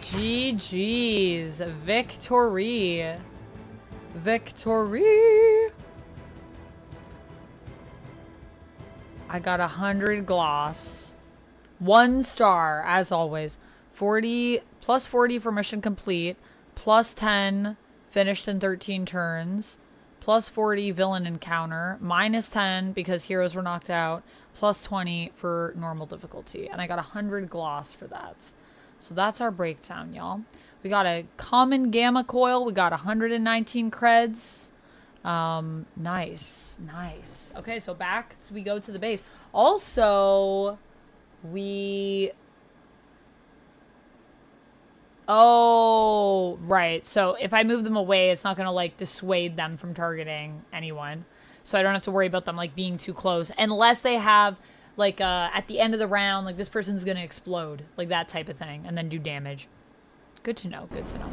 GG's. Victory. Victory. I got 100 gloss. 1 star, as always. 40 plus 40 for mission complete. Plus 10 finished in 13 turns. Plus 40 villain encounter. Minus 10 because heroes were knocked out. Plus 20 for normal difficulty. And I got 100 gloss for that. So that's our breakdown, y'all. We got a common gamma coil. We got 119 creds. Nice. Nice. Okay, so back we go to the base. Also, we... Oh, right. So if I move them away, it's not going to, like, dissuade them from targeting anyone. So I don't have to worry about them, like, being too close. Unless they have, like, at the end of the round, like, this person's going to explode. Like, that type of thing. And then do damage. Good to know. Good to know.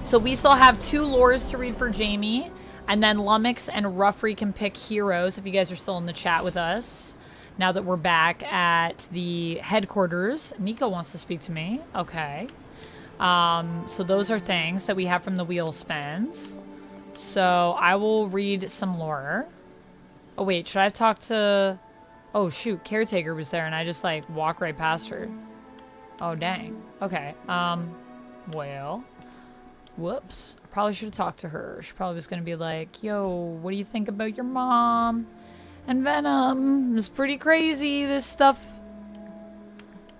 So we still have 2 lores to read for Jamie. And then Lummox and Ruffrey can pick heroes if you guys are still in the chat with us. Now that we're back at the headquarters. Nico wants to speak to me. Okay. So those are things that we have from the wheel spins. So I will read some lore. Oh, wait. Should I have talked to... Oh, shoot. Caretaker was there and I just, like, walk right past her. Oh, dang. Okay. Well... Whoops. I probably should have talked to her. She probably was going to be like, yo, what do you think about your mom? And Venom. It's pretty crazy, this stuff.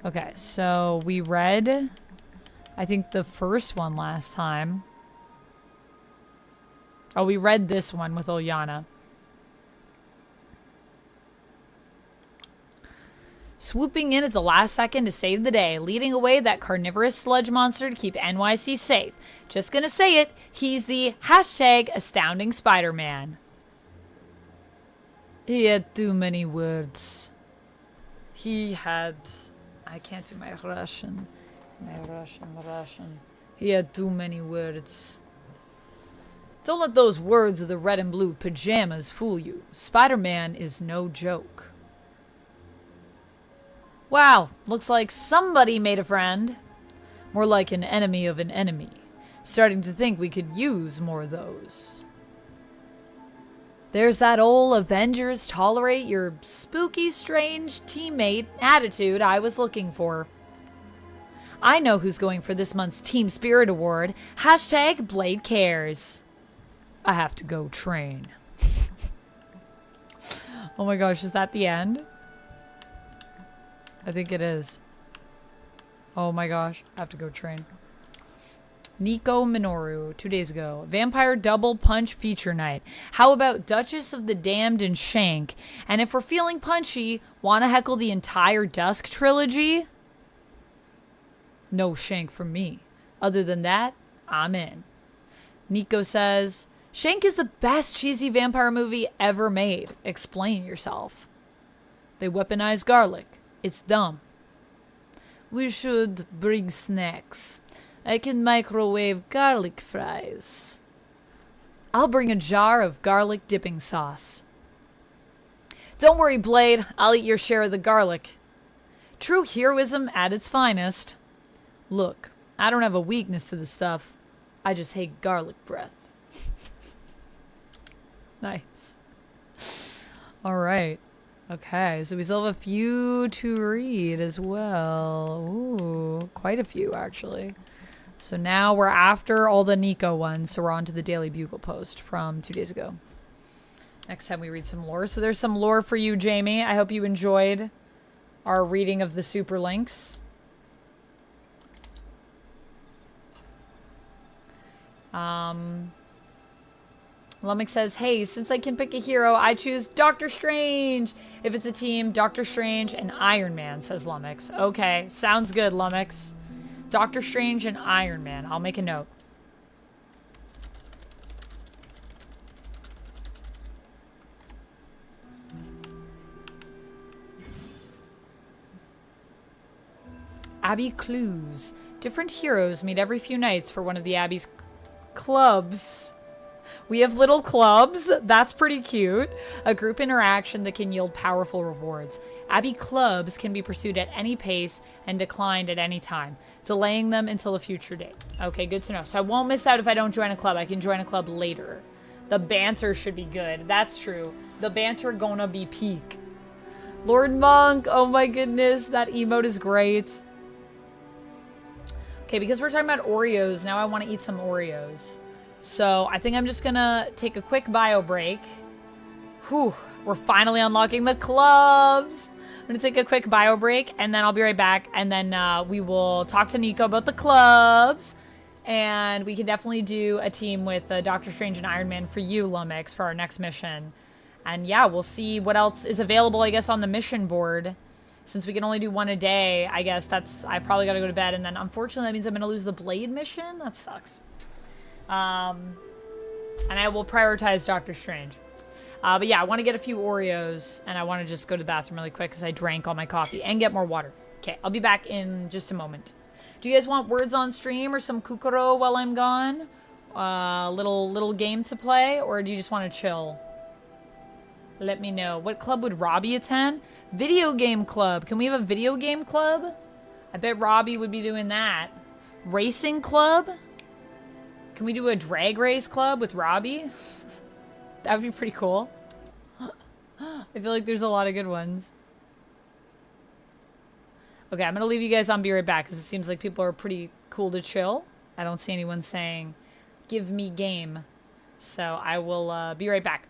Okay, so we read I think the first one last time. Oh, we read this one with Olyana. Swooping in at the last second to save the day, leading away that carnivorous sludge monster to keep NYC safe. Just gonna say it, he's the hashtag astounding Spider-Man. He had too many words. He had... I can't do my Russian. Russian. He had too many words. Don't let those words of the red and blue pajamas fool you. Spider-Man is no joke. Wow, looks like somebody made a friend. More like an enemy of an enemy. Starting to think we could use more of those. There's that old Avengers tolerate your spooky, strange teammate attitude I was looking for. I know who's going for this month's Team Spirit Award. Hashtag Blade Cares. I have to go train. Oh my gosh, is that the end? I think it is. Oh my gosh, I have to go train. Nico Minoru, 2 days ago. Vampire Double Punch Feature Night. How about Duchess of the Damned and Shank? And if we're feeling punchy, wanna heckle the entire Dusk trilogy? No Shank from me. Other than that, I'm in. Nico says, Shank is the best cheesy vampire movie ever made. Explain yourself. They weaponize garlic. It's dumb. We should bring snacks. I can microwave garlic fries. I'll bring a jar of garlic dipping sauce. Don't worry, Blade. I'll eat your share of the garlic. True heroism at its finest. Look, I don't have a weakness to the stuff. I just hate garlic breath. Nice. All right. Okay, so we still have a few to read as well. Ooh, quite a few, actually. So now we're after all the Nico ones, so we're on to the Daily Bugle post from 2 days ago. Next time we read some lore. So there's some lore for you, Jamie. I hope you enjoyed our reading of the super links. Lummox says, hey, since I can pick a hero, I choose Doctor Strange. If it's a team, Doctor Strange and Iron Man, says Lummox. Okay, sounds good, Lummox. Doctor Strange and Iron Man. I'll make a note. Abbey Clues. Different heroes meet every few nights for one of the Abbey's clubs. We have little clubs. That's pretty cute. A group interaction that can yield powerful rewards. Abbey clubs can be pursued at any pace and declined at any time, delaying them until a future date. Okay, good to know. So I won't miss out if I don't join a club. I can join a club later. The banter should be good. That's true. The banter gonna be peak. Lord Monk. Oh my goodness. That emote is great. Okay, because we're talking about Oreos, now I want to eat some Oreos. So I think I'm just gonna take a quick bio break. Whew, we're finally unlocking the clubs. I'm gonna take a quick bio break and then I'll be right back. And then we will talk to Nico about the clubs. And we can definitely do a team with Doctor Strange and Iron Man for you, Lummox, for our next mission. And yeah, we'll see what else is available, I guess, on the mission board. Since we can only do one a day, I guess I probably gotta go to bed. And then unfortunately that means I'm gonna lose the Blade mission. That sucks. And I will prioritize Doctor Strange. But yeah, I want to get a few Oreos, and I want to just go to the bathroom really quick because I drank all my coffee and get more water. Okay, I'll be back in just a moment. Do you guys want words on stream or some kukuro while I'm gone? Little game to play, or do you just want to chill? Let me know. What club would Robbie attend? Video game club. Can we have a video game club? I bet Robbie would be doing that. Racing club? Can we do a drag race club with Robbie? That would be pretty cool. I feel like there's a lot of good ones. Okay, I'm going to leave you guys on Be Right Back because it seems like people are pretty cool to chill. I don't see anyone saying, give me game. So I will be right back.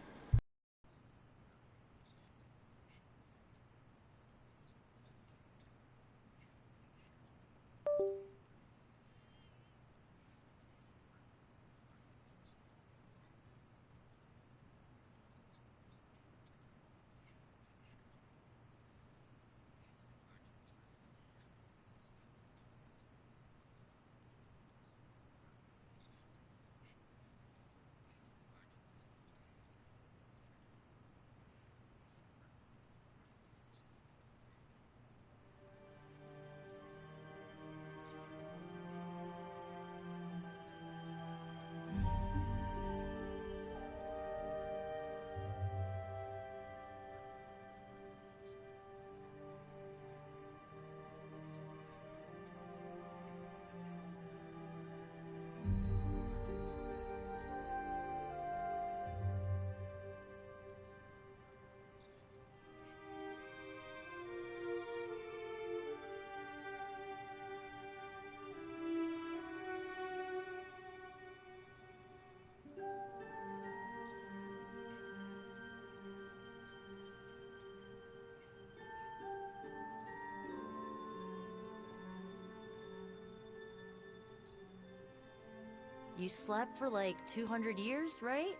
You slept for like 200 years, right?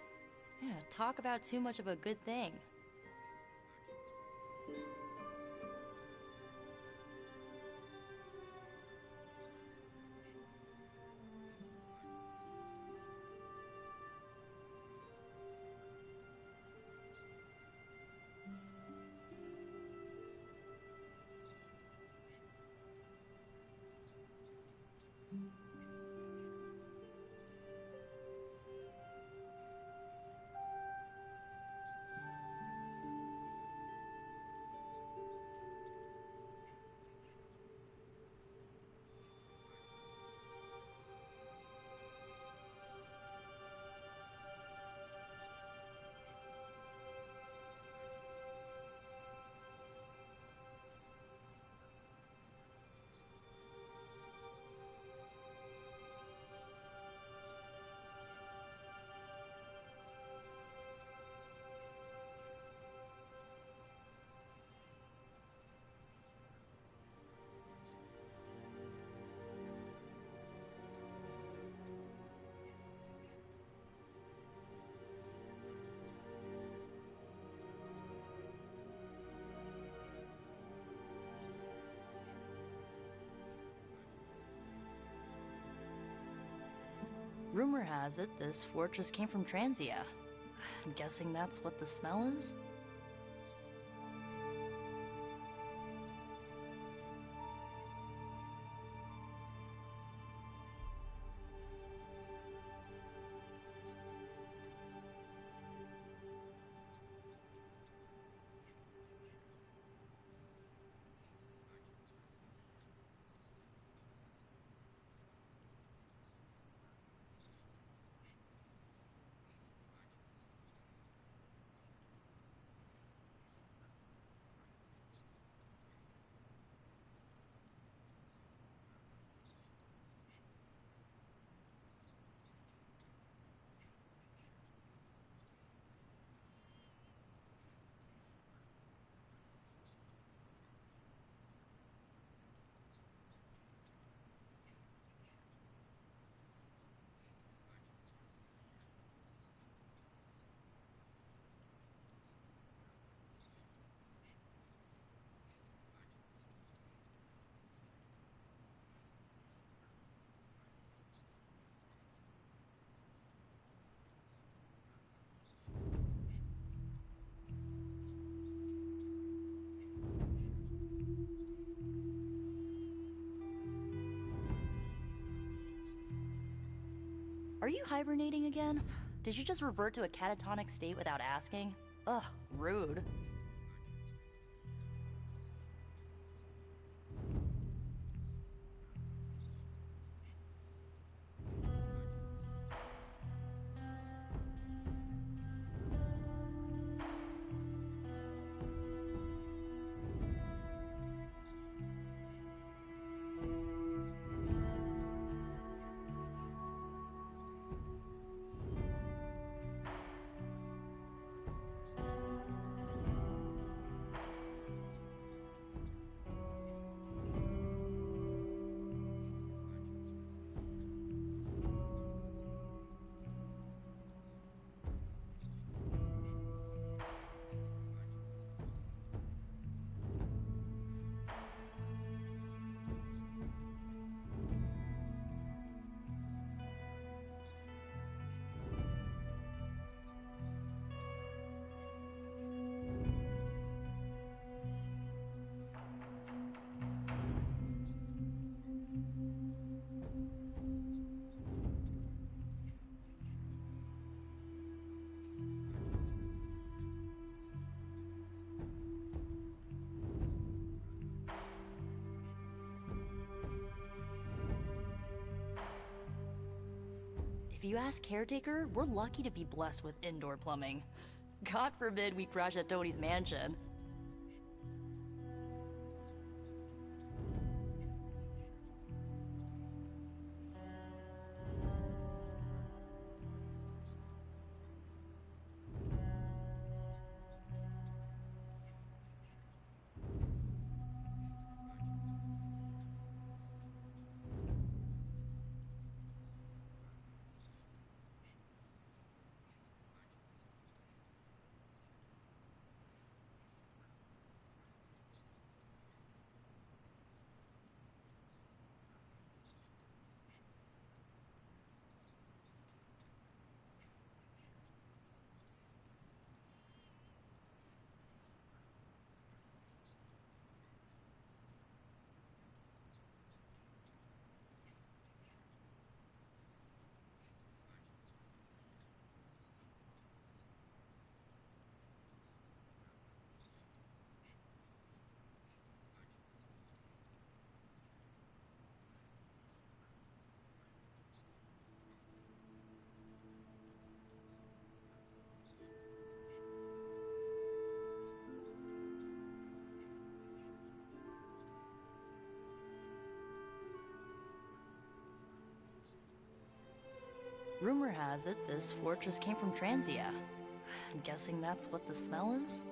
Yeah, talk about too much of a good thing. Rumor has it this fortress came from Transia. I'm guessing that's what the smell is? Are you hibernating again? Did you just revert to a catatonic state without asking? Ugh, rude. If you ask Caretaker, we're lucky to be blessed with indoor plumbing. God forbid we crash at Tony's mansion. Rumor has it this fortress came from Transia. I'm guessing that's what the smell is?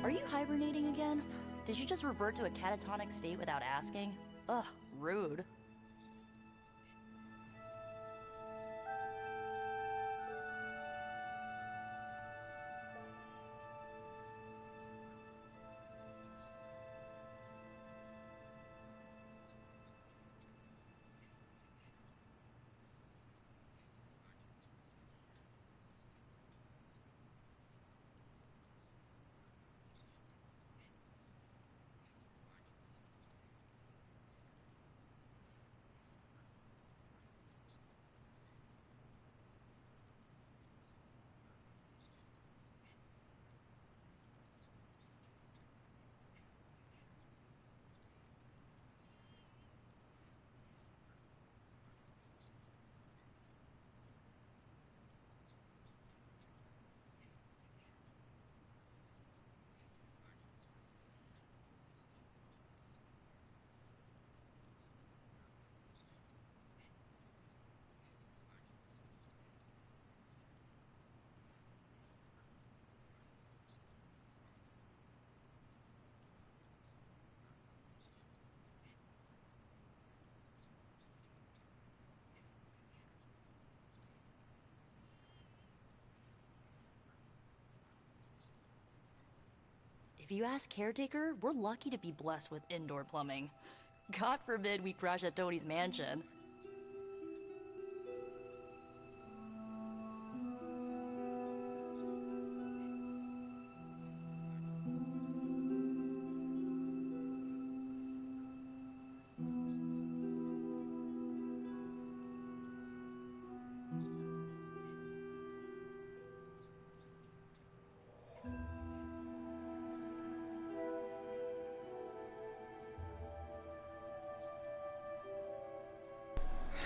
Are you hibernating again? Did you just revert to a catatonic state without asking? Ugh, rude. If you ask Caretaker, we're lucky to be blessed with indoor plumbing. God forbid we crash at Tony's mansion.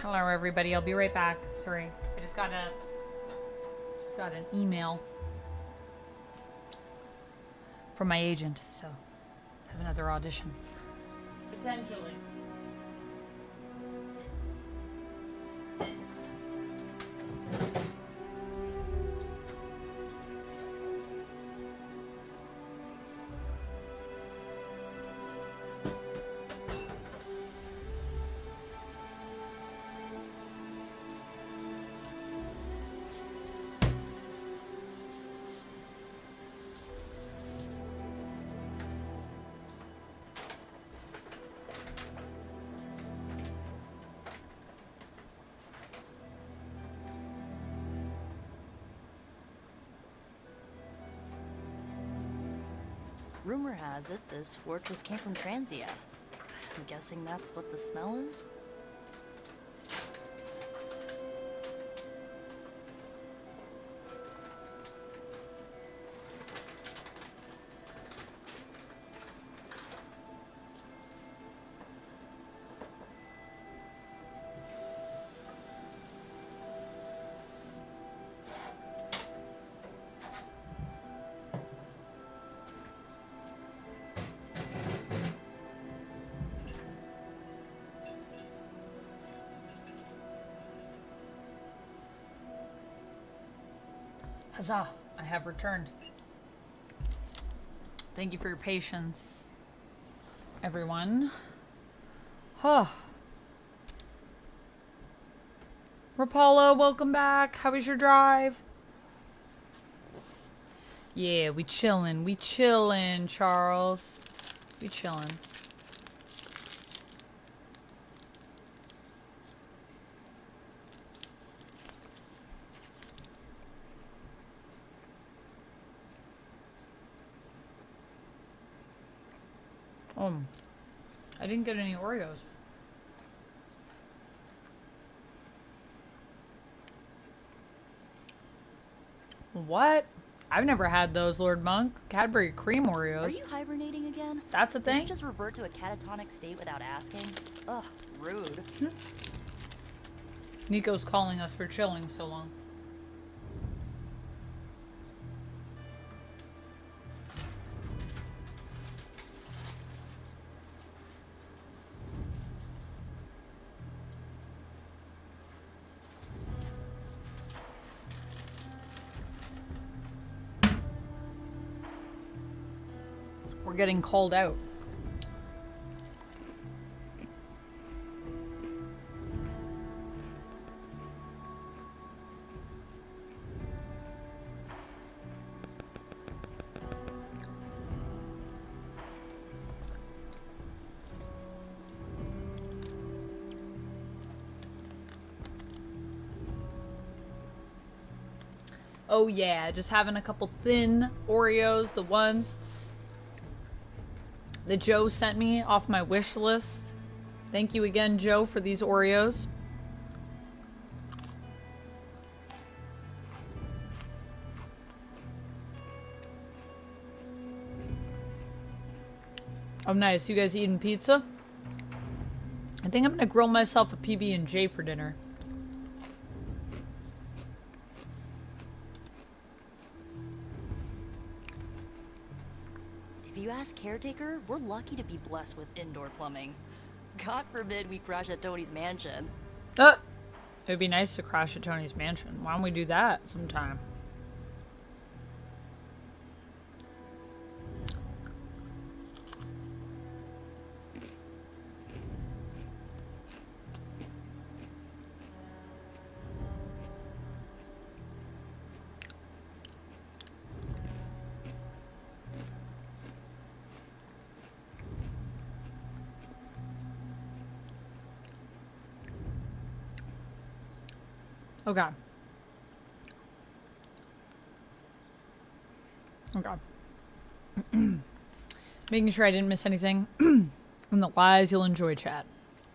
Hello, everybody. I'll be right back. Sorry, I just got an email from my agent, so I have another audition. Potentially. Rumor has it this fortress came from Transia. I'm guessing that's what the smell is? Huzzah! I have returned. Thank you for your patience, everyone. Huh. Rapallo, welcome back. How was your drive? Yeah, we chillin', Charles. We chillin'. I didn't get any Oreos. What? I've never had those, Lord Monk. Cadbury cream Oreos. Are you hibernating again? That's a Did thing? you just revert to a catatonic state without asking? Ugh, rude. Nico's calling us for chilling so long. We're getting called out. Oh yeah, just having a couple thin Oreos, the ones that Joe sent me off my wish list. Thank you again, Joe, for these Oreos. Oh, nice. You guys eating pizza? I think I'm gonna grill myself a PB&J for dinner. If you ask Caretaker, we're lucky to be blessed with indoor plumbing. God forbid we crash at Tony's mansion. It would be nice to crash at Tony's mansion. Why don't we do that sometime? Okay. Okay. Making sure I didn't miss anything. And the lies you'll enjoy, chat.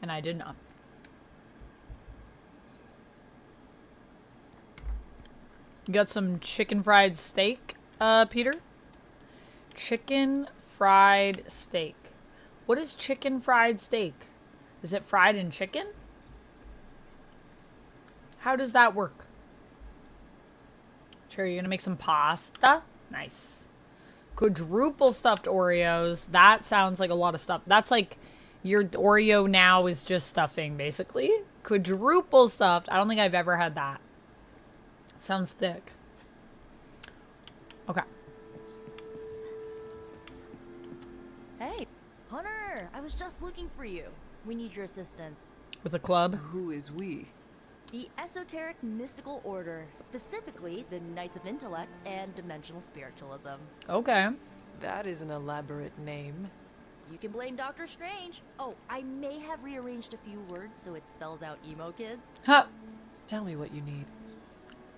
And I did not. You got some chicken fried steak, Peter? Chicken fried steak. What is chicken fried steak? Is it fried in chicken? How does that work? Sure, you're gonna make some pasta? Nice. Quadruple stuffed Oreos. That sounds like a lot of stuff. That's like your Oreo now is just stuffing, basically. Quadruple stuffed. I don't think I've ever had that. Sounds thick. Okay. Hey, Hunter, I was just looking for you. We need your assistance. With a club? Who is we? The Esoteric Mystical Order, specifically the Knights of Intellect and Dimensional Spiritualism. Okay. That is an elaborate name. You can blame Doctor Strange. Oh, I may have rearranged a few words so it spells out emo kids. Huh. Tell me what you need.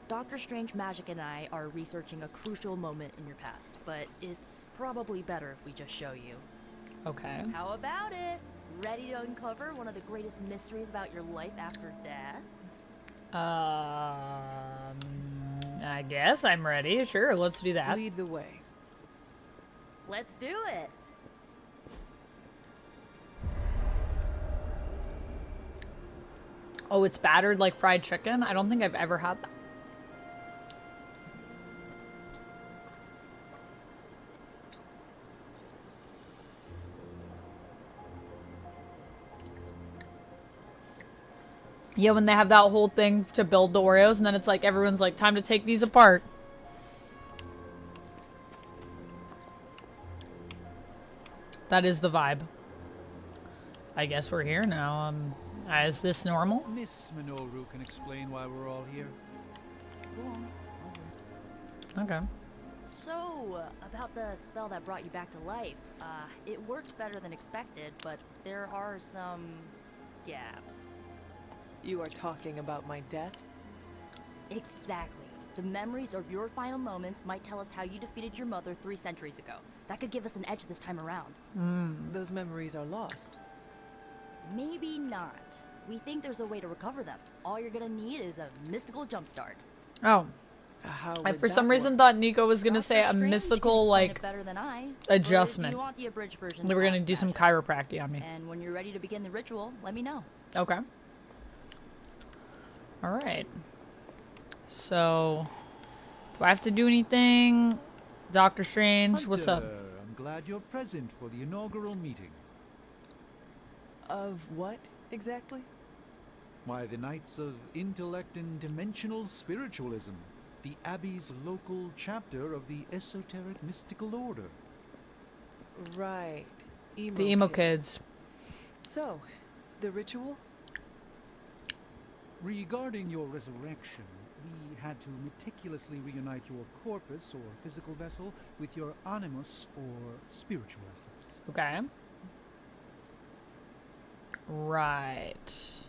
Doctor Strange, Magik, and I are researching a crucial moment in your past, but it's probably better if we just show you. Okay. How about it? Ready to uncover one of the greatest mysteries about your life after death? I guess I'm ready. Sure, let's do that. Lead the way. Let's do it! Oh, it's battered like fried chicken? I don't think I've ever had that. Yeah, when they have that whole thing to build the Oreos, and then it's like everyone's like, time to take these apart. That is the vibe. I guess we're here now. Is this normal? Miss Minoru can explain why we're all here. Go on. Okay. So, about the spell that brought you back to life, it worked better than expected, but there are some gaps. You are talking about my death? Exactly. The memories of your final moments might tell us how you defeated your mother 3 centuries ago. That could give us an edge this time around. Those memories are lost. Maybe not. We think there's a way to recover them. All you're gonna need is a mystical jumpstart. Oh. How I would for that some reason work? thought Nico was gonna Dr. say a Strange mystical, can explain like, it better than I, but adjustment. if you want the abridged version, They were gonna ask do some Magic. chiropractic on me. And when you're ready to begin the ritual, let me know. Okay. Alright. So, do I have to do anything? Doctor Strange, what's up? Hunter, I'm glad you're present for the inaugural meeting. Of what, exactly? Why, the Knights of Intellect and Dimensional Spiritualism. The Abbey's local chapter of the Esoteric Mystical Order. Right. The emo kids. So, the ritual? Regarding your resurrection, we had to meticulously reunite your corpus or physical vessel with your animus or spiritual essence. Okay. Right.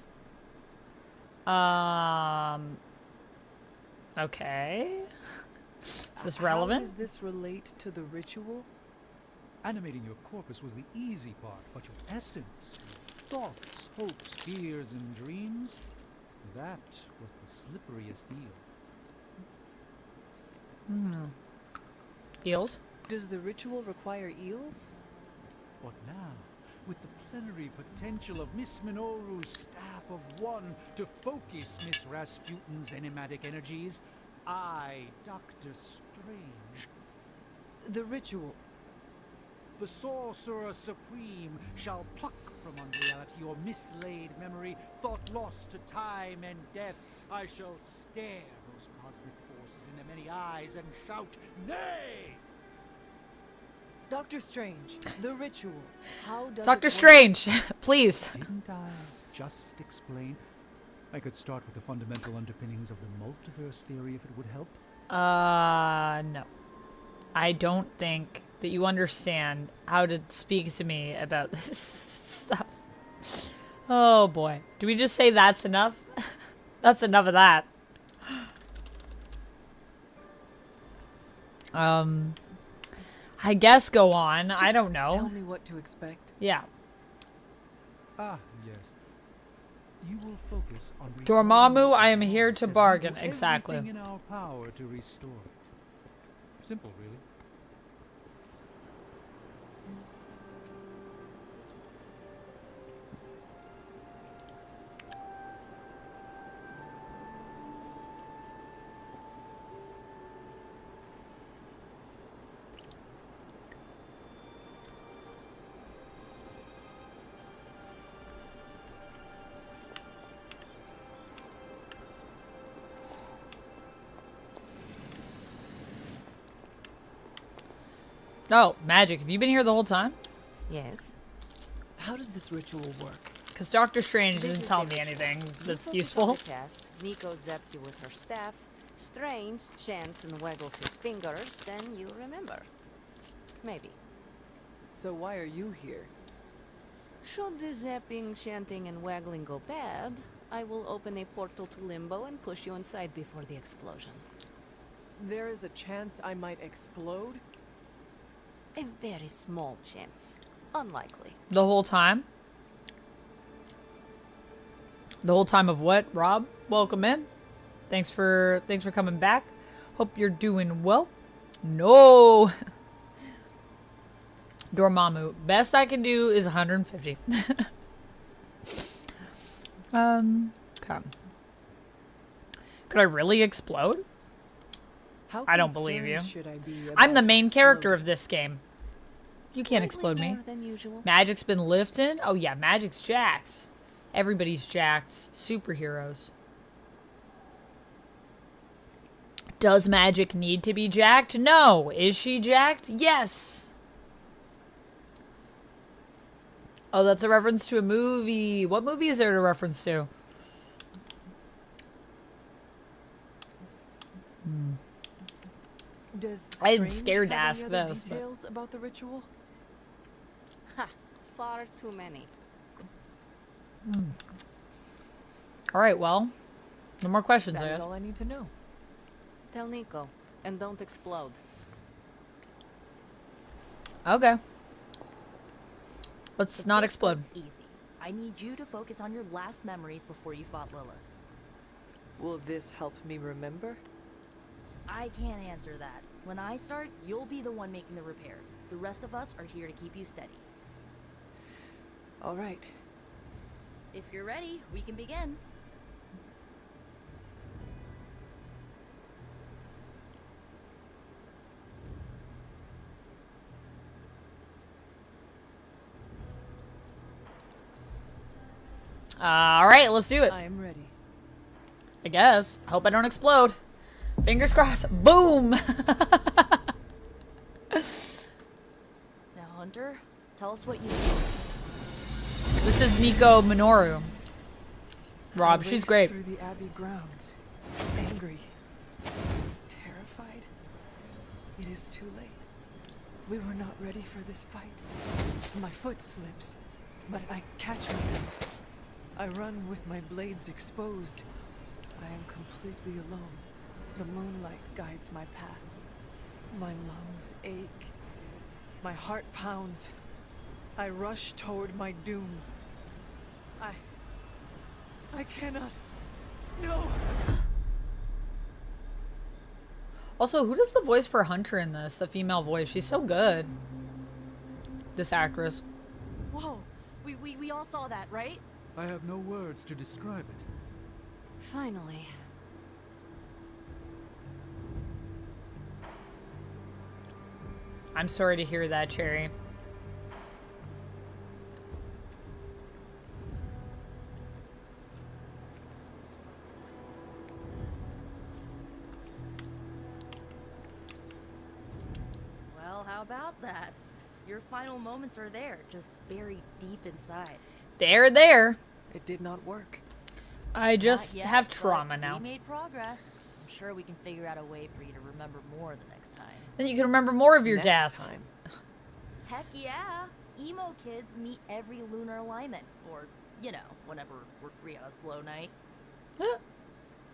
Okay. Is this How relevant? does this relate to the ritual? Animating your corpus was the easy part, but your essence, your thoughts, hopes, fears, and dreams, that was the slipperiest eel. Eels? Does the ritual require eels? What now? With the plenary potential of Miss Minoru's staff of one to focus Miss Rasputin's enigmatic energies, I, Doctor Strange, The ritual. the Sorcerer Supreme, shall pluck from unreality your mislaid memory, thought lost to time and death. I shall stare those cosmic forces in the many eyes and shout, nay! Doctor Strange, the ritual. How does Doctor it work? Strange, please. Didn't I just explain? I could start with the fundamental underpinnings of the multiverse theory if it would help. No. I don't think that you understand how to speak to me about this stuff. Oh boy. Do we just say that's enough? That's enough of that. I guess go on. I Just don't Tell know. me what to expect. Yeah. Ah, yes. You will focus on Dormammu, I am here to as we bargain. do Exactly. everything in our power to restore it. Simple, really. Oh, Magik. Have you been here the whole time? Yes. How does this ritual work? Because Doctor Strange This didn't is tell the me ritual. anything You that's focus on useful. the test. Nico zaps you with her staff. Strange chants and waggles his fingers, then you remember. Maybe. So why are you here? Should the zapping, chanting, and waggling go bad, I will open a portal to Limbo and push you inside before the explosion. There is a chance I might explode? A very small chance. Unlikely. The whole time? The whole time of what? Rob, welcome in. Thanks for coming back. Hope you're doing well. No. Dormammu. Best I can do is 150. Okay. Could I really explode? How I don't believe you. concerned should I be I'm the about main character of exploding? this game. You can't Slightly explode me. more than usual. Magic's been lifting? Oh yeah, Magic's jacked. Everybody's jacked. Superheroes. Does Magic need to be jacked? No. Is she jacked? Yes. Oh, that's a reference to a movie. What movie is there a reference to? Does I'm Strange scared to have ask any other this, but- details about the ritual? Ha! Far too many. All right, well, no more questions, I That is guess. all I need to know. Tell Nico, and don't explode. Okay. Let's The not first explode. part's easy. I need you to focus on your last memories before you fought Lilith. Will this help me remember? I can't answer that. When I start, you'll be the one making the repairs. The rest of us are here to keep you steady. All right. If you're ready, we can begin. All right, let's do it. I am ready. I guess. I hope I don't explode. Fingers crossed. Boom! Now, Hunter, tell us what you see. This is Nico Minoru. Rob, I she's raced great. through the Abbey grounds, angry, terrified. It is too late. We were not ready for this fight. My foot slips, but I catch myself. I run with my blades exposed. I am completely alone. The moonlight guides my path. My lungs ache. My heart pounds. I rush toward my doom. I cannot. No! Also, who does the voice for Hunter in this? The female voice. She's so good. This actress. Whoa, we all saw that, right? I have no words to describe it. Finally. I'm sorry to hear that, Cherry. Well, how about that? Your final moments are there, just buried deep inside. There. It did not work. I just Not yet, have but trauma now. We made progress. I'm sure we can figure out a way for you to remember more the next time. Then you can remember more of your Next death. time. Heck yeah! Emo kids meet every lunar alignment. Or, you know, whenever we're free on a slow night.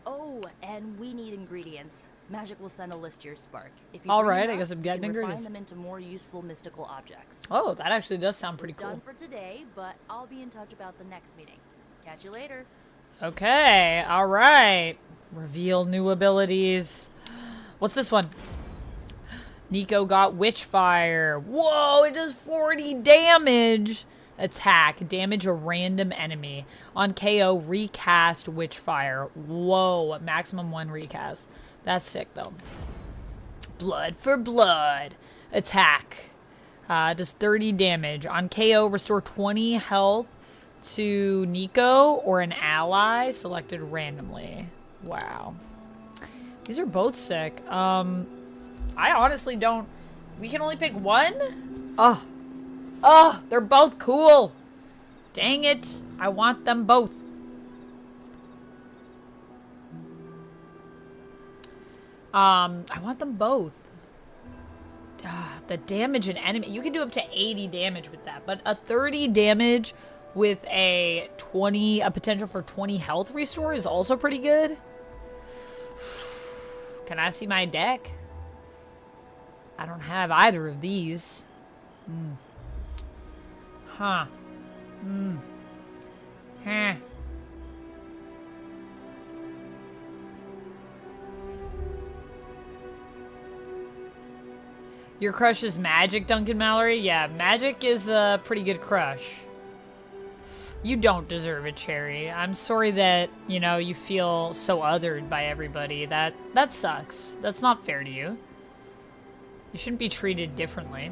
Oh, and we need ingredients. Magik will send a list to your spark. If you All bring right, enough, I guess I'm you getting can ingredients. refine them into more useful mystical objects. Oh, that actually does sound pretty We're done cool. for today, but I'll be in touch about the next meeting. Catch you later. Okay, all right. Reveal new abilities. What's this one? Nico got Witchfire. Whoa, it does 40 damage. Attack. Damage a random enemy. On KO, recast Witchfire. Whoa, maximum 1 recast. That's sick, though. Blood for blood. Attack. Does 30 damage. On KO, restore 20 health to Nico or an ally selected randomly. Wow. These are both sick. I honestly don't... We can only pick one? Oh, they're both cool. Dang it. I want them both. I want them both. The damage an enemy. You can do up to 80 damage with that, but a 30 damage with a potential for 20 health restore is also pretty good. Can I see my deck? I don't have either of these. Huh. Huh. Your crush is Magik, Duncan Mallory? Yeah, Magik is a pretty good crush. You don't deserve it, Cherry. I'm sorry that, you know, you feel so othered by everybody. That sucks. That's not fair to you. You shouldn't be treated differently.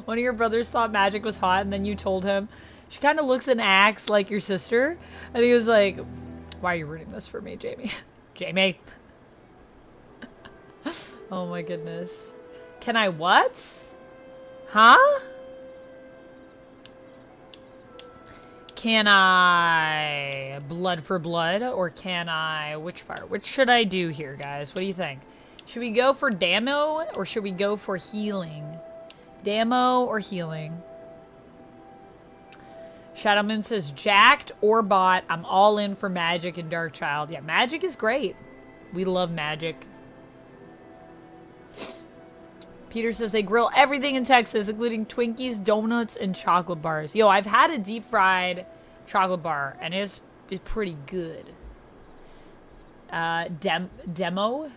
One of your brothers thought Magik was hot, and then you told him, she kind of looks and acts like your sister. And he was like, why are you rooting this for me, Jamie? Jamie. Oh my goodness. Can I what? Huh? Can I blood for blood, or can I witchfire? Which should I do here, guys? What do you think? Should we go for damo, or should we go for healing? Damo or healing? Shadow Moon says jacked or bot. I'm all in for Magik and Darkchild. Yeah, Magik is great. We love Magik. Peter says they grill everything in Texas, including Twinkies, donuts, and chocolate bars. Yo, I've had a deep fried chocolate bar, and it's pretty good. Demo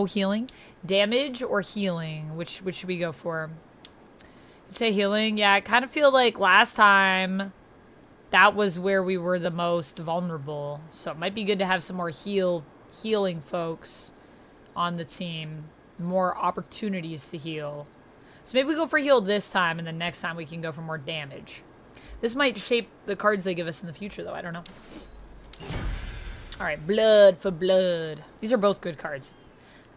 healing, damage or healing. Which should we go for? Say healing. Yeah, I kind of feel like last time that was where we were the most vulnerable. So it might be good to have some more healing folks on the team. More opportunities to heal. So maybe we go for heal this time, and then next time we can go for more damage. This might shape the cards they give us in the future, though. I don't know. Alright, blood for blood. These are both good cards.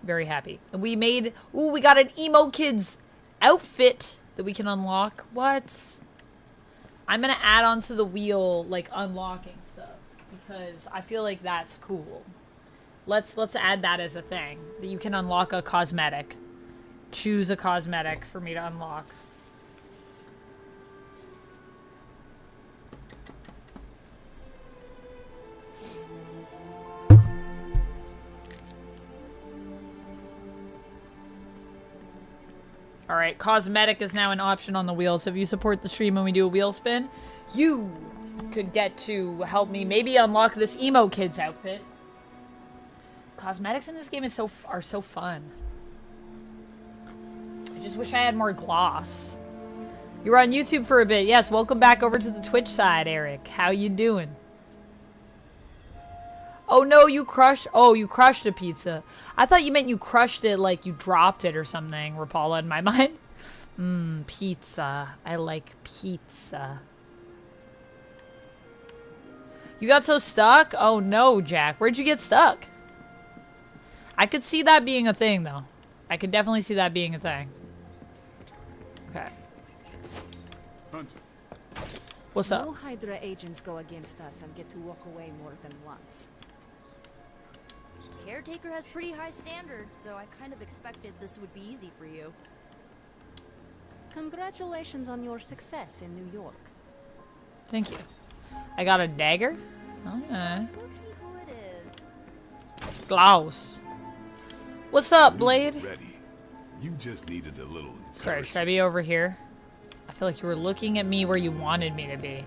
Very happy. And we made... Ooh, we got an emo kid's outfit that we can unlock. What? I'm going to add onto the wheel, like, unlocking stuff. Because I feel like that's cool. Let's add that as a thing. That you can unlock a cosmetic. Choose a cosmetic for me to unlock. Alright, cosmetic is now an option on the wheel. So if you support the stream when we do a wheel spin, you could get to help me maybe unlock this emo kid's outfit. Cosmetics in this game are so fun. I just wish I had more gloss. You were on YouTube for a bit. Yes, welcome back over to the Twitch side, Eric. How you doing? Oh no, you crushed a pizza. I thought you meant you crushed it like you dropped it or something, Rapala, in my mind. Pizza. I like pizza. You got so stuck? Oh no, Jack. Where'd you get stuck? I could see that being a thing, though. I could definitely see that being a thing. Okay. Hunter. What's up? No Hydra agents go against us and get to walk away more than once. Caretaker has pretty high standards, so I kind of expected this would be easy for you. Congratulations on your success in New York. Thank you. I got a dagger? Okay. Who it is. Klaus. What's up, Blade? Ready. You just needed a little Sorry, should I be over here? I feel like you were looking at me where you wanted me to be.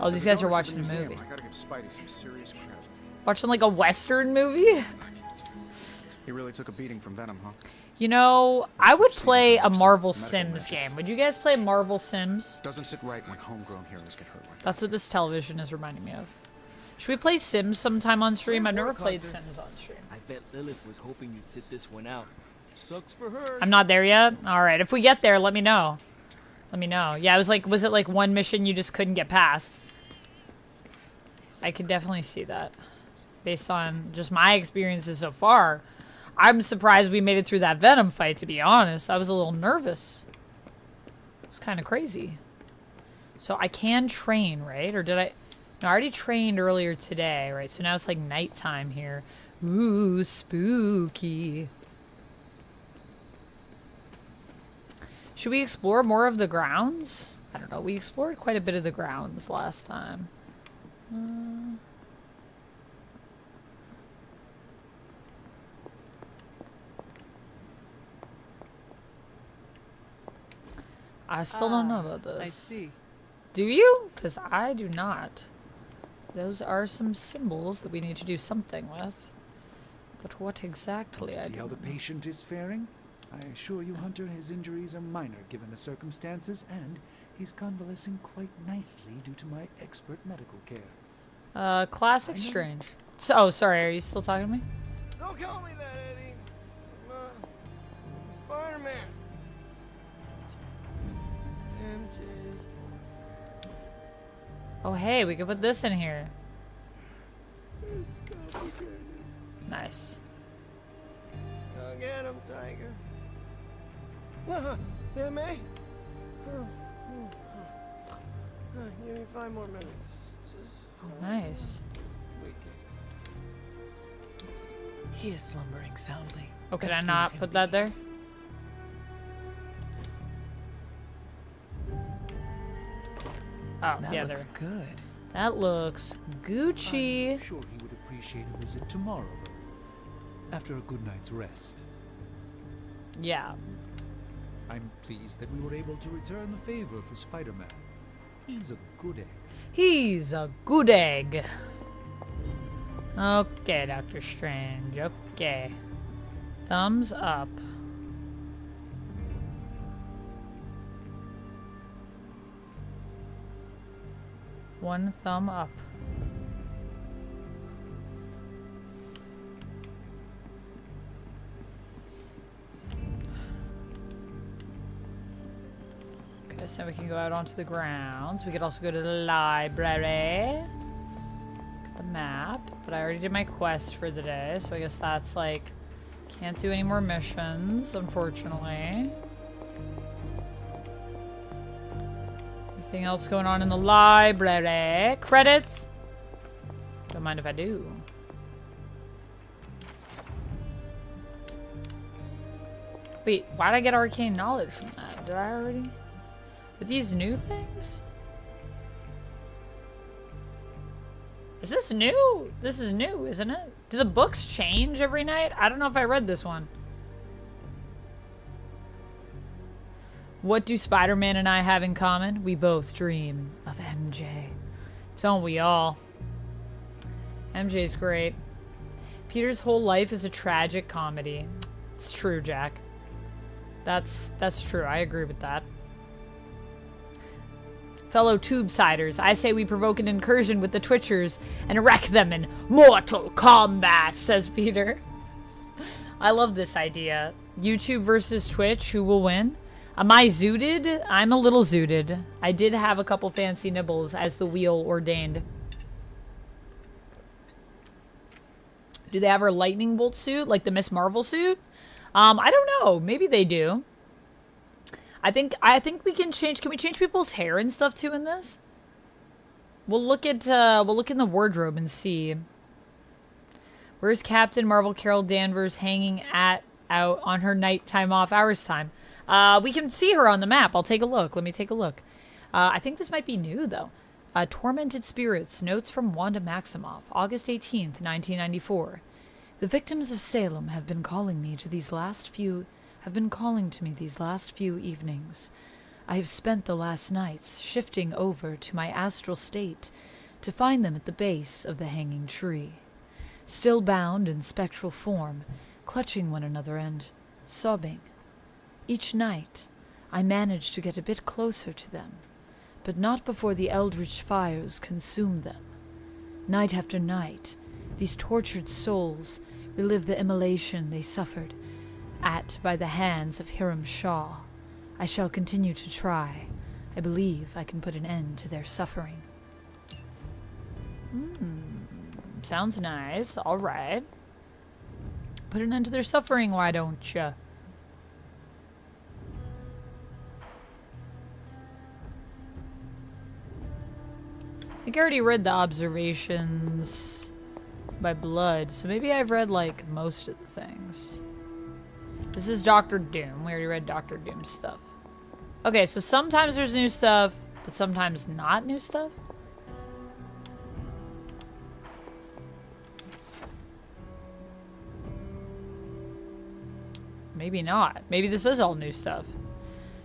Oh, these guys are watching a movie. I gotta give Spidey some serious credit. Watching like a Western movie? He really took a beating from Venom, huh? You know, I would play a Marvel Sims game. Would you guys play Marvel Sims? Doesn't sit right when homegrown heroes get hurt. That's what this television is reminding me of. Should we play Sims sometime on stream? I've never played Sims on stream. I bet Lilith was hoping you'd sit this one out. Sucks for her. I'm not there yet? Alright, if we get there, let me know. Let me know. Yeah, was it like one mission you just couldn't get past? I could definitely see that. Based on just my experiences so far. I'm surprised we made it through that Venom fight, to be honest. I was a little nervous. It's kind of crazy. So I can train, right? Or did I... No, I already trained earlier today, right? So now it's like nighttime here. Ooh, spooky. Should we explore more of the grounds? I don't know. We explored quite a bit of the grounds last time. I still don't know about this. I see. Do you? Because I do not. Those are some symbols that we need to do something with. But what exactly, I See don't how the know. patient is faring? I assure you, Hunter, his injuries are minor given the circumstances, and he's convalescing quite nicely due to my expert medical care. Classic Strange. So, oh, sorry, are you still talking to me? Don't call me that, Eddie. I'm, Spider-Man. MJ's boyfriend. Oh, hey, we could put this in here. It's complicated. Nice. Get him, Tiger. May? Give me 5 more minutes. Just Nice. weak kicks. He is slumbering soundly. Oh, could Best I not leave him put that be. there? Oh, That yeah, looks there. good. That looks Gucci. I'm sure he would appreciate a visit tomorrow, though. After a good night's rest. Yeah. I'm pleased that we were able to return the favor for Spider-Man. He's a good egg. He's a good egg. Okay, Doctor Strange. Okay. Thumbs up. One thumb up. Okay, so we can go out onto the grounds. We could also go to the library. Look at the map. But I already did my quest for the day, so I guess that's like... Can't do any more missions, unfortunately. Anything else going on in the library? Credits? Don't mind if I do. Wait, why did I get arcane knowledge from that? Did I already? Are these new things? Is this new? This is new, isn't it? Do the books change every night? I don't know if I read this one. What do Spider-Man and I have in common? We both dream of MJ. Don't we all? MJ's great. Peter's whole life is a tragic comedy. It's true, Jack. That's true. I agree with that. Fellow tube-siders, I say we provoke an incursion with the Twitchers and wreck them in mortal combat, says Peter. I love this idea. YouTube versus Twitch, who will win? Am I zooted? I'm a little zooted. I did have a couple fancy nibbles as the wheel ordained. Do they have her lightning bolt suit? Like the Miss Marvel suit? I don't know. Maybe they do. I think we can change. Can we change people's hair and stuff too in this? We'll look in the wardrobe and see. Where's Captain Marvel Carol Danvers hanging out on her nighttime off hours time? We can see her on the map. I'll take a look. Let me take a look. I think this might be new though. Tormented Spirits, notes from Wanda Maximoff, August 18th, 1994. The victims of Salem have been calling to me these last few evenings. I have spent the last nights shifting over to my astral state to find them at the base of the hanging tree, still bound in spectral form, clutching one another and sobbing. Each night, I manage to get a bit closer to them, but not before the eldritch fires consume them. Night after night, these tortured souls relive the immolation they suffered by the hands of Hiram Shaw. I shall continue to try. I believe I can put an end to their suffering. Sounds nice. All right. Put an end to their suffering, why don't you? I think I already read the observations by Blood, so maybe I've read like most of the things. This is Doctor Doom. We already read Doctor Doom's stuff. Okay, so sometimes there's new stuff, but sometimes not new stuff. Maybe not. Maybe this is all new stuff.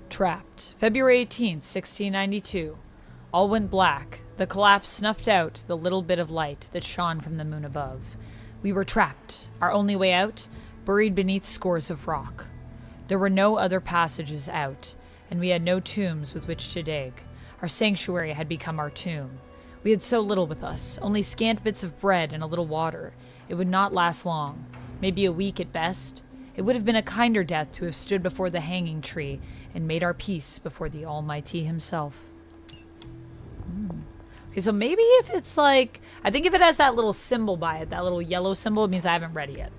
Trapped. February 18th, 1692. All went black. The collapse snuffed out the little bit of light that shone from the moon above. We were trapped. Our only way out? Buried beneath scores of rock. There were no other passages out, and we had no tombs with which to dig. Our sanctuary had become our tomb. We had so little with us, only scant bits of bread and a little water. It would not last long, maybe a week at best. It would have been a kinder death to have stood before the hanging tree and made our peace before the Almighty himself. Okay, so maybe if it's like, I think if it has that little symbol by it, that little yellow symbol, it means I haven't read it yet.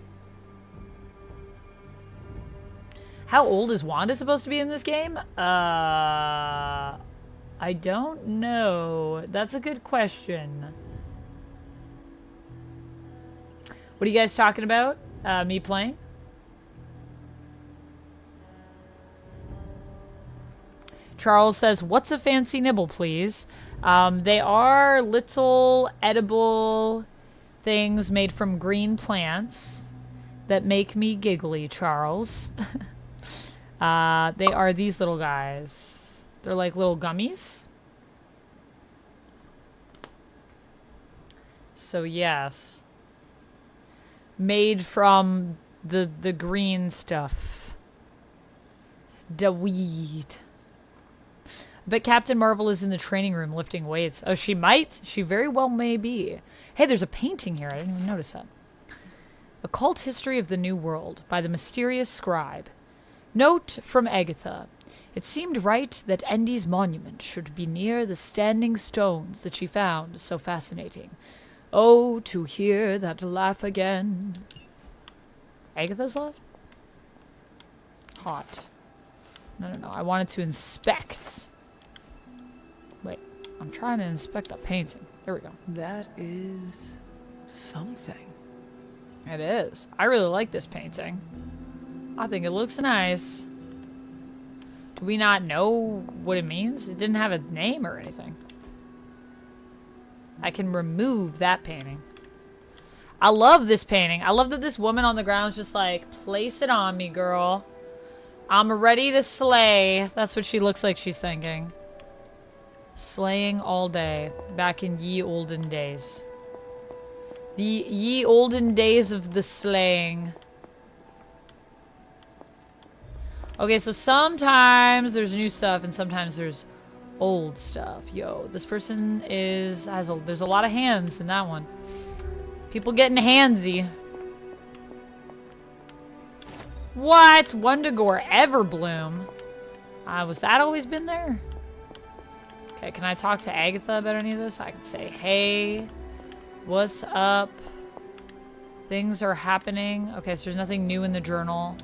How old is Wanda supposed to be in this game? I don't know. That's a good question. What are you guys talking about? Me playing? Charles says, what's a fancy nibble, please? They are little edible things made from green plants that make me giggly, Charles. They are these little guys. They're like little gummies. So yes. Made from the green stuff. The weed. But Captain Marvel is in the training room lifting weights. Oh, she might? She very well may be. Hey, there's a painting here. I didn't even notice that. Occult History of the New World by the Mysterious Scribe. Note from Agatha. It seemed right that Endy's monument should be near the standing stones that she found so fascinating. Oh, to hear that laugh again. Agatha's laugh? Hot. No. I wanted to inspect. Wait, I'm trying to inspect the painting. There we go. That is something. It is. I really like this painting. I think it looks nice. Do we not know what it means? It didn't have a name or anything. I can remove that painting. I love this painting. I love that this woman on the ground is just like, place it on me, girl. I'm ready to slay. That's what she looks like she's thinking. Slaying all day. Back in ye olden days. The ye olden days of the slaying. Okay, so sometimes there's new stuff and sometimes there's old stuff. Yo, this person there's a lot of hands in that one. People getting handsy. What? Wundagore Everbloom? Was that always been there? Okay, can I talk to Agatha about any of this? I can say, hey, what's up? Things are happening. Okay, so there's nothing new in the journal.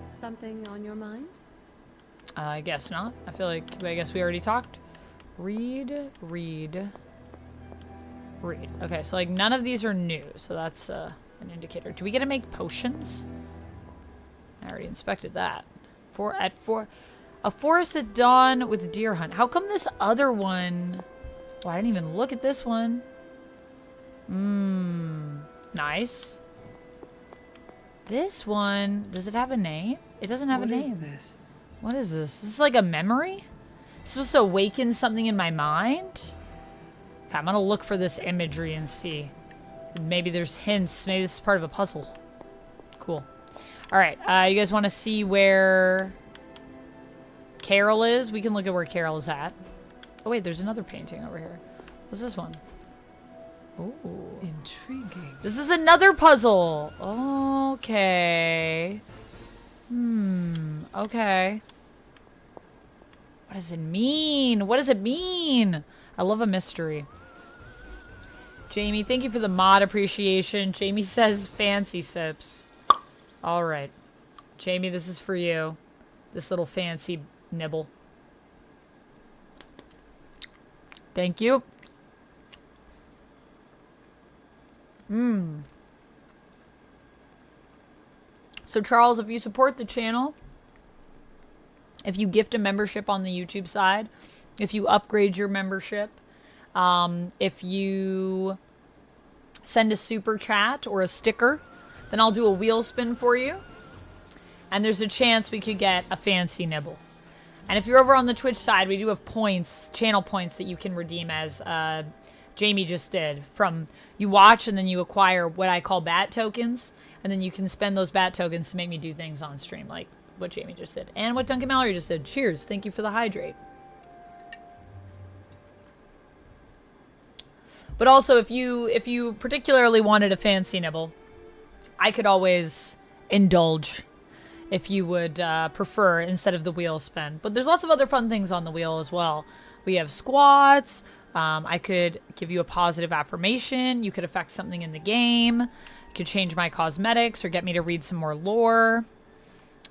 Something on your mind? I guess not. I guess we already talked. Read. Okay, so like none of these are new, so that's an indicator. Do we get to make potions? I already inspected that. A forest at dawn with deer hunt. How come this other one? Oh, I didn't even look at this one. Nice. This one, does it have a name? It doesn't have a name. What is this? What is this? Is this like a memory? It's supposed to awaken something in my mind? Okay, I'm gonna look for this imagery and see. Maybe there's hints. Maybe this is part of a puzzle. Cool. Alright, you guys want to see where Carol is? We can look at where Carol is at. Oh wait, there's another painting over here. What's this one? Ooh. Intriguing. This is another puzzle. Okay. Okay. What does it mean? What does it mean? I love a mystery. Jamie, thank you for the mod appreciation. Jamie says fancy sips. All right. Jamie, this is for you. This little fancy nibble. Thank you. So Charles, if you support the channel, if you gift a membership on the YouTube side, if you upgrade your membership, if you send a super chat or a sticker, then I'll do a wheel spin for you. And there's a chance we could get a fancy nibble. And if you're over on the Twitch side, we do have points, channel points that you can redeem as Jamie just did. From you watch and then you acquire what I call bat tokens. And then you can spend those bat tokens to make me do things on stream, like what Jamie just did. And what Duncan Mallory just did. Cheers. Thank you for the hydrate. But also, if you particularly wanted a fancy nibble, I could always indulge if you would prefer instead of the wheel spin. But there's lots of other fun things on the wheel as well. We have squats. I could give you a positive affirmation. You could affect something in the game. You could change my cosmetics or get me to read some more lore.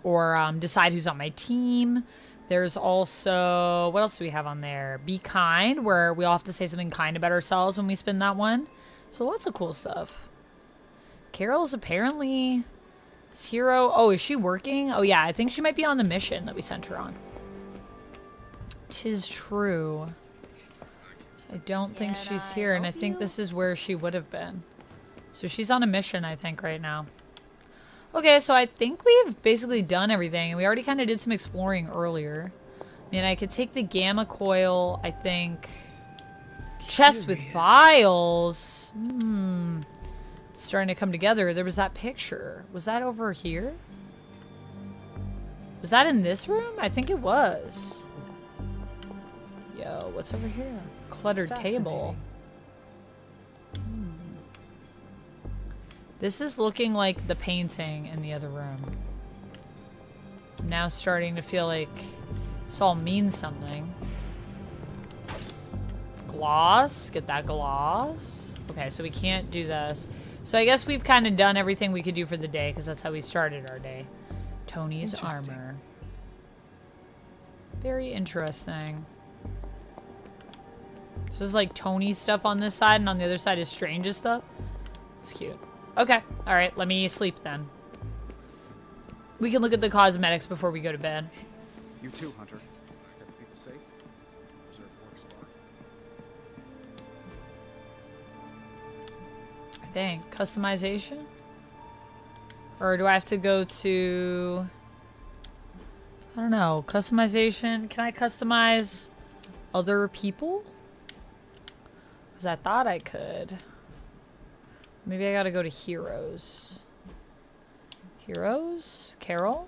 or decide who's on my team. There's also, what else do we have on there? Be kind, where we all have to say something kind about ourselves when we spin that one. So lots of cool stuff. Carol's apparently this hero. Oh, is she working? Oh yeah, I think she might be on the mission that we sent her on. 'Tis true. So I don't think she's here, and I think this is where she would have been. So she's on a mission, I think, right now. Okay, so I think we've basically done everything. We already kind of did some exploring earlier. I mean, I could take the gamma coil, I think. Chest with vials. It's starting to come together. There was that picture. Was that over here? Was that in this room? I think it was. Yo, what's over here? Cluttered table. This is looking like the painting in the other room. I'm now starting to feel like this all means something. Gloss? Get that gloss. Okay, so we can't do this. So I guess we've kind of done everything we could do for the day, because that's how we started our day. Tony's armor. Very interesting. So there's like Tony's stuff on this side, and on the other side is Strange's stuff. It's cute. Okay. Alright, let me sleep then. We can look at the cosmetics before we go to bed. You too, Hunter. Get the people safe. Preserve works of art. I think. Customization? Or do I have to go to... I don't know. Customization? Can I customize other people? Because I thought I could. Maybe I gotta go to Heroes. Heroes? Carol?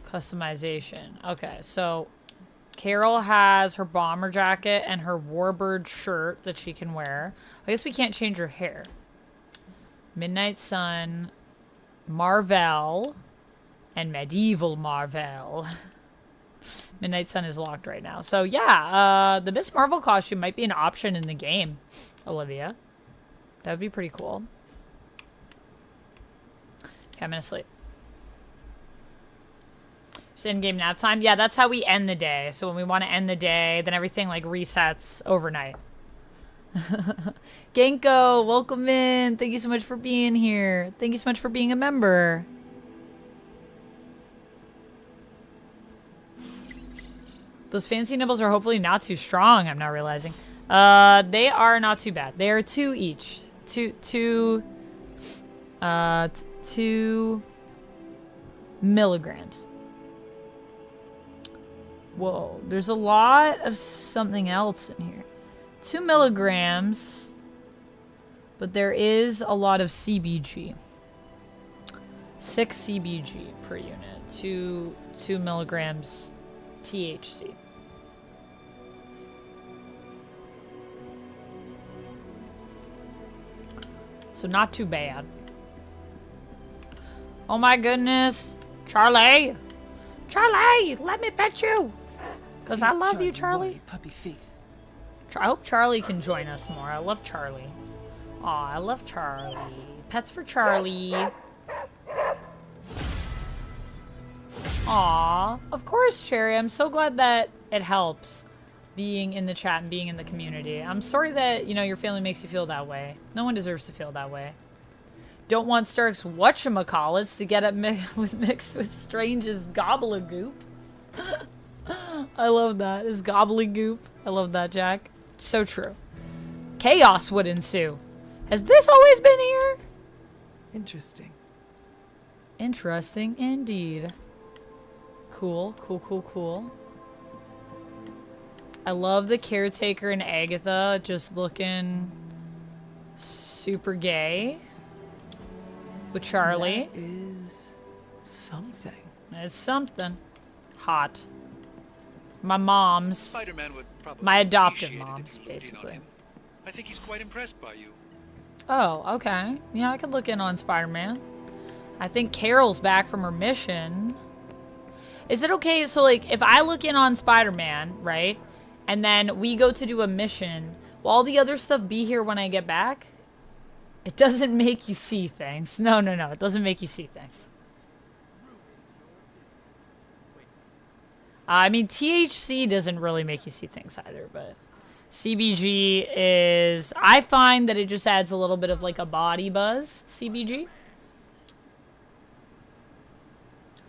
Customization. Okay, so Carol has her bomber jacket and her warbird shirt that she can wear. I guess we can't change her hair. Midnight Sun, Marvel, and Medieval Marvel. Midnight Sun is locked right now. So yeah, the Miss Marvel costume might be an option in the game, Olivia. That would be pretty cool. Okay, I'm gonna sleep. It's in-game nap time. Yeah, that's how we end the day. So when we want to end the day, then everything like resets overnight. Genko, welcome in. Thank you so much for being here. Thank you so much for being a member. Those fancy nibbles are hopefully not too strong, I'm now realizing. They are not too bad. They are 2 each. 2 milligrams. Whoa, there's a lot of something else in here. 2 milligrams, but there is a lot of CBG. 6 CBG per unit. 2 milligrams THC. So not too bad. Oh my goodness. Charlie! Charlie! Let me pet you! Because I love you, Charlie. Puppy face. I hope Charlie can join us more. I love Charlie. Aw, I love Charlie. Pets for Charlie. Aw. Of course, Cherry. I'm so glad that it helps being in the chat and being in the community. I'm sorry that, you know, your family makes you feel that way. No one deserves to feel that way. Don't want Stark's whatchamacallits to get up mixed with Strange's gobbledygook. I love that. His gobbledygook. I love that, Jack. So true. Chaos would ensue. Has this always been here? Interesting. Interesting indeed. Cool, cool, cool, cool. I love the caretaker and Agatha just looking super gay with Charlie. That is something. It's something. Hot. My mom's. Spider-Man would probably my adoptive appreciate it if mom's, you looked in on basically. him. I think he's quite impressed by you. Oh, okay. Yeah, I could look in on Spider-Man. I think Carol's back from her mission. Is it okay? So, like, if I look in on Spider-Man, right? And then we go to do a mission, Will all the other stuff be here when I get back? It doesn't make you see things. No, no, no. It doesn't make you see things. I mean, THC doesn't really make you see things either, but CBG is... I find that it just adds a little bit of like a body buzz, CBG.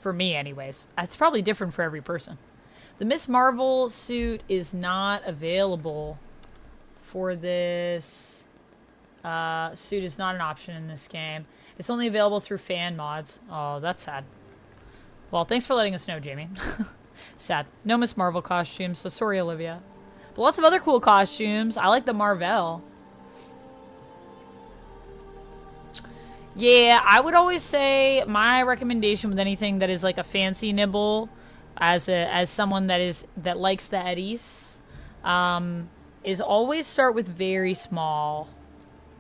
For me, anyways. It's probably different for every person. The Miss Marvel suit is not available for this. Suit is not an option in this game. It's only available through fan mods. Oh, that's sad. Well, thanks for letting us know, Jamie. Sad. No Miss Marvel costumes, so sorry, Olivia. But lots of other cool costumes. I like the Marvel. Yeah, I would always say my recommendation with anything that is like a fancy nibble, as someone that likes the eddies, is always start with very small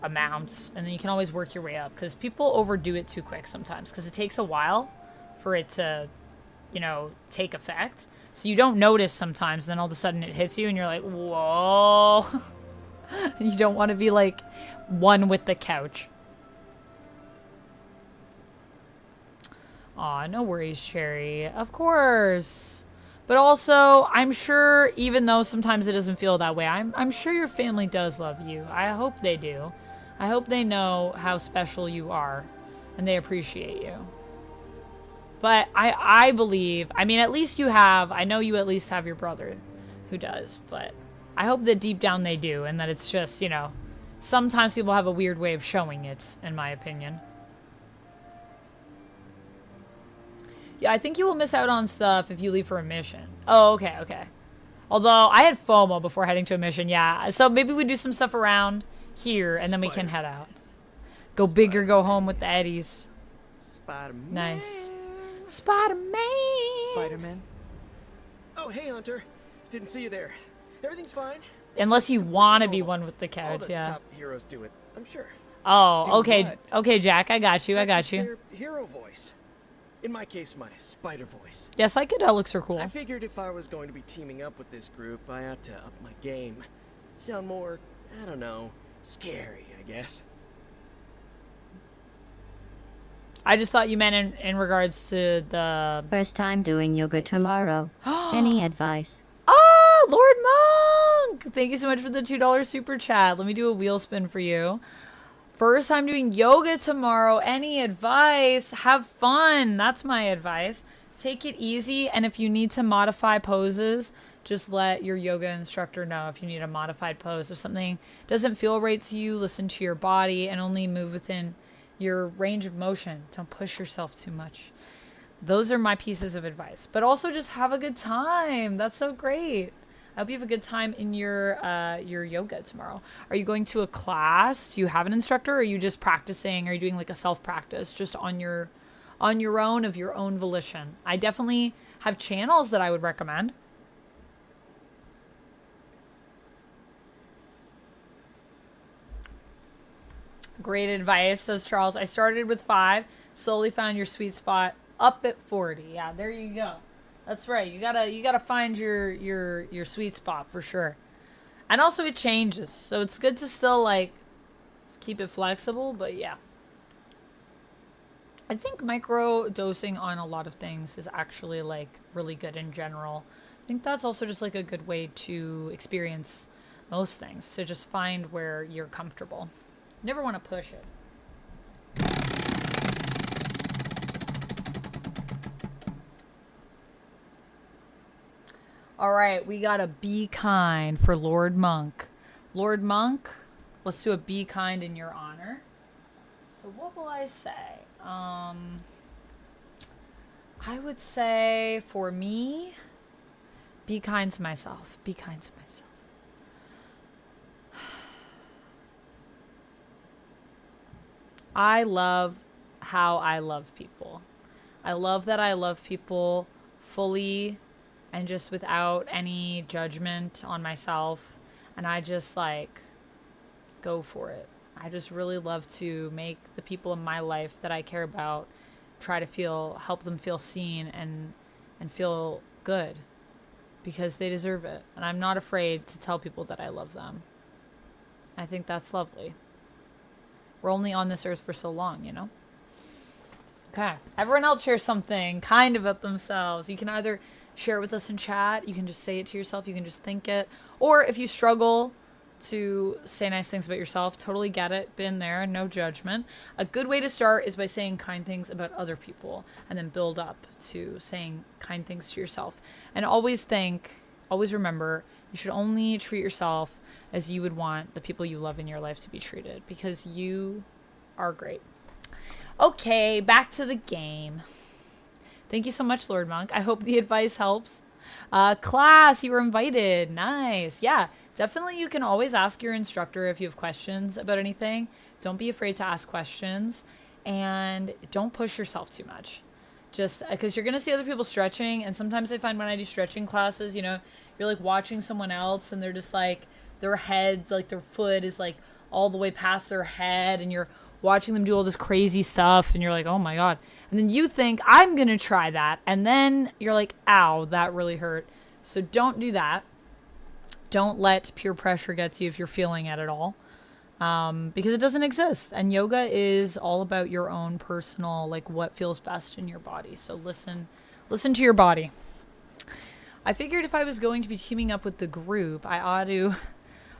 amounts, and then you can always work your way up, because people overdo it too quick sometimes, because it takes a while for it to, you know, take effect. So you don't notice sometimes, then all of a sudden it hits you and you're like, whoa. You don't want to be like one with the couch. Aw, no worries, Cherry. Of course. But also, I'm sure, even though sometimes it doesn't feel that way, I'm sure your family does love you. I hope they do. I hope they know how special you are and they appreciate you. But I believe, I mean, at least you have, I know you at least have your brother who does, but I hope that deep down they do, and that it's just, you know, sometimes people have a weird way of showing it, in my opinion. Yeah, I think you will miss out on stuff if you leave for a mission. Oh, okay, okay. Although, I had FOMO before heading to a mission, yeah. So maybe we do some stuff around here, and then we can head out. Go big or go home with the Eddies. Spider-Man. Nice. Spider-Man. Spider-Man. Oh, hey, Hunter. Didn't see you there. Everything's fine. Unless you want to be one with the All couch, the yeah. top heroes do it, I'm sure. Oh, Do okay. what? Okay, Jack, I got you. I got Practice you. their hero voice. In my case, my spider voice. Yeah, psychedelics are cool. I figured if I was going to be teaming up with this group, I ought to up my game. Sound more, I don't know, scary, I guess. I just thought you meant in regards to the... First time doing yoga tomorrow. Any advice? Oh, Lord Monk! Thank you so much for the $2 super chat. Let me do a wheel spin for you. First time doing yoga tomorrow. Any advice? Have fun. That's my advice. Take it easy, and if you need to modify poses, just let your yoga instructor know if you need a modified pose. If something doesn't feel right to you, listen to your body and only move within your range of motion. Don't push yourself too much. Those are my pieces of advice. But also just have a good time. That's so great. I hope you have a good time in your yoga tomorrow. Are you going to a class? Do you have an instructor, or are you just practicing? Are you doing like a self-practice just on your own, of your own volition? I definitely have channels that I would recommend. Great advice, says Charles. I started with 5, slowly found your sweet spot, up at 40. Yeah, there you go. That's right. You gotta find your sweet spot for sure. And also it changes, so it's good to still like keep it flexible. But yeah, I think micro dosing on a lot of things is actually like really good in general. I think that's also just like a good way to experience most things, to just find where you're comfortable. Never want to push it. All right, we got a be kind for Lord Monk. Lord Monk, let's do a be kind in your honor. So what will I say? I would say for me, be kind to myself. Be kind to myself. I love how I love people. I love that I love people fully and just without any judgment on myself. And I just like go for it. I just really love to make the people in my life that I care about try to help them feel seen and feel good, because they deserve it. And I'm not afraid to tell people that I love them. I think that's lovely. We're only on this earth for so long, you know? Okay. Everyone else share something kind about themselves. You can either share it with us in chat. You can just say it to yourself. You can just think it. Or if you struggle to say nice things about yourself, totally get it. Been there. No judgment. A good way to start is by saying kind things about other people and then build up to saying kind things to yourself. And always remember, you should only treat yourself as you would want the people you love in your life to be treated, because you are great. Okay, back to the game. Thank you so much, Lord Monk. I hope the advice helps. Class, you were invited. Nice. Yeah, definitely you can always ask your instructor if you have questions about anything. Don't be afraid to ask questions, and don't push yourself too much. Just because you're going to see other people stretching, and sometimes I find when I do stretching classes, you know, you're like watching someone else and they're just like, their heads, like their foot is like all the way past their head, and you're watching them do all this crazy stuff, and you're like, oh my God. And then you think, I'm going to try that. And then you're like, ow, that really hurt. So don't do that. Don't let peer pressure get to you if you're feeling it at all. Because it doesn't exist. And yoga is all about your own personal, like what feels best in your body. So listen to your body. I figured if I was going to be teaming up with the group, I ought to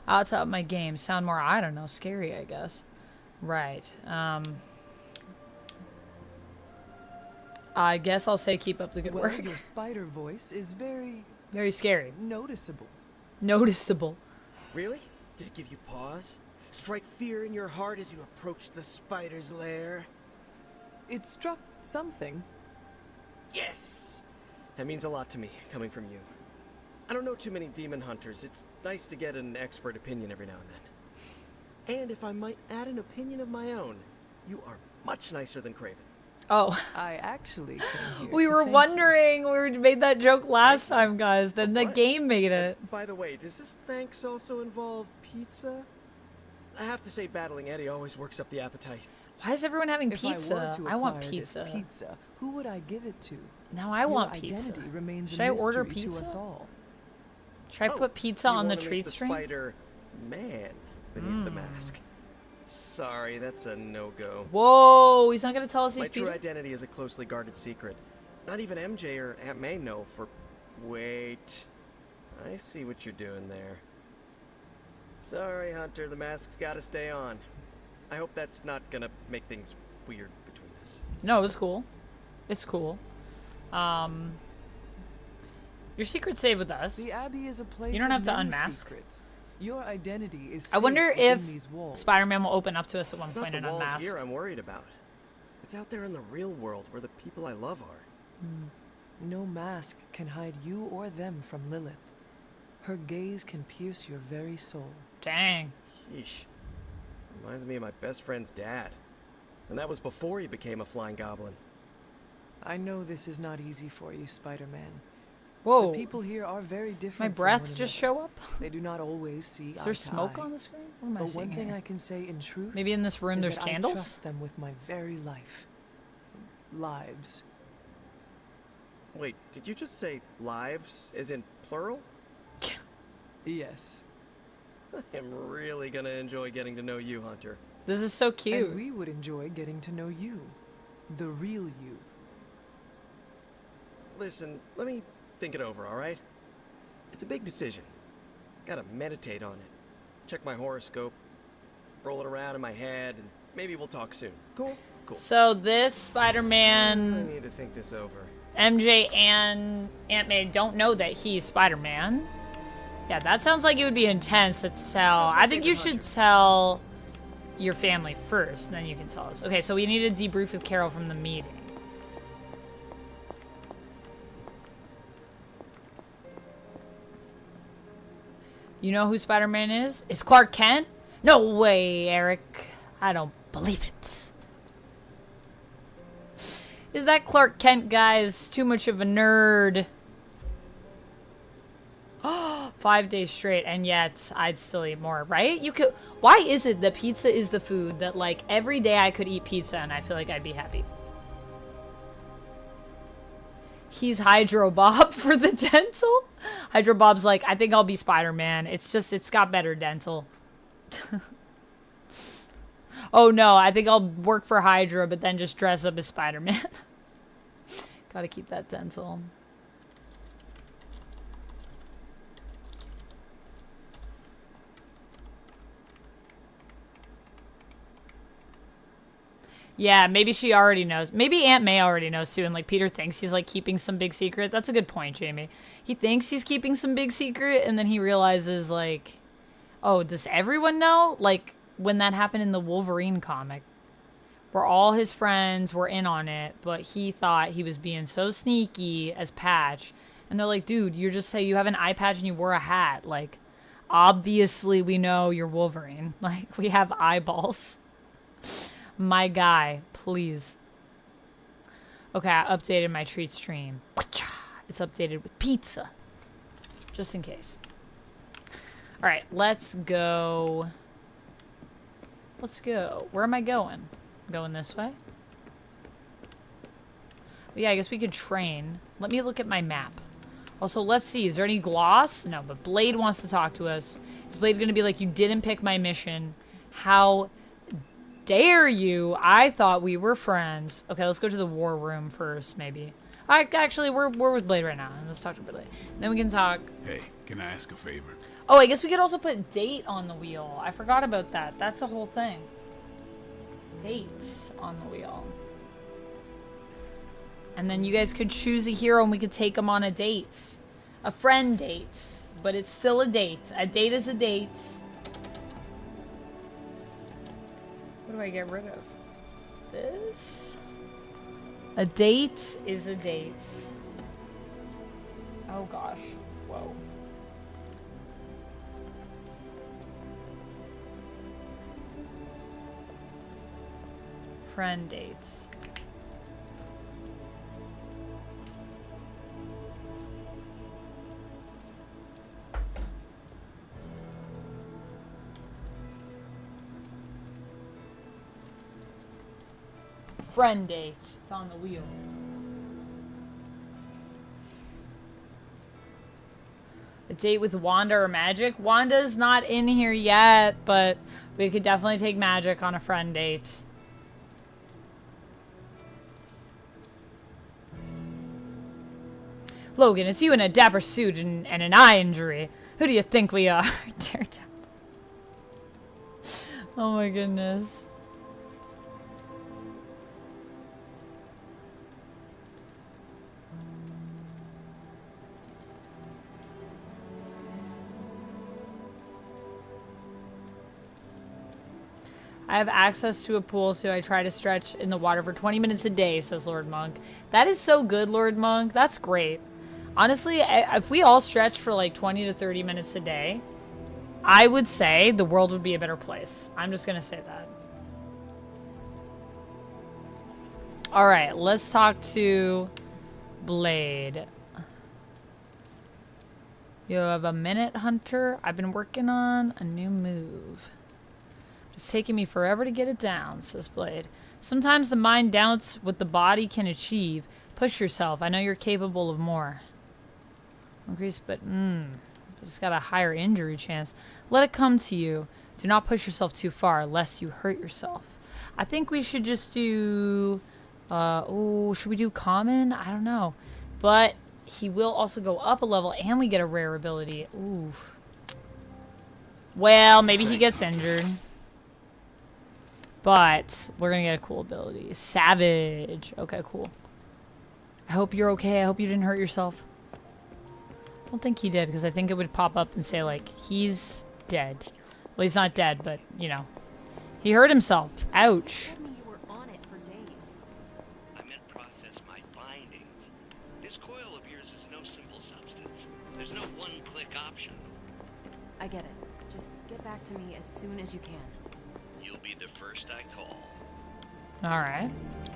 up my game. Sound more, I don't know, scary, I guess. Right. I guess I'll say keep up the good work. Your spider voice is very scary. Noticeable. Noticeable. Really? Did it give you pause? Strike fear in your heart as you approach the spider's lair? It struck something. Yes! That means a lot to me, coming from you. I don't know too many demon hunters. It's nice to get an expert opinion every now and then. And if I might add an opinion of my own, you are much nicer than Craven. Oh. I actually came here we to were thank wondering. We made that joke last time, guys. Then the game made it. And by the way, does this thanks also involve pizza? I have to say, battling Eddie always works up the appetite. Why is everyone having If pizza? I want acquire this pizza. Pizza. Who would I give it to? Now I want Your pizza. identity remains Should a I order mystery pizza? to us all. Should I put pizza you on the wanna meet treat the string? Spider Man beneath the mask. Sorry, that's a no-go. Whoa, he's not gonna tell us he's My true Peter? identity is a closely guarded secret. Not even MJ or Aunt May know for... Wait. I see what you're doing there. Sorry, Hunter, the mask's gotta stay on. I hope that's not gonna make things weird between us. No, it's cool. It's cool. Your secret's safe with us. The Abbey is a place You don't have of to many unmask. secrets. Your identity is I wonder safe within if these walls. Spider-Man will open up to us at one It's not point the and walls unmask. here I'm worried about. It's out there in the real world where the people I love are. No mask can hide you or them from Lilith. Her gaze can pierce your very soul. Dang. Yeesh. Reminds me of my best friend's dad. And that was before he became a flying goblin. I know this is not easy for you, Spider-Man. Whoa. The people here are very different. My from breath one just another. show up? They do not always see Is there eye to smoke eye. on the screen? What am I But seeing one thing here? I can say in truth. Maybe in this room is there's that candles? I trust them with my very life. Lives. Wait, did you just say lives, as in plural? Yes. I am really gonna enjoy getting to know you, Hunter. This is so cute. And we would enjoy getting to know you. The real you. Listen, let me think it over, alright? It's a big decision. Gotta meditate on it. Check my horoscope, roll it around in my head, and maybe we'll talk soon. Cool? Cool. So this I Spider-Man, need to think this over. MJ and Aunt May don't know that he's Spider-Man. Yeah, that sounds like it would be intense to tell. I think you should tell your family first, and then you can tell us. Okay, so we need to debrief with Carol from the meeting. You know who Spider-Man is? It's Clark Kent? No way, Eric. I don't believe it. Is that Clark Kent, guys? Too much of a nerd. 5 days straight, and yet I'd still eat more, right? You could. Why is it that pizza is the food that, like, every day I could eat pizza and I feel like I'd be happy? He's Hydro Bob for the dental. Hydro Bob's like, I think I'll be Spider-Man. It's just, it's got better dental. Oh no, I think I'll work for Hydra, but then just dress up as Spider-Man. Gotta keep that dental. Yeah, maybe she already knows. Maybe Aunt May already knows too, and like Peter thinks he's like keeping some big secret. That's a good point, Jamie. He thinks he's keeping some big secret, and then he realizes like, oh, does everyone know? Like when that happened in the Wolverine comic, where all his friends were in on it, but he thought he was being so sneaky as Patch, and they're like, dude, you're just say you have an eye patch and you wear a hat. Like, obviously we know you're Wolverine. Like we have eyeballs. My guy, please. Okay, I updated my treat stream. It's updated with pizza. Just in case. Alright, let's go. Let's go. Where am I going? Going this way? Yeah, I guess we could train. Let me look at my map. Also, let's see. Is there any gloss? No, but Blade wants to talk to us. Is Blade going to be like, you didn't pick my mission? How dare you? I thought we were friends. Okay, let's go to the war room first, maybe. Actually, we're with Blade right now. Let's talk to Blade. Then we can talk. Hey, can I ask a favor? Oh, I guess we could also put date on the wheel. I forgot about that. That's a whole thing. Dates on the wheel. And then you guys could choose a hero and we could take them on a date. A friend date. But it's still a date. A date is a date. What do I get rid of? This? A date is a date. Oh gosh. Whoa. Friend dates. Friend dates. It's on the wheel. A date with Wanda or Magik? Wanda's not in here yet, but we could definitely take Magik on a friend date. Logan, it's you in a dapper suit and an eye injury. Who do you think we are? Daredevil. Oh my goodness. I have access to a pool, so I try to stretch in the water for 20 minutes a day, says Lord Monk. That is so good, Lord Monk. That's great. Honestly, if we all stretch for like 20 to 30 minutes a day, I would say the world would be a better place. I'm just going to say that. All right, let's talk to Blade. You have a minute, Hunter? I've been working on a new move. It's taking me forever to get it down, says Blade. Sometimes the mind doubts what the body can achieve. Push yourself. I know you're capable of more. Increase, but it's got a higher injury chance. Let it come to you. Do not push yourself too far, lest you hurt yourself. I think we should just do... should we do common? I don't know. But he will also go up a level, and we get a rare ability. Ooh. Well, maybe he gets injured. But we're going to get a cool ability. Savage. Okay, cool. I hope you're okay. I hope you didn't hurt yourself. I don't think he did, because I think it would pop up and say, like, he's dead. Well, he's not dead, but, you know. He hurt himself. Ouch. I meant process my findings. This coil of yours is no simple substance. There's no one-click option. I get it. Just get back to me as soon as you can. You'll be the first I call. All right. Hey,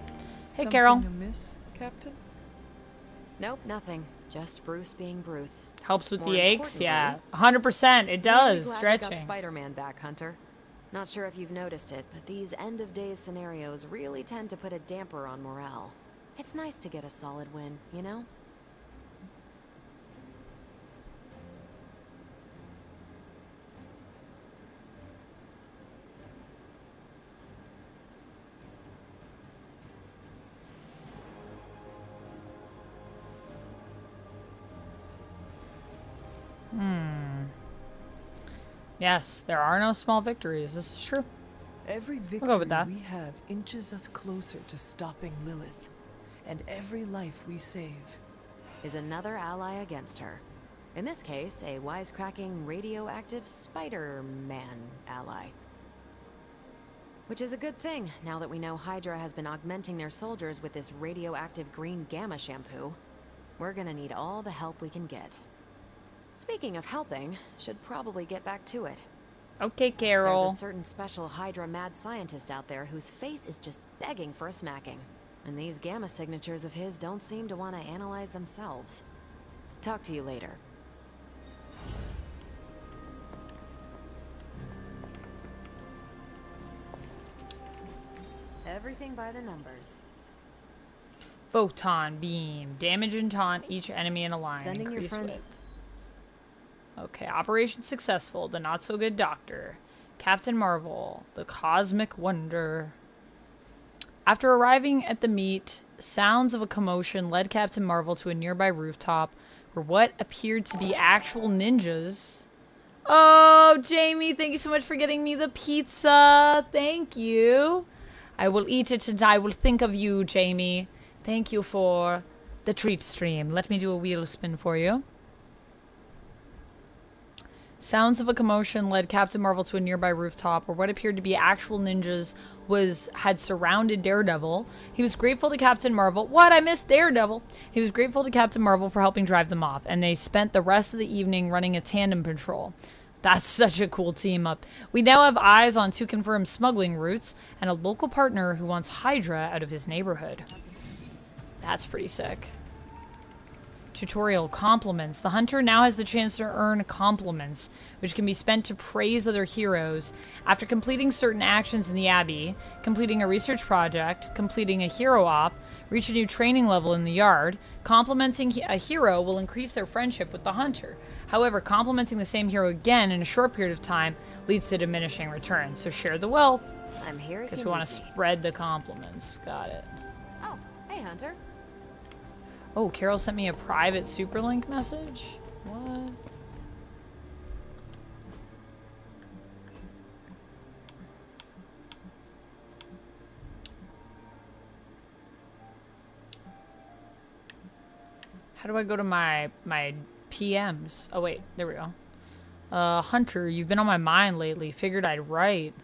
Something Carol. amiss, Captain? Nope, nothing. Just Bruce being Bruce. Helps with More the aches? Yeah. importantly, 100%. It does. Really glad we Stretching. got Spider-Man back, Hunter. Not sure if you've noticed it, but these end-of-days scenarios really tend to put a damper on morale. It's nice to get a solid win, you know? Yes, there are no small victories. This is true. Every go victory with that. we have inches us closer to stopping Lilith. And every life we save Is another ally against her. In this case, a wisecracking radioactive Spider-Man ally. Which is a good thing, now that we know Hydra has been augmenting their soldiers with this radioactive green gamma shampoo. We're gonna need all the help we can get. Speaking of helping, should probably get back to it. Okay, Carol. There's a certain special Hydra mad scientist out there whose face is just begging for a smacking. And these gamma signatures of his don't seem to want to analyze themselves. Talk to you later. Everything by the numbers. Photon beam. Damage and taunt each enemy in a line. Sending your Increase friends. width. Okay, operation successful. The not so good doctor. Captain Marvel. The cosmic wonder. After arriving at the meet, sounds of a commotion led Captain Marvel to a nearby rooftop where what appeared to be actual ninjas. Oh, Jamie, thank you so much for getting me the pizza. Thank you. I will eat it and I will think of you, Jamie. Thank you for the treat stream. Let me do a wheel spin for you. Sounds of a commotion led Captain Marvel to a nearby rooftop where what appeared to be actual ninjas had surrounded Daredevil. He was grateful to Captain Marvel. What? I missed Daredevil. He was grateful to Captain Marvel for helping drive them off, and they spent the rest of the evening running a tandem patrol. That's such a cool team up. We now have eyes on 2 confirmed smuggling routes and a local partner who wants Hydra out of his neighborhood. That's pretty sick. Tutorial compliments. The hunter now has the chance to earn compliments, which can be spent to praise other heroes. After completing certain actions in the Abbey, completing a research project, completing a hero op, reach a new training level in the yard, complimenting a hero will increase their friendship with the hunter. However, complimenting the same hero again in a short period of time leads to diminishing returns. So share the wealth. I'm here because we want to spread the compliments. Got it. Oh, hey, Hunter. Oh, Carol sent me a private Superlink message? What? How do I go to my PMs? Oh, wait. There we go. Hunter, you've been on my mind lately. Figured I'd write.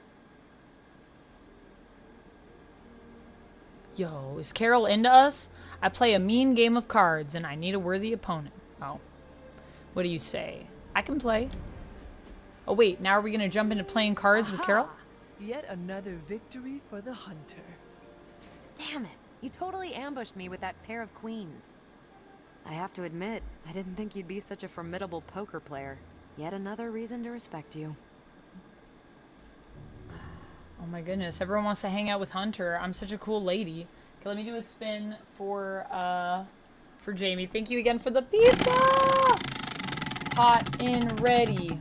Yo, is Carol into us? I play a mean game of cards, and I need a worthy opponent. Oh. What do you say? I can play. Oh, wait. Now are we going to jump into playing cards with Carol? Yet another victory for the hunter. Damn it. You totally ambushed me with that pair of queens. I have to admit, I didn't think you'd be such a formidable poker player. Yet another reason to respect you. Oh my goodness. Everyone wants to hang out with Hunter. I'm such a cool lady. Okay, let me do a spin for Jamie. Thank you again for the pizza! Hot and ready.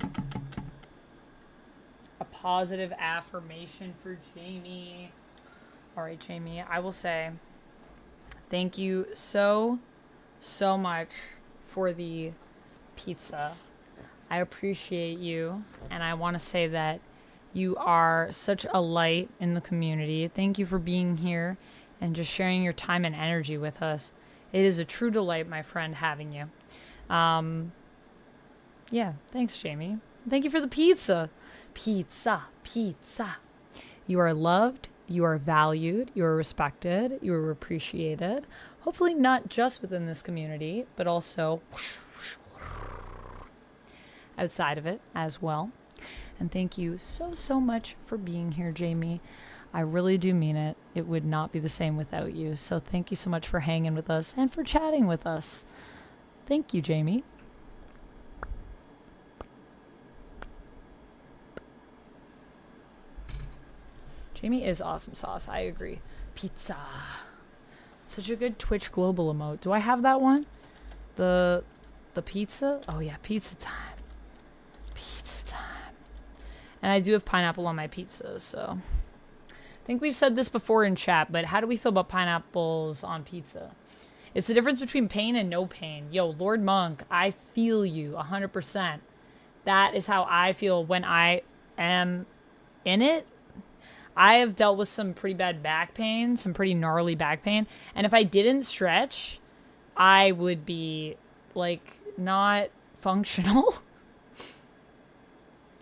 A positive affirmation for Jamie. Alright, Jamie, I will say thank you so much for the pizza. I appreciate you, and I want to say that you are such a light in the community. Thank you for being here and just sharing your time and energy with us. It is a true delight, my friend, having you. Yeah, thanks, Jamie. Thank you for the pizza. Pizza. You are loved. You are valued. You are respected. You are appreciated. Hopefully not just within this community, but also outside of it as well. And thank you so much for being here, Jamie. I really do mean it. It would not be the same without you. So thank you so much for hanging with us and for chatting with us. Thank you, Jamie. Jamie is awesome sauce. I agree. Pizza. It's such a good Twitch global emote. Do I have that one? The pizza? Oh yeah, pizza time. And I do have pineapple on my pizza, so. I think we've said this before in chat, but how do we feel about pineapples on pizza? It's the difference between pain and no pain. Yo, Lord Monk, I feel you 100%. That is how I feel when I am in it. I have dealt with some pretty bad back pain, some pretty gnarly back pain. And if I didn't stretch, I would be, like, not functional.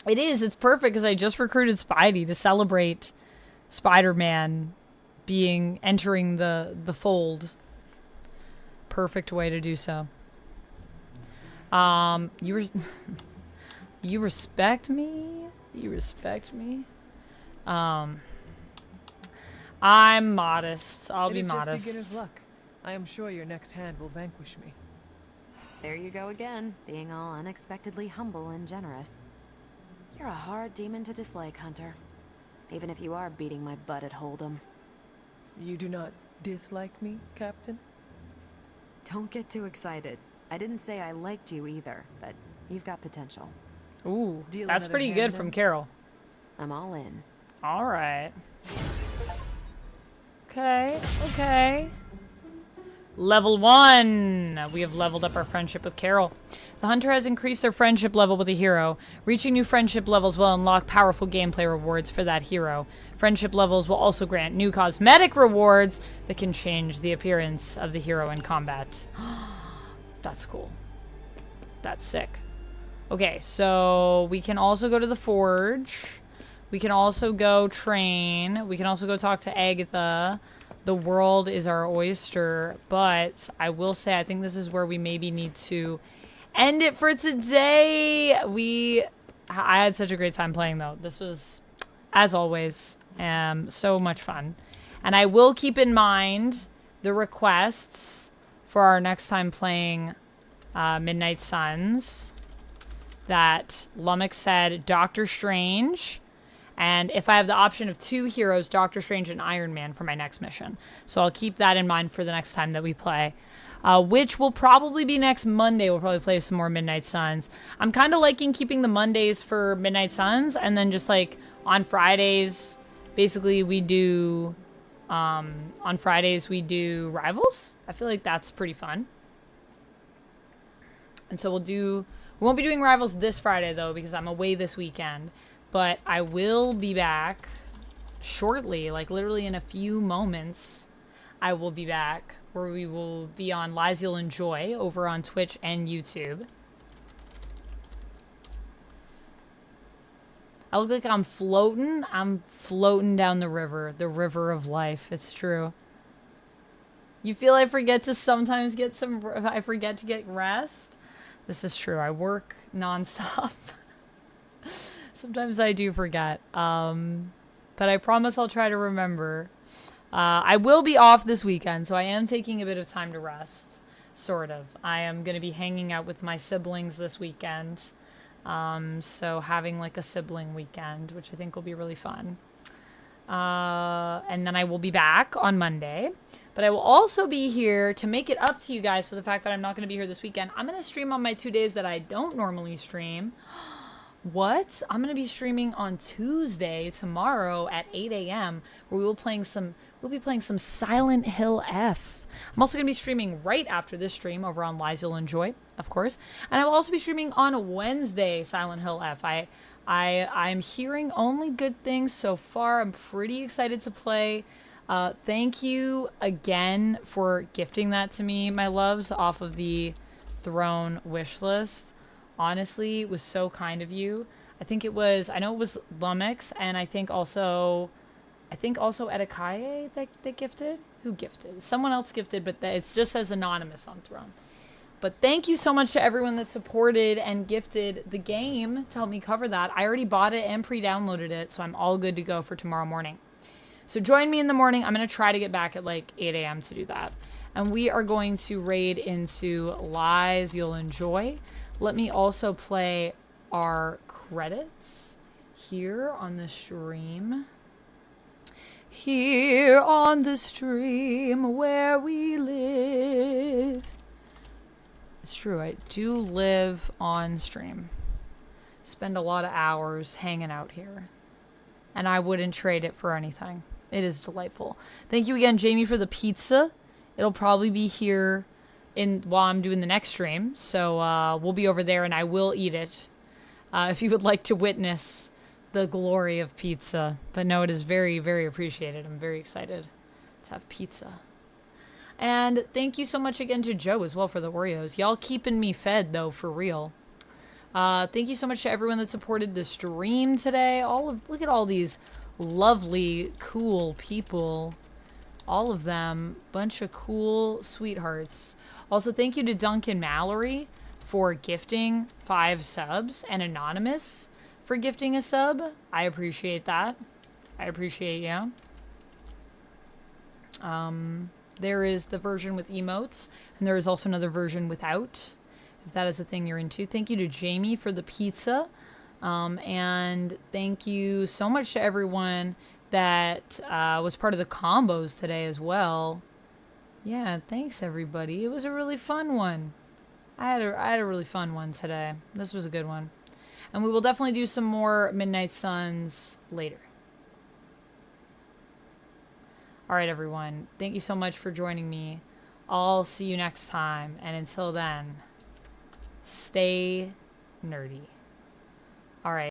It's perfect because I just recruited Spidey to celebrate Spider-Man entering the fold. Perfect way to do so. You respect me? You respect me? I'm modest. I'll be modest. It is just beginner's luck. I am sure your next hand will vanquish me. There you go again, being all unexpectedly humble and generous. You're a hard demon to dislike, Hunter. Even if you are beating my butt at Hold'em. You do not dislike me, Captain? Don't get too excited. I didn't say I liked you either, but you've got potential. Ooh, Deal that's another pretty hand, good then? from Carol. I'm all in. All right. Okay, okay. Level 1. We have leveled up our friendship with Carol. The hunter has increased their friendship level with a hero. Reaching new friendship levels will unlock powerful gameplay rewards for that hero. Friendship levels will also grant new cosmetic rewards that can change the appearance of the hero in combat. That's cool. That's sick. Okay, so we can also go to the forge. We can also go train. We can also go talk to Agatha. The world is our oyster, but I will say I think this is where we maybe need to end it for today. I had such a great time playing though. This was, as always, so much fun. And I will keep in mind the requests for our next time playing Midnight Suns. That Lummox said Doctor Strange. And if I have the option of 2 heroes, Doctor Strange and Iron Man for my next mission. So I'll keep that in mind for the next time that we play. Which will probably be next Monday. We'll probably play some more Midnight Suns. I'm kind of liking keeping the Mondays for Midnight Suns. And then just like on Fridays, basically we do... on Fridays we do Rivals. I feel like that's pretty fun. And so we won't be doing Rivals this Friday though because I'm away this weekend. But I will be back shortly, like literally in a few moments. I will be back where we will be on Lies You'll Enjoy over on Twitch and YouTube. I look like I'm floating. I'm floating down the river of life. It's true. You feel I forget to sometimes I forget to get rest? This is true. I work nonstop. Sometimes I do forget, but I promise I'll try to remember. I will be off this weekend, so I am taking a bit of time to rest, sort of. I am going to be hanging out with my siblings this weekend, so having like a sibling weekend, which I think will be really fun. And then I will be back on Monday, but I will also be here to make it up to you guys for the fact that I'm not going to be here this weekend. I'm going to stream on my 2 days that I don't normally stream. What? I'm going to be streaming on Tuesday, tomorrow at 8 a.m. where we'll be playing some Silent Hill F. I'm also going to be streaming right after this stream over on Lies You'll Enjoy, of course. And I will also be streaming on Wednesday, Silent Hill F. I'm hearing only good things so far. I'm pretty excited to play. Thank you again for gifting that to me, my loves, off of the Throne wish list. Honestly, it was so kind of you. I know it was Lummox, and I think also Edakaye that gifted. Who gifted? Someone else gifted, but it just says anonymous on Throne. But thank you so much to everyone that supported and gifted the game to help me cover that. I already bought it and pre-downloaded it, so I'm all good to go for tomorrow morning. So join me in the morning. I'm going to try to get back at like 8 a.m. to do that. And we are going to raid into Lies You'll Enjoy. Let me also play our credits here on the stream. Here on the stream where we live. It's true, I do live on stream. Spend a lot of hours hanging out here. And I wouldn't trade it for anything. It is delightful. Thank you again, Jamie, for the pizza. It'll probably be here while I'm doing the next stream. So we'll be over there and I will eat it. if you would like to witness the glory of pizza. But no, it is very, very appreciated. I'm very excited to have pizza. And thank you so much again to Joe as well for the Oreos. Y'all keeping me fed, though, for real. Thank you so much to everyone that supported the stream today. Look at all these lovely, cool people. All of them. Bunch of cool sweethearts. Also, thank you to Duncan Mallory for gifting 5 subs, and Anonymous for gifting a sub. I appreciate that. I appreciate you. There is the version with emotes, and there is also another version without, if that is a thing you're into. Thank you to Jamie for the pizza. And thank you so much to everyone that was part of the combos today as well. Yeah, thanks everybody. It was a really fun one. I had a really fun one today. This was a good one. And we will definitely do some more Midnight Suns later. Alright everyone, thank you so much for joining me. I'll see you next time. And until then, stay nerdy. Alright.